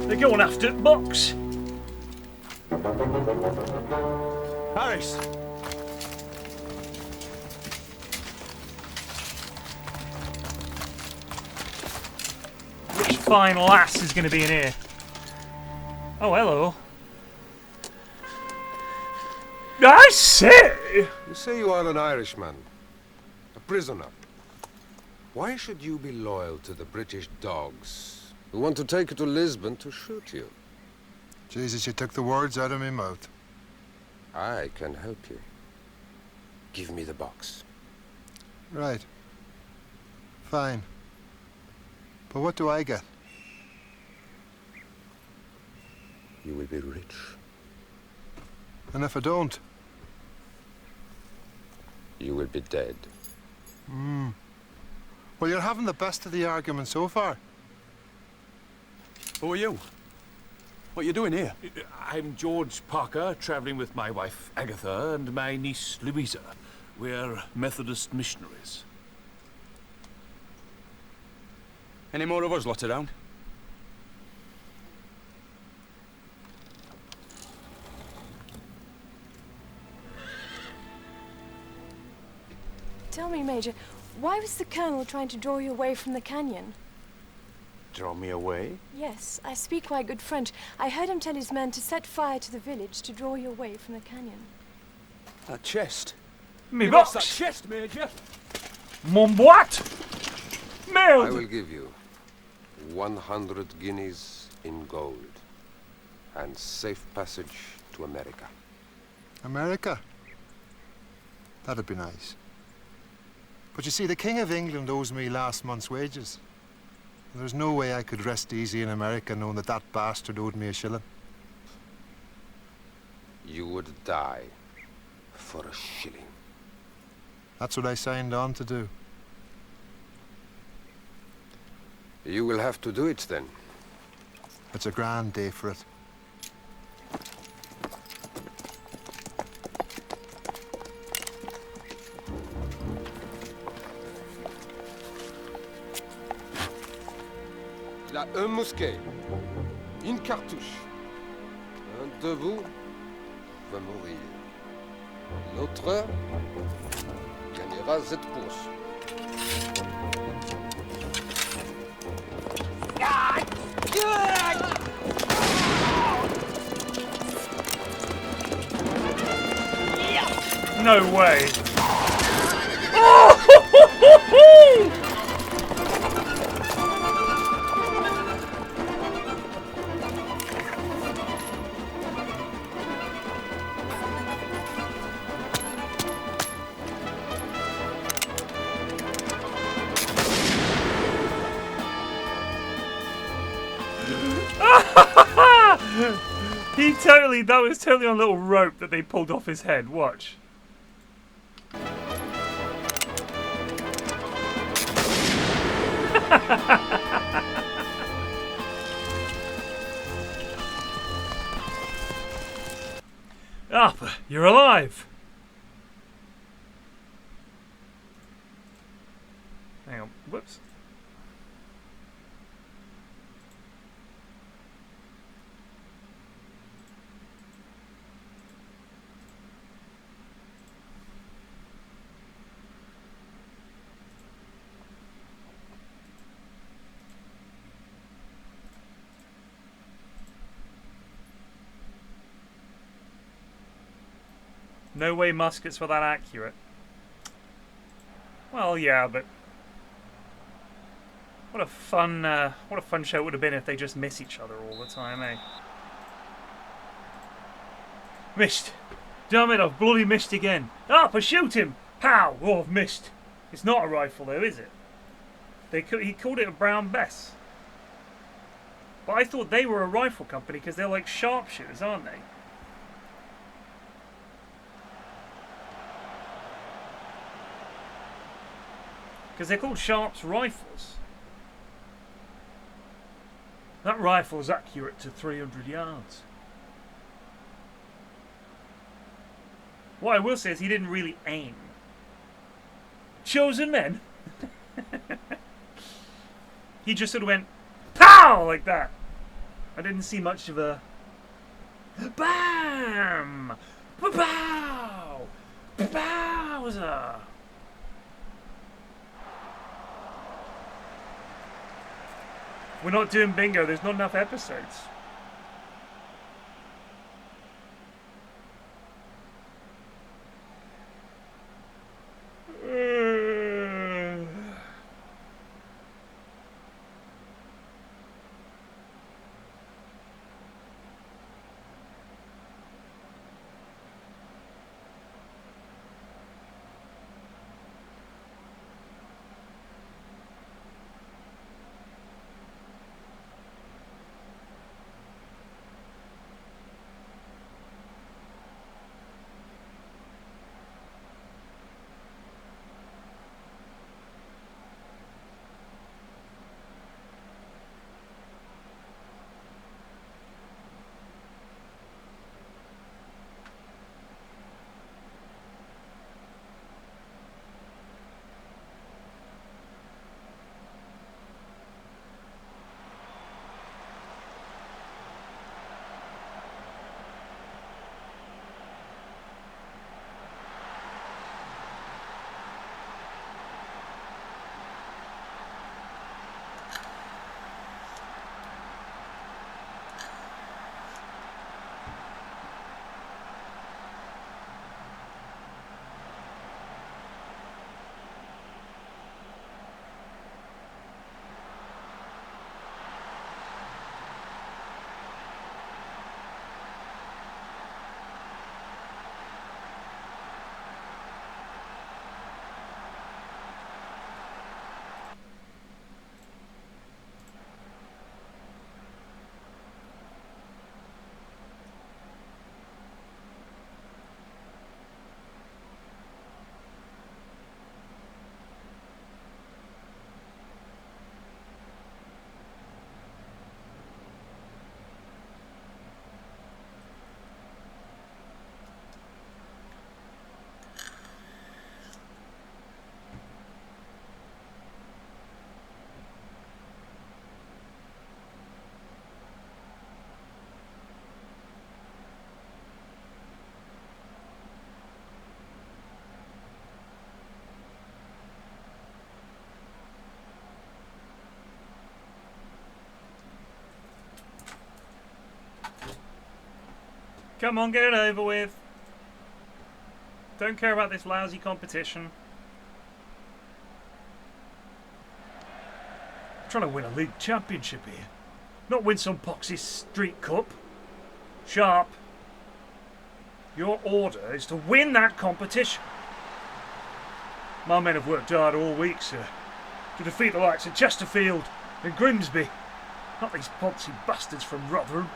They're going after Box. Harris! Which fine lass is going to be in here? Oh, hello. I say! You say you are an Irishman, a prisoner. Why should you be loyal to the British dogs who want to take you to Lisbon to shoot you? Jesus, you took the words out of my mouth. I can help you. Give me the box. Right. Fine. But what do I get? You will be rich. And if I don't? You will be dead. Well, you're having the best of the argument so far. Who are you? What are you doing here? I'm George Parker, travelling with my wife Agatha and my niece Louisa. We're Methodist missionaries. Any more of us lot around? Major. Why was the Colonel trying to draw you away from the canyon? Draw me away? Yes, I speak quite good French. I heard him tell his men to set fire to the village to draw you away from the canyon. That chest. Me You lost box. that chest, Major. Mon boîte. I Merde. will give you 100 guineas in gold and safe passage to America. America? That'd be nice. But you see, the King of England owes me last month's wages. And there's no way I could rest easy in America knowing that that bastard owed me a shilling. You would die for a shilling. That's what I signed on to do. You will have to do it then. It's a grand day for it. Il a un mousquet, une cartouche. Un de vous va mourir. L'autre gagnera cette course. No way. That was totally on a little rope that they pulled off his head. Watch. Up, you're alive. Hang on, whoops. No way muskets were that accurate. Well, yeah, but what a fun show it would have been if they just miss each other all the time, eh? Missed. Damn it, I've bloody missed again. Up, I shoot him. Pow! Oh, I've missed. It's not a rifle though, is it? He called it a Brown Bess. But I thought they were a rifle company because they're like sharpshooters, aren't they? Because they're called Sharpe's rifles. That rifle is accurate to 300 yards. What I will say is he didn't really aim. Chosen men. He just sort of went, pow, like that. I didn't see much of a bam, pow, bowser. We're not doing bingo, there's not enough episodes. Come on, get it over with. Don't care about this lousy competition. I'm trying to win a league championship here. Not win some poxy street cup. Sharpe, your order is to win that competition. My men have worked hard all week, sir, to defeat the likes of Chesterfield and Grimsby. Not these poxy bastards from Rotherham.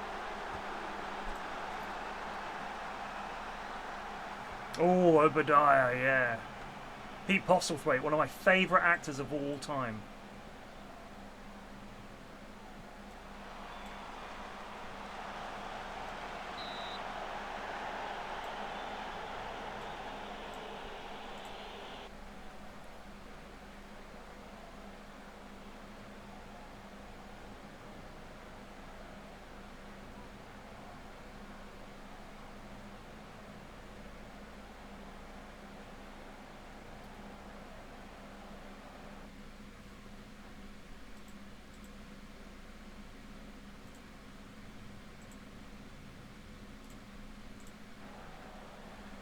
Oh, Obadiah, yeah. Pete Postlethwaite, one of my favourite actors of all time.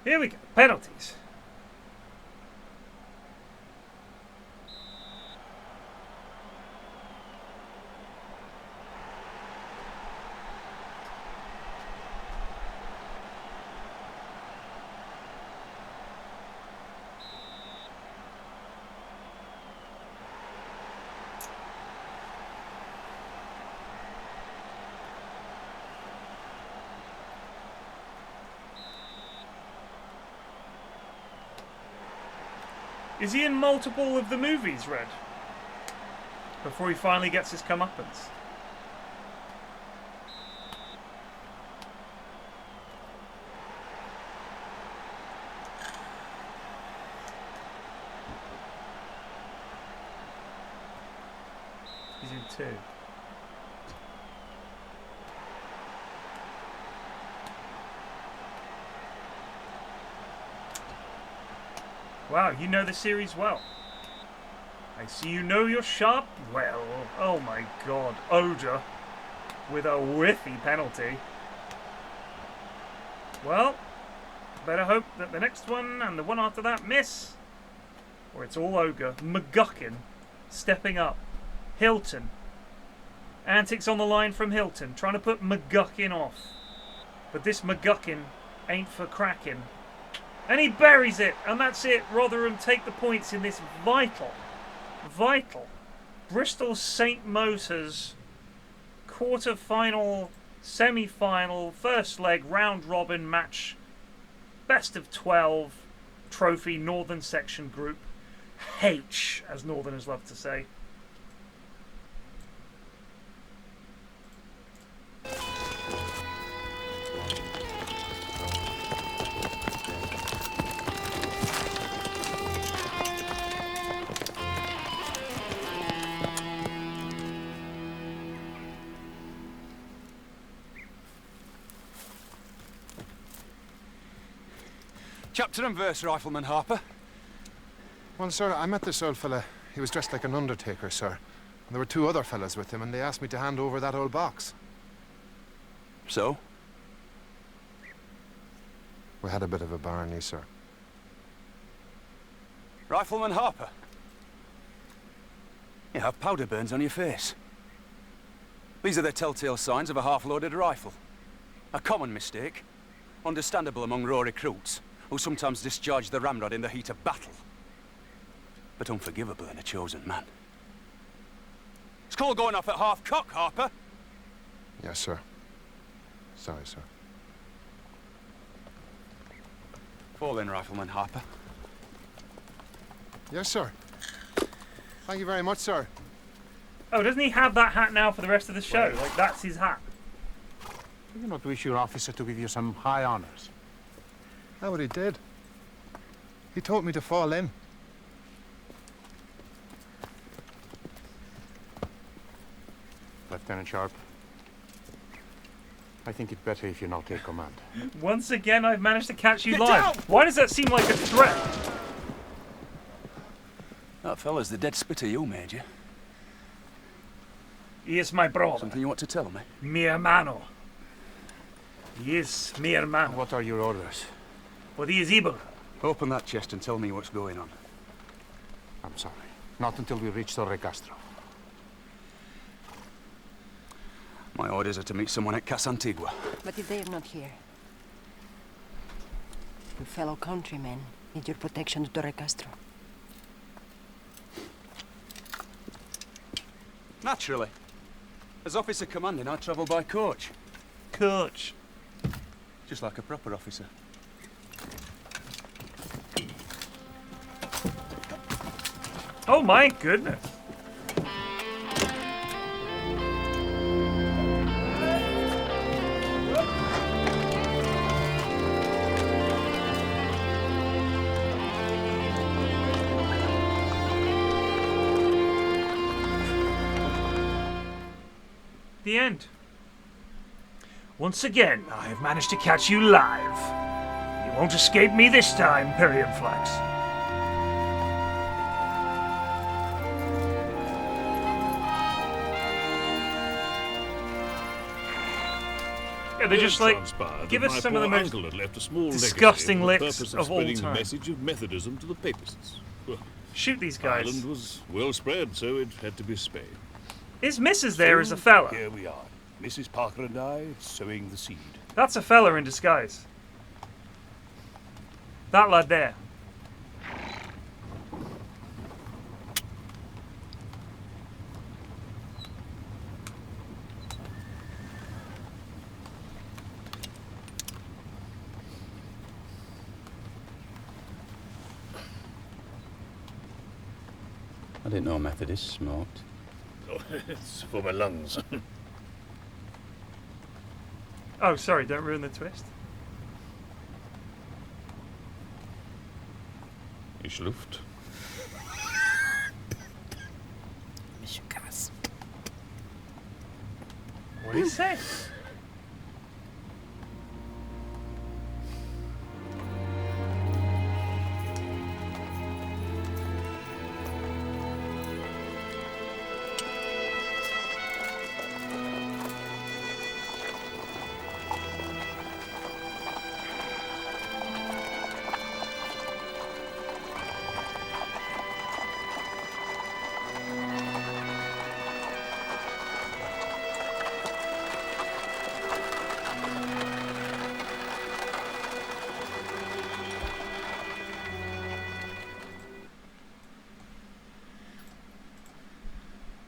Here we go. Penalties. Is he in multiple of the movies, Red? Before he finally gets his comeuppance. He's in 2. Wow, you know the series well. I see you know your Sharpe well. Oh my god. Oda with a whiffy penalty. Well, better hope that the next one and the one after that miss. Or it's all Ogre. McGuckin stepping up. Hilton. Antics on the line from Hilton. Trying to put McGuckin off. But this McGuckin ain't for cracking. And he buries it, and that's it. Rotherham take the points in this vital Bristol St Motors quarter-final, semi-final, first leg, round-robin match, best of 12 trophy, Northern Section Group H, as Northerners love to say. Chapter and verse, Rifleman Harper. Well, sir, I met this old fella. He was dressed like an undertaker, sir. And there were 2 other fellas with him, and they asked me to hand over that old box. So? We had a bit of a barney, sir. Rifleman Harper? You have powder burns on your face. These are the telltale signs of a half-loaded rifle. A common mistake, understandable among raw recruits, who sometimes discharge the ramrod in the heat of battle. But unforgivable in a chosen man. Skull going off at half-cock, Harper? Yes, sir. Sorry, sir. Fall in, Rifleman Harper. Yes, sir. Thank you very much, sir. Oh, doesn't he have that hat now for the rest of the show? Like, that's his hat. Do you not wish your officer to give you some high honours? How what he did. He told me to fall in. Lieutenant Sharpe, I think it better if you now take command. Once again, I've managed to catch you live. Why does that seem like a threat? That fella's the dead spitter you, Major. He is my brother. Something you want to tell me? Mi hermano. Yes, mi hermano. What are your orders? What is evil? Open that chest and tell me what's going on. I'm sorry. Not until we reach Torre Castro. My orders are to meet someone at Casa Antigua. But if they are not here, your fellow countrymen need your protection to Torre Castro. Naturally. As officer commanding, I travel by coach. Coach. Just like a proper officer. Oh my goodness. The end. Once again, I have managed to catch you live. You won't escape me this time, PFlax. Yeah, they're just like, give us some of the most disgusting licks of all time. time. The message of Methodism to the Papists. Well, shoot these guys. Ireland was well spread, so it had to be Spain. His missus there is a fella. Here we are, Mrs. Parker and I, sowing the seed. That's a fella in disguise. That lad there. I didn't know Methodists smoked. Oh, it's for my lungs. Oh, sorry, don't ruin the twist. Ich Luft. What did he say?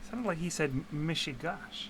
Sounded like he said Mishigash.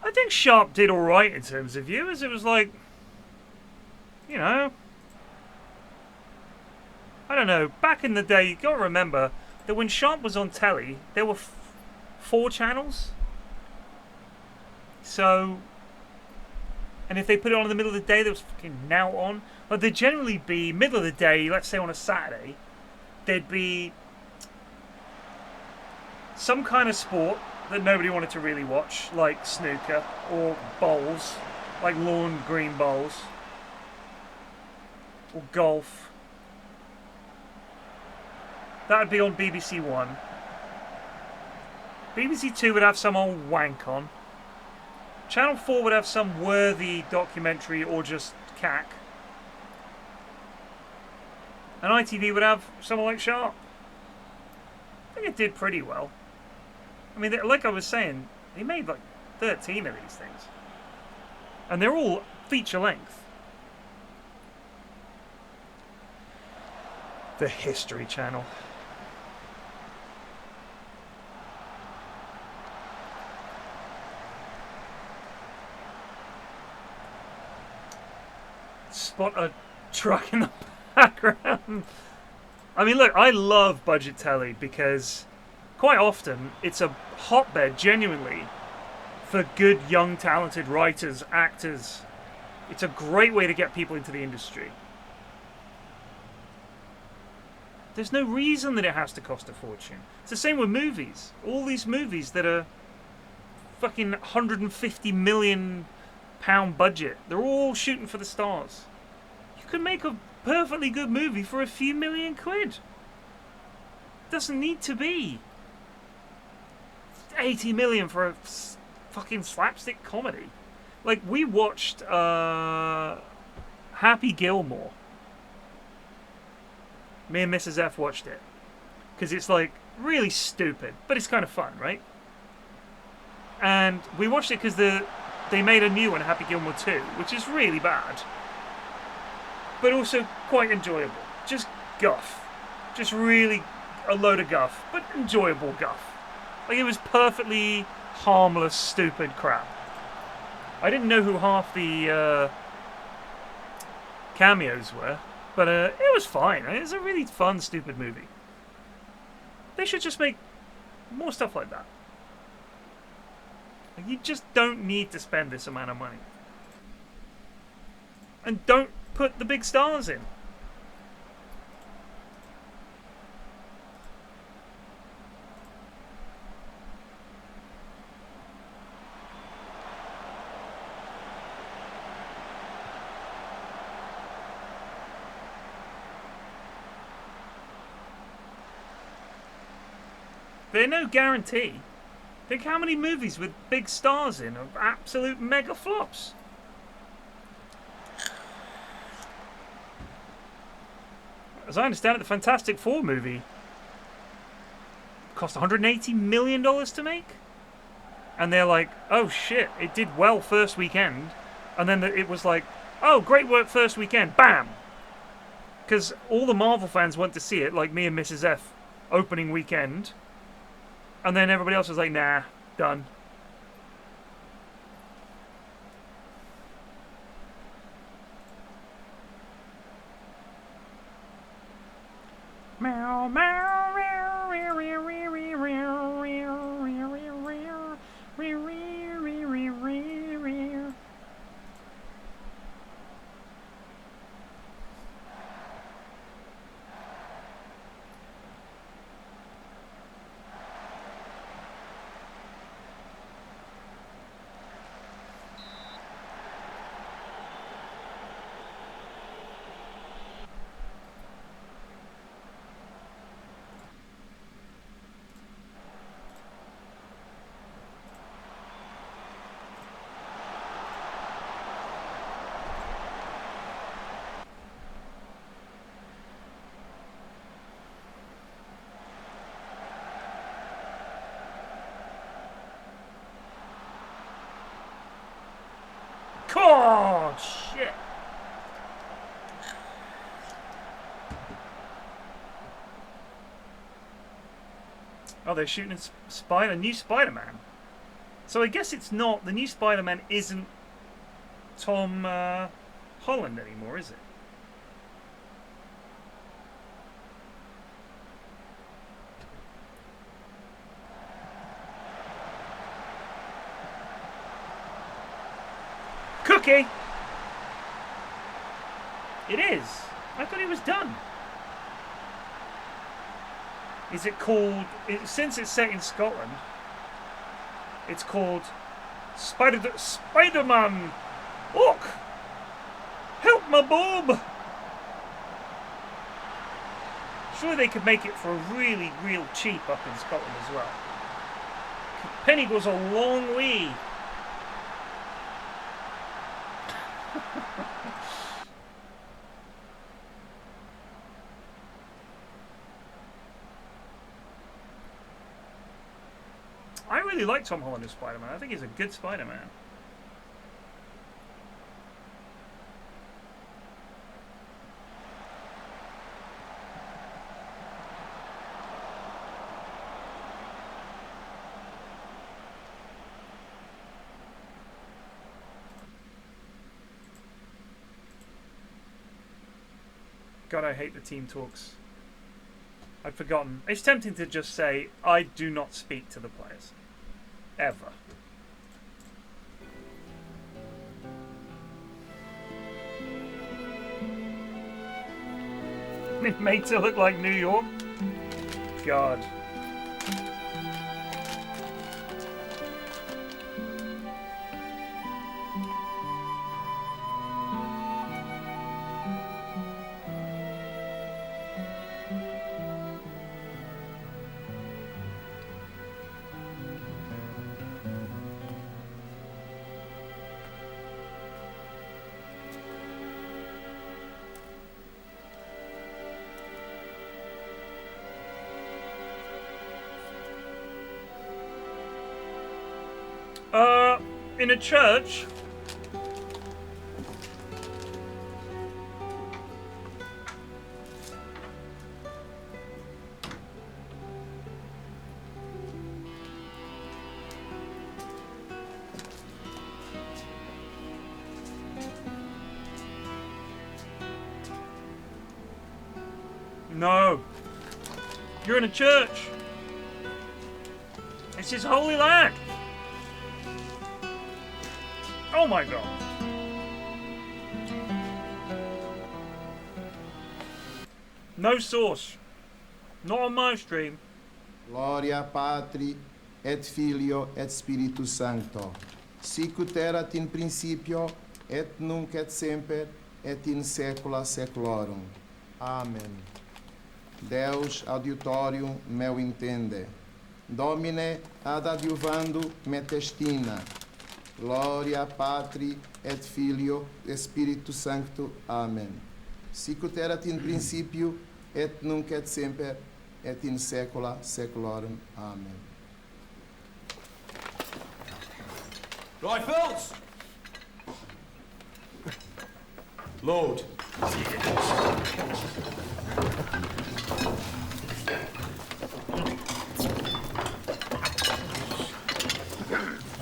I think Sharpe did alright in terms of viewers. It was like, you know, I don't know, back in the day, you gotta remember that when Sharpe was on telly, there were 4 channels. So, and if they put it on in the middle of the day, there was fucking Now On. Like, there'd generally be, middle of the day, let's say on a Saturday, there'd be some kind of sport that nobody wanted to really watch, like snooker or bowls, like lawn green bowls, or golf. That would be on BBC One. BBC Two would have some old wank on. Channel 4 would have some worthy documentary or just cack. And ITV would have someone like Sharpe. I think it did pretty well. I mean, like I was saying, he made like 13 of these things. And they're all feature length. The History Channel. Spot a truck in the background. I mean, look, I love budget telly because quite often it's a hotbed, genuinely, for good, young, talented writers, actors. It's a great way to get people into the industry. There's no reason that it has to cost a fortune. It's the same with movies. All these movies that are fucking £150 million budget, they're all shooting for the stars. You can make a perfectly good movie for a few million quid. It doesn't need to be 80 million for a fucking slapstick comedy. Like, we watched Happy Gilmore. Me and Mrs. F watched it. Because it's, like, really stupid. But it's kind of fun, right? And we watched it because they made a new one, Happy Gilmore 2, which is really bad. But also quite enjoyable. Just guff. Just really a load of guff. But enjoyable guff. Like, it was perfectly harmless, stupid crap. I didn't know who half the cameos were, but it was fine. It was a really fun, stupid movie. They should just make more stuff like that. Like, you just don't need to spend this amount of money. And don't put the big stars in. They're no guarantee. Think how many movies with big stars in are absolute mega flops. As I understand it, the Fantastic Four movie cost $180 million to make. And they're like, oh shit, it did well first weekend. And then it was like, oh, great work first weekend, bam! Because all the Marvel fans went to see it, like me and Mrs. F, opening weekend. And then everybody else was like, nah, done. Meow, meow, meow, meow, meow, meow, meow, meow, meow, meow, meow. Oh, shit. Oh, they're shooting a new Spider-Man. So I guess it's not, the new Spider-Man isn't Tom Holland anymore, is it? Cookie! It is. I thought it was done. Is it called... since it's set in Scotland, it's called Spider-Man! Look! Help my boob! Surely they could make it for really, real cheap up in Scotland as well. Penny goes a long way. I really like Tom Holland as Spider-Man. I think he's a good Spider-Man. God, I hate the team talks. I'd forgotten. It's tempting to just say, I do not speak to the players. Ever. It made to look like New York. God. In a church. No. You're in a church. It's his holy land. Oh my God. No source. Not on my stream. Gloria Patri et Filio et Spiritus Sancto. Sic ut erat in principio et nunc et semper et in saecula saeculorum. Amen. Deus auditorium meu intende. Domine ad adiuvando me testina. Gloria Patri et Filio et Spiritus Sancto. Amen. Sic ut erat in principio et nunc et semper et in saecula saeculorum. Amen. Rifles! Load.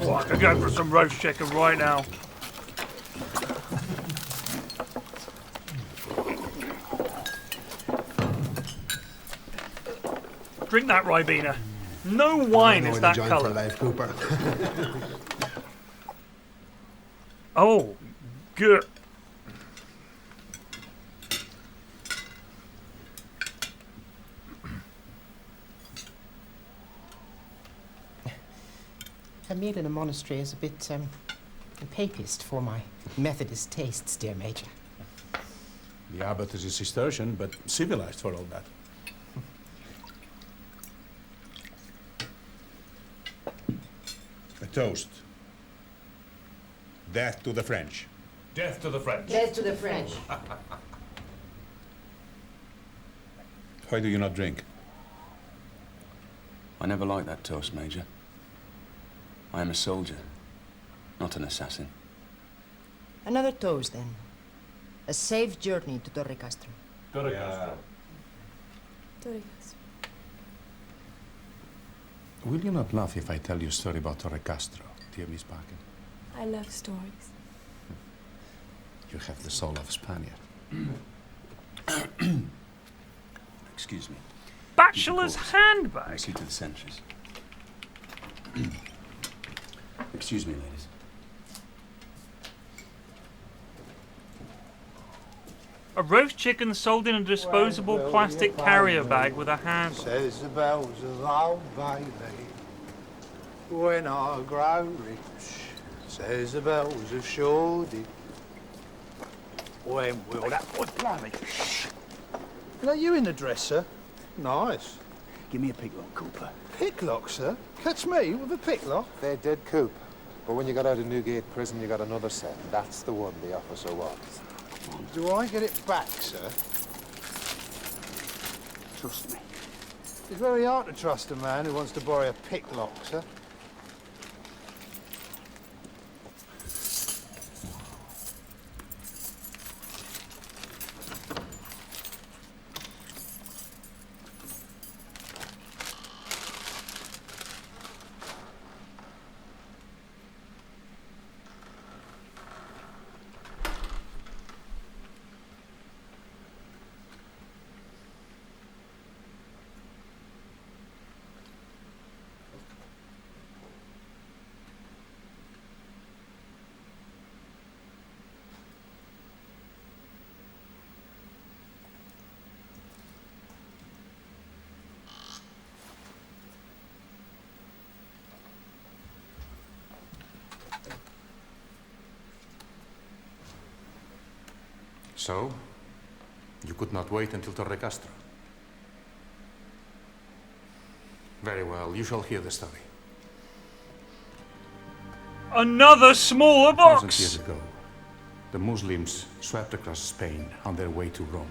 Oh, I could go for some roast chicken right now. Drink that, Ribena. No wine is that colour. Life, Cooper. Oh, good. A meal in a monastery is a bit, papist for my Methodist tastes, dear Major. The abbot is a Cistercian, but civilized for all that. A toast. Death to the French. Death to the French. Death to the French. Why do you not drink? I never liked that toast, Major. I am a soldier, not an assassin. Another toast, then. A safe journey to Torre Castro. Torre Castro. Torre Castro. Will you not laugh if I tell you a story about Torre Castro, dear Miss Parkin? I love stories. You have the soul of a Spaniard. Excuse me. Bachelor's handbag. See to the sentries. Excuse me, ladies. A roast chicken sold in a disposable plastic carrier bag with a handle. Says the bells of old Bailey. When I grow rich, says the bells of Shoreditch. When will that... Oh, blimey. Is that you in the dress, sir? Nice. Give me a picklock, Cooper. Picklock, sir? Catch me with a picklock? They did, Coop. But when you got out of Newgate prison, you got another set. That's the one the officer wants. Do I get it back, sir? Trust me. It's very hard to trust a man who wants to borrow a picklock, sir. So, you could not wait until Torre Castro. Very well, you shall hear the story. Another smaller Thousands box! years ago, the Muslims swept across Spain on their way to Rome.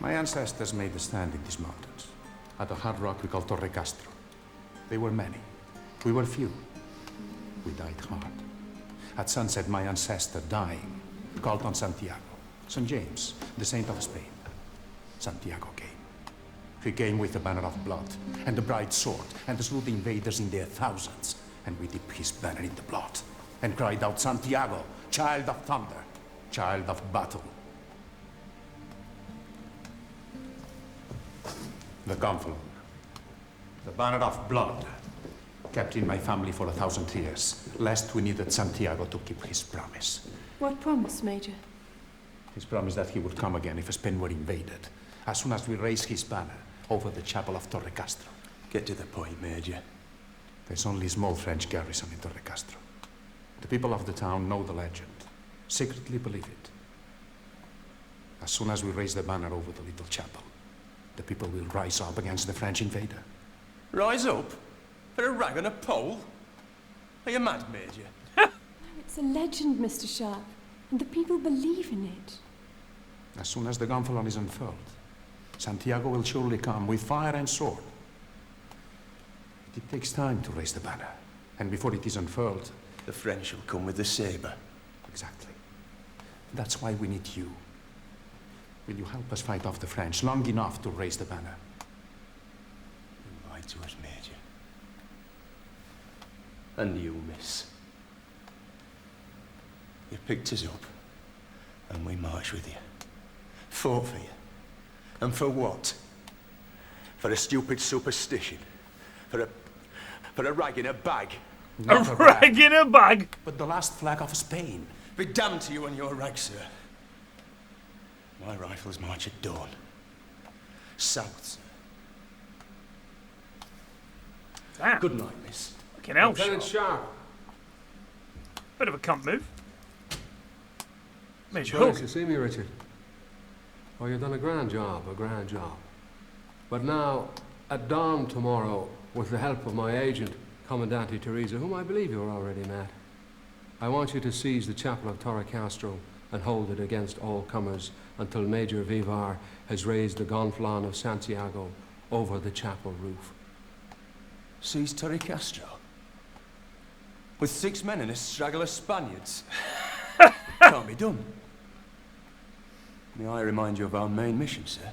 My ancestors made a stand in these mountains, at a hard rock we call Torre Castro. They were many. We were few. We died hard. At sunset, my ancestor, dying, called on Santiago, St. James, the saint of Spain. Santiago came. He came with the banner of blood, and the bright sword, and slew the invaders in their thousands. And we dipped his banner in the blood, and cried out, Santiago, child of thunder, child of battle. The gonfalon, the banner of blood, kept in my family for 1,000 years, lest we needed Santiago to keep his promise. What promise, Major? His promise that he would come again if Spain were invaded, as soon as we raise his banner over the chapel of Torre Castro. Get to the point, Major. There's only a small French garrison in Torre Castro. The people of the town know the legend, secretly believe it. As soon as we raise the banner over the little chapel, the people will rise up against the French invader. Rise up? For a rag on a pole? Are you mad, Major? No, it's a legend, Mr. Sharpe, and the people believe in it. As soon as the gonfalon is unfurled, Santiago will surely come with fire and sword. But it takes time to raise the banner, and before it is unfurled, the French will come with the saber. Exactly. That's why we need you. Will you help us fight off the French long enough to raise the banner? You lied to us, Major. And you, miss. You picked us up, and we marched with you. Fought for you. And for what? For a stupid superstition. For a rag in a bag. A rag in a bag? But the last flag of Spain. Be damned to you and your rag, sir. My rifles march at dawn. South, sir. Damn. Good night, miss. Fucking hell, Lieutenant Sharpe. Bit of a cunt move. Major Nice Hook. to see me, Richard. Oh, you've done a grand job, But now, at dawn tomorrow, with the help of my agent, Commandante Teresa, whom I believe you've already met, I want you to seize the chapel of Torre Castro and hold it against all comers until Major Vivar has raised the gonfalon of Santiago over the chapel roof. Seize Torre Castro? With 6 men and a straggler of Spaniards? Can't be done. May I remind you of our main mission, sir?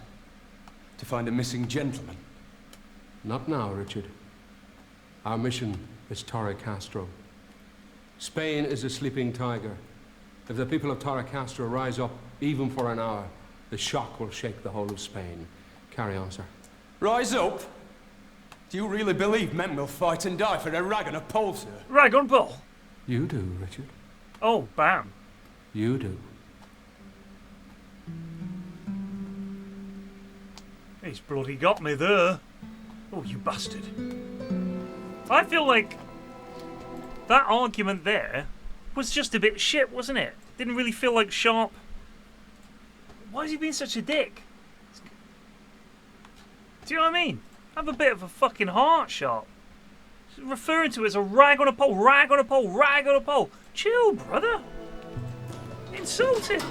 To find a missing gentleman. Not now, Richard. Our mission is Torre Castro. Spain is a sleeping tiger. If the people of Torre Castro rise up, even for an hour, the shock will shake the whole of Spain. Carry on, sir. Rise up? Do you really believe men will fight and die for a rag and a pole, sir? Rag on pole? You do, Richard. Oh, bam. You do. He's bloody got me there. Oh, you bastard. I feel like that argument there was just a bit shit, wasn't it? Didn't really feel like Sharpe. Why is he being such a dick? Do you know what I mean? Have a bit of a fucking heart, Sharpe. Referring to it as a rag on a pole, rag on a pole, rag on a pole. Chill, brother. Insulted.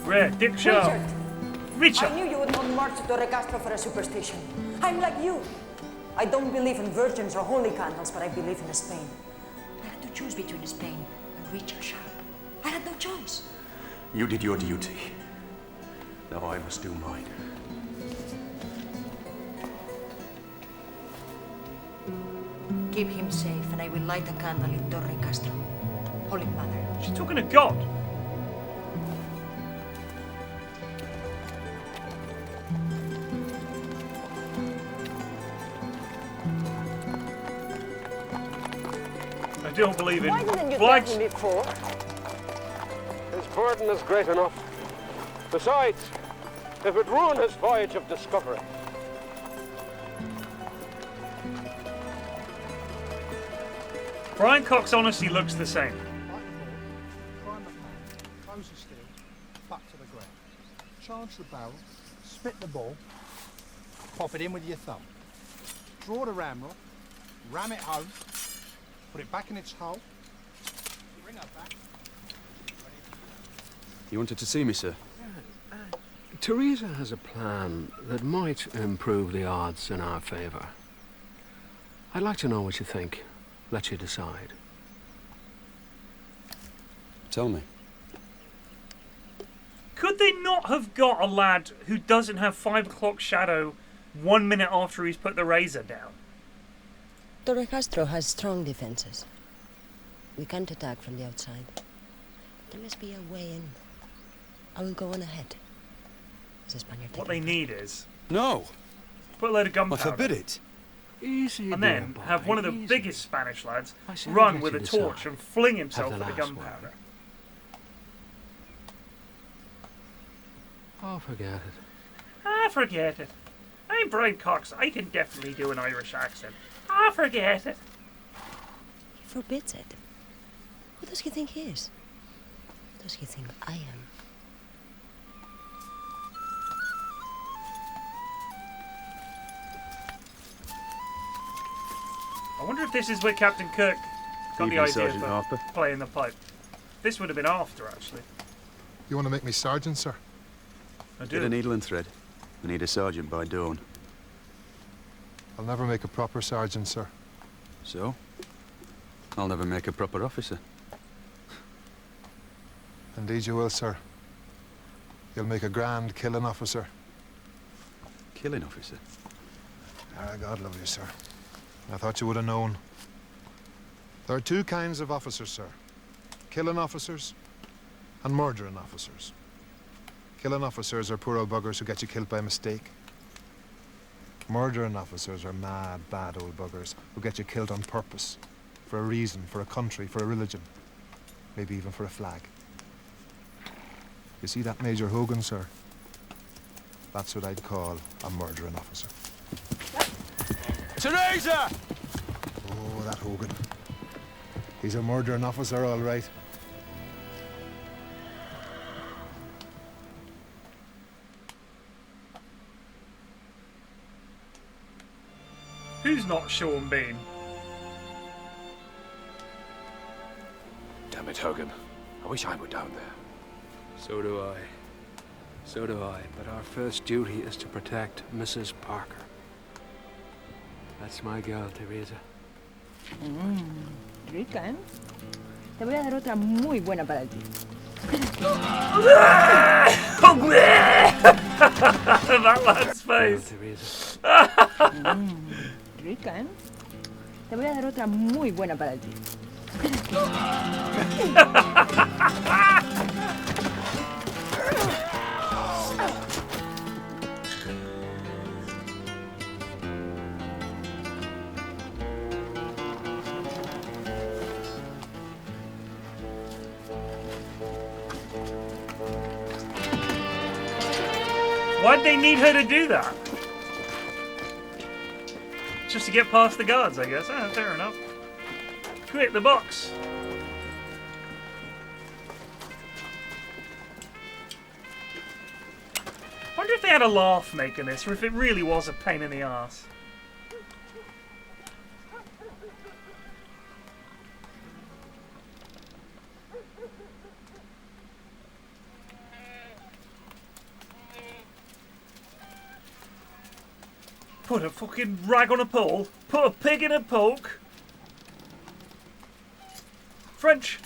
Red, Dick Sharpe. Richard. I knew you would not march to Torre Castro for a superstition. I'm like you. I don't believe in virgins or holy candles, but I believe in Spain. I had to choose between Spain and Richard Sharpe. I had no choice. You did your duty. Now I must do mine. Keep him safe, and I will light a candle in Torre Castro. Holy Mother. She's talking to God. I don't believe in Why didn't you flags. tell him before? His burden is great enough. Besides, it would ruin his voyage of discovery. Brian Cox honestly looks the same. close the steel, butt to the ground. Charge the barrel, spit the ball, pop it in with your thumb. Draw the ramrod, ram it home, put it back in its hole, bring her back. You wanted to see me, sir? Teresa has a plan that might improve the odds in our favour. I'd like to know what you think. Let you decide. Tell me. Could they not have got a lad who doesn't have 5 o'clock shadow 1 minute after he's put the razor down? Torrecastro has strong defenses. We can't attack from the outside. There must be a way in. I will go on ahead. As a Spaniard. What they need is... No! Put a load of gunpowder. I forbid it. Easy, and then boy, have one of the easy. biggest Spanish lads said run I'd with a let you torch decide. and fling himself Have at the the last gunpowder. word. Oh, forget it. Ah, forget it. I'm Brian Cox. I can definitely do an Irish accent. Ah, forget it. He forbids it. Who does he think he is? Who does he think I am? I wonder if this is where Captain Kirk got the Evening, idea Sergeant for Harper. playing the pipe. This would have been after, actually. You want to make me sergeant, sir? I Get a needle and thread. We need a sergeant by dawn. I'll never make a proper sergeant, sir. So? I'll never make a proper officer. Indeed you will, sir. You'll make a grand killing officer. Killing officer? Ah, God love you, sir. I thought you would have known. There are two kinds of officers, sir. Killing officers and murdering officers. Killing officers are poor old buggers who get you killed by mistake. Murdering officers are mad, bad old buggers who get you killed on purpose. For a reason, for a country, for a religion. Maybe even for a flag. You see that Major Hogan, sir? That's what I'd call a murdering officer. Teresa! Oh, that Hogan. He's a murdering officer, all right. Who's not Sean Bean? Damn it, Hogan. I wish I were down there. So do I. So do I. But our first duty is to protect Mrs. Parker. That's my girl, Teresa. Rica, ¿eh? Te voy a dar otra muy buena para ti. That lad's face. Rica, ¿eh? Te voy a dar otra muy buena para ti. Why'd they need her to do that? Just to get past the guards, I guess. Ah, fair enough. Quick, the box. Wonder if they had a laugh making this, or if it really was a pain in the arse. Put a fucking rag on a pole. Put a pig in a poke. French.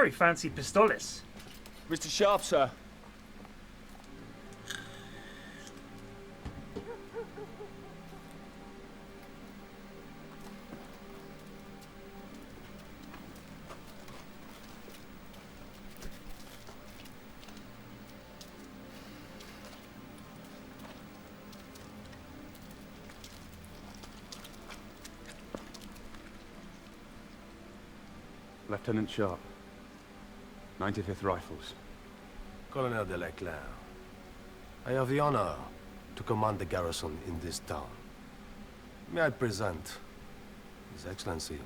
very fancy pistoles. Mr. Sharpe, sir. Lieutenant Sharpe, 95th Rifles. Colonel de Leclerc, I have the honor to command the garrison in this town. May I present His Excellency,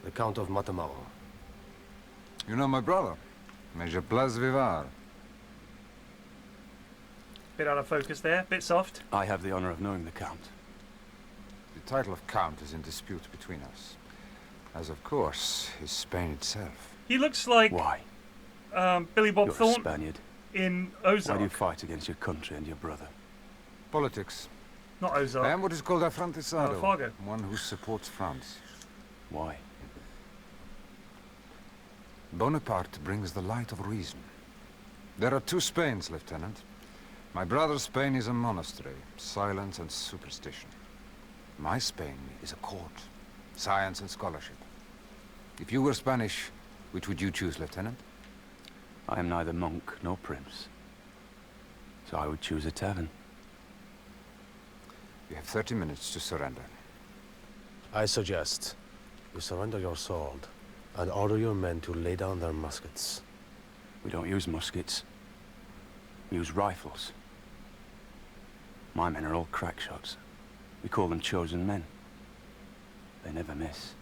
the Count of Matamaro. You know my brother, Major Blas Vivar. Bit out of focus there, bit soft. I have the honor of knowing the Count. The title of Count is in dispute between us. As of course is Spain itself. He looks like... Why? Billy Bob You're Thornton a Spaniard. in Why Ozark. do you fight against your country and your brother? Politics. Not Ozark. I am what is called a Frontisado. Fargo. One who supports France. Why? Bonaparte brings the light of reason. There are two Spains, Lieutenant. My brother's Spain is a monastery, silence and superstition. My Spain is a court, science and scholarship. If you were Spanish, which would you choose, Lieutenant? I am neither monk nor prince. So I would choose a tavern. You have 30 minutes to surrender. I suggest you surrender your sword and order your men to lay down their muskets. We don't use muskets. We use rifles. My men are all crack shots. We call them chosen men. They never miss.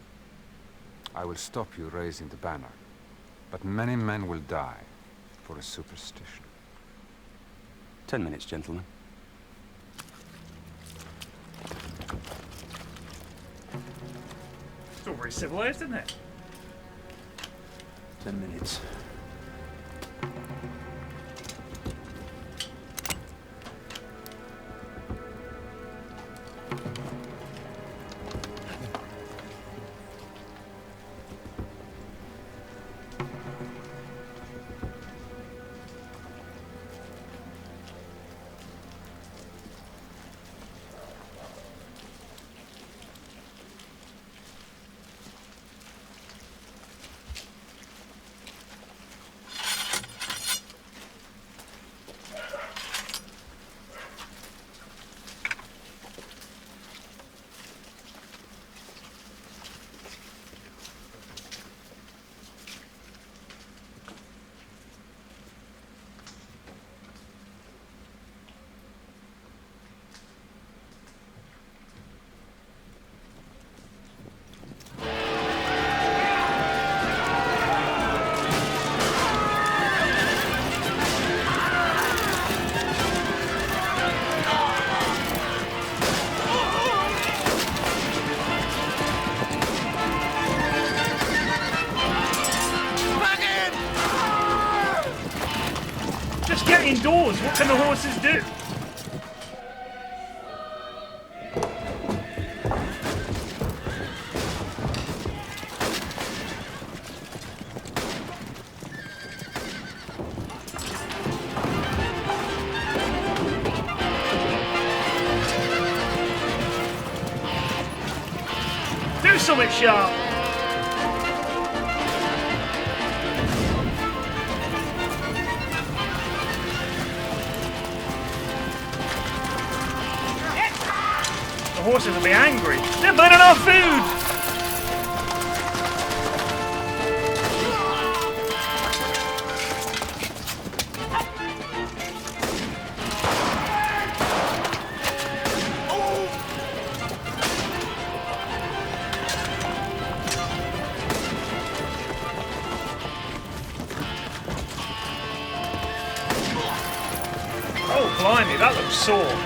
I will stop you raising the banner, but many men will die for a superstition. 10 minutes, gentlemen. It's all very civilized, isn't it? 10 minutes. Indoors, what can the horses do? Do something, Sharpe. The horses will be angry. They're burning our food! Oh, blimey, that looks sore.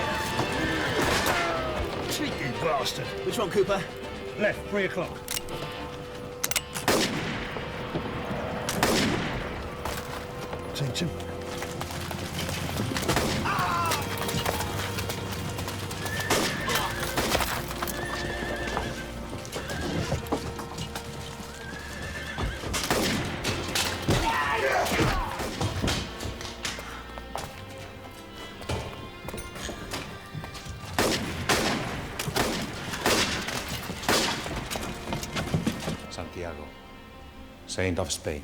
Bastard. Which one, Cooper? Left, 3 o'clock. Teach him. Santiago, Saint of Spain.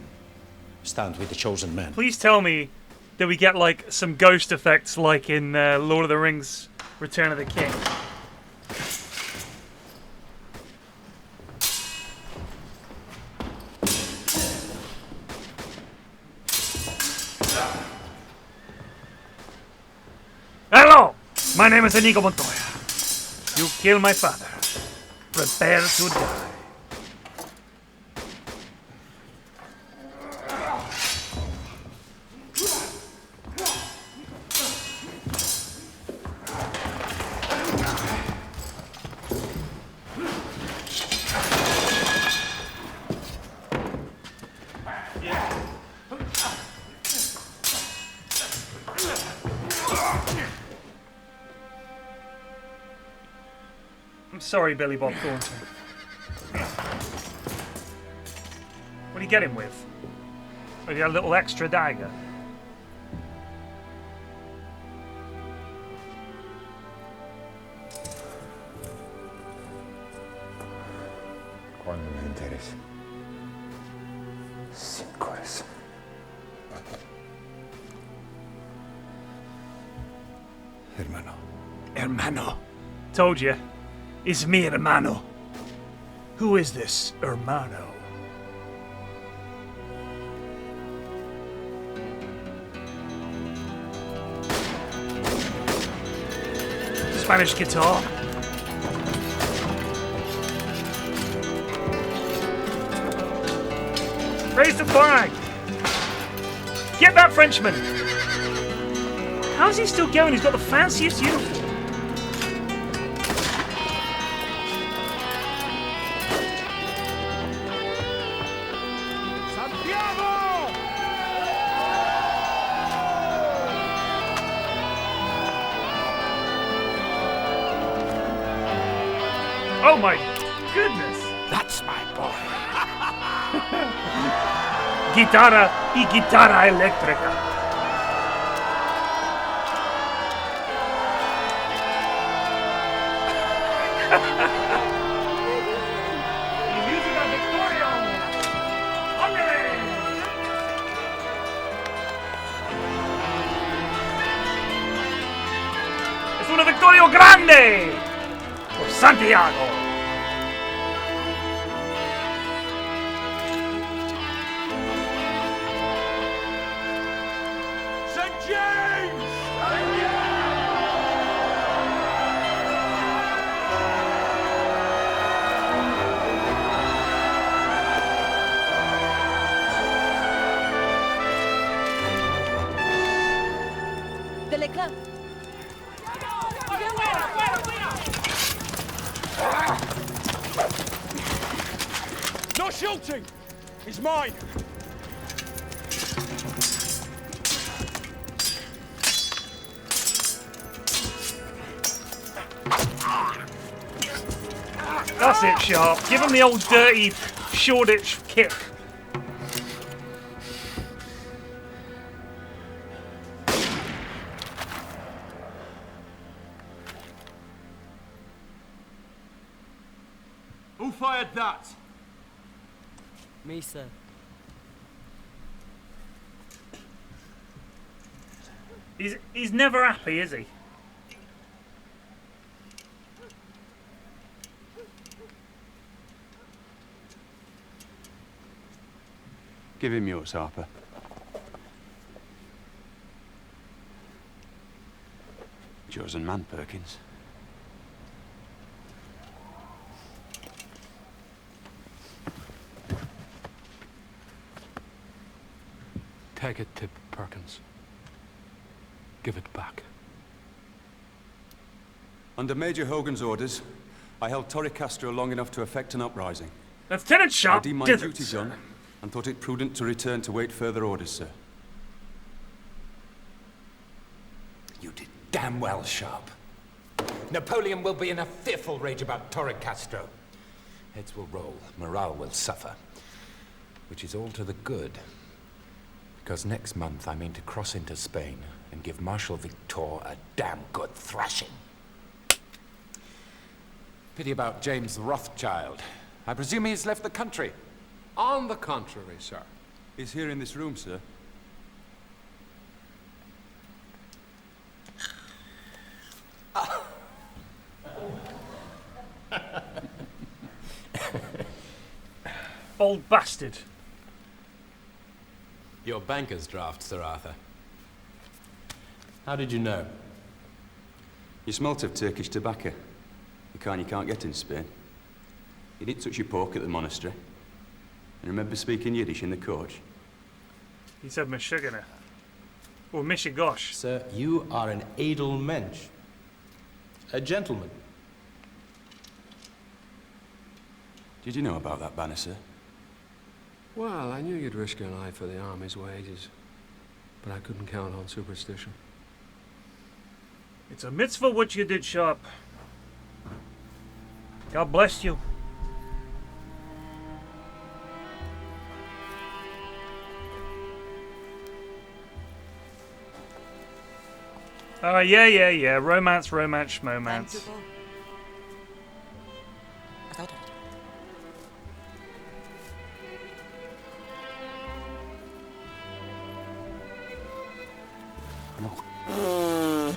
Stand with the chosen men. Please tell me that we get like some ghost effects like in Lord of the Rings Return of the King. Hello! My name is Inigo Montoya. You killed my father. Prepare to die. I'm sorry, Billy Bob Thornton. What do you get him with? Oh, you got a little extra dagger. Cuando me enteres, sin corazón. Hermano. Hermano. Told you. It's me, hermano. Who is this hermano? Spanish guitar. Raise the flag! Get that Frenchman! How's he still going? He's got the fanciest uniform. Oh my goodness! That's my boy. Guitarra y guitarra eléctrica. Es una victoria grande por Santiago. No shooting! He's mine! That's it, Sharpe. Give him the old dirty Shoreditch kick. Who fired that? Me, sir. He's never happy, is he? Give him yours, Harper. Chosen man, Perkins. Take it, Tip Perkins. Give it back. Under Major Hogan's orders, I held Torrecastro long enough to effect an uprising. Lieutenant Sharpe I deemed my duty done and thought it prudent to return to wait further orders, sir. You did damn well, Sharpe. Napoleon will be in a fearful rage about Torrecastro. Heads will roll, morale will suffer. Which is all to the good. Because next month I mean to cross into Spain and give Marshal Victor a damn good thrashing. Pity about James Rothschild. I presume he's left the country. On the contrary, sir. He's here in this room, sir. Old bastard. Your banker's draft, Sir Arthur. How did you know? You smelt of Turkish tobacco. The kind you can't get in Spain. You didn't touch your pork at the monastery. And remember speaking Yiddish in the coach? He said Michigana. Or Mishigosh. Sir, you are an edel mensch. A gentleman. Did you know about that banner, sir? Well, I knew you'd risk your life for the army's wages, but I couldn't count on superstition. It's a mitzvah what you did, Sharpe. God bless you. Yeah. Romance, schmomance.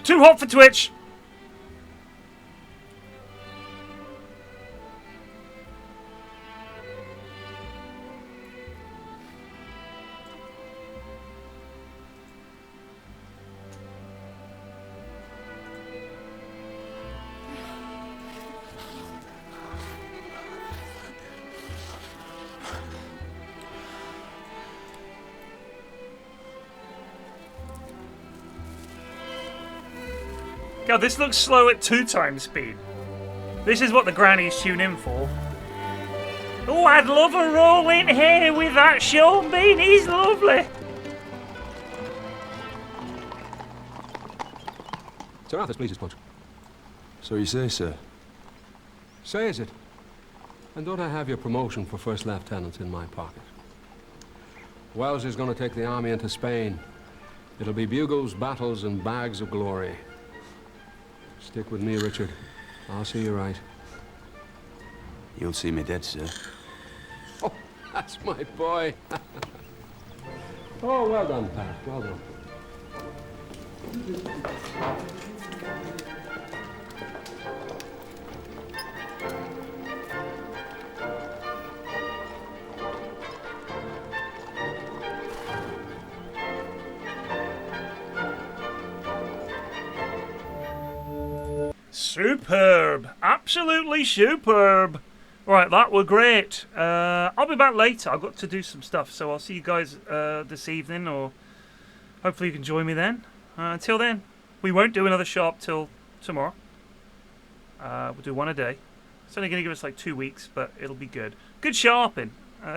Too hot for Twitch. God, this looks slow at 2 times speed. This is what the grannies tune in for. Oh, I'd love a rolling hair with that Sean Bean. He's lovely. Sir Arthur's please, Punch. So you say, sir? Say is it? And don't I have your promotion for first lieutenant in my pocket? Wells is going to take the army into Spain. It'll be bugles, battles, and bags of glory. Stick with me, Richard. I'll see you right. You'll see me dead, sir. Oh, that's my boy. Oh, well done, Pat. Well done. Superb. Absolutely superb. Right, that were great. I'll be back later. I've got to do some stuff, so I'll see you guys this evening, or hopefully you can join me then. Until then, we won't do another Sharpe till tomorrow. We'll do one a day. It's only going to give us like 2 weeks, but it'll be good. Good sharpening.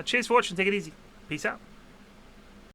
Cheers for watching. Take it easy. Peace out.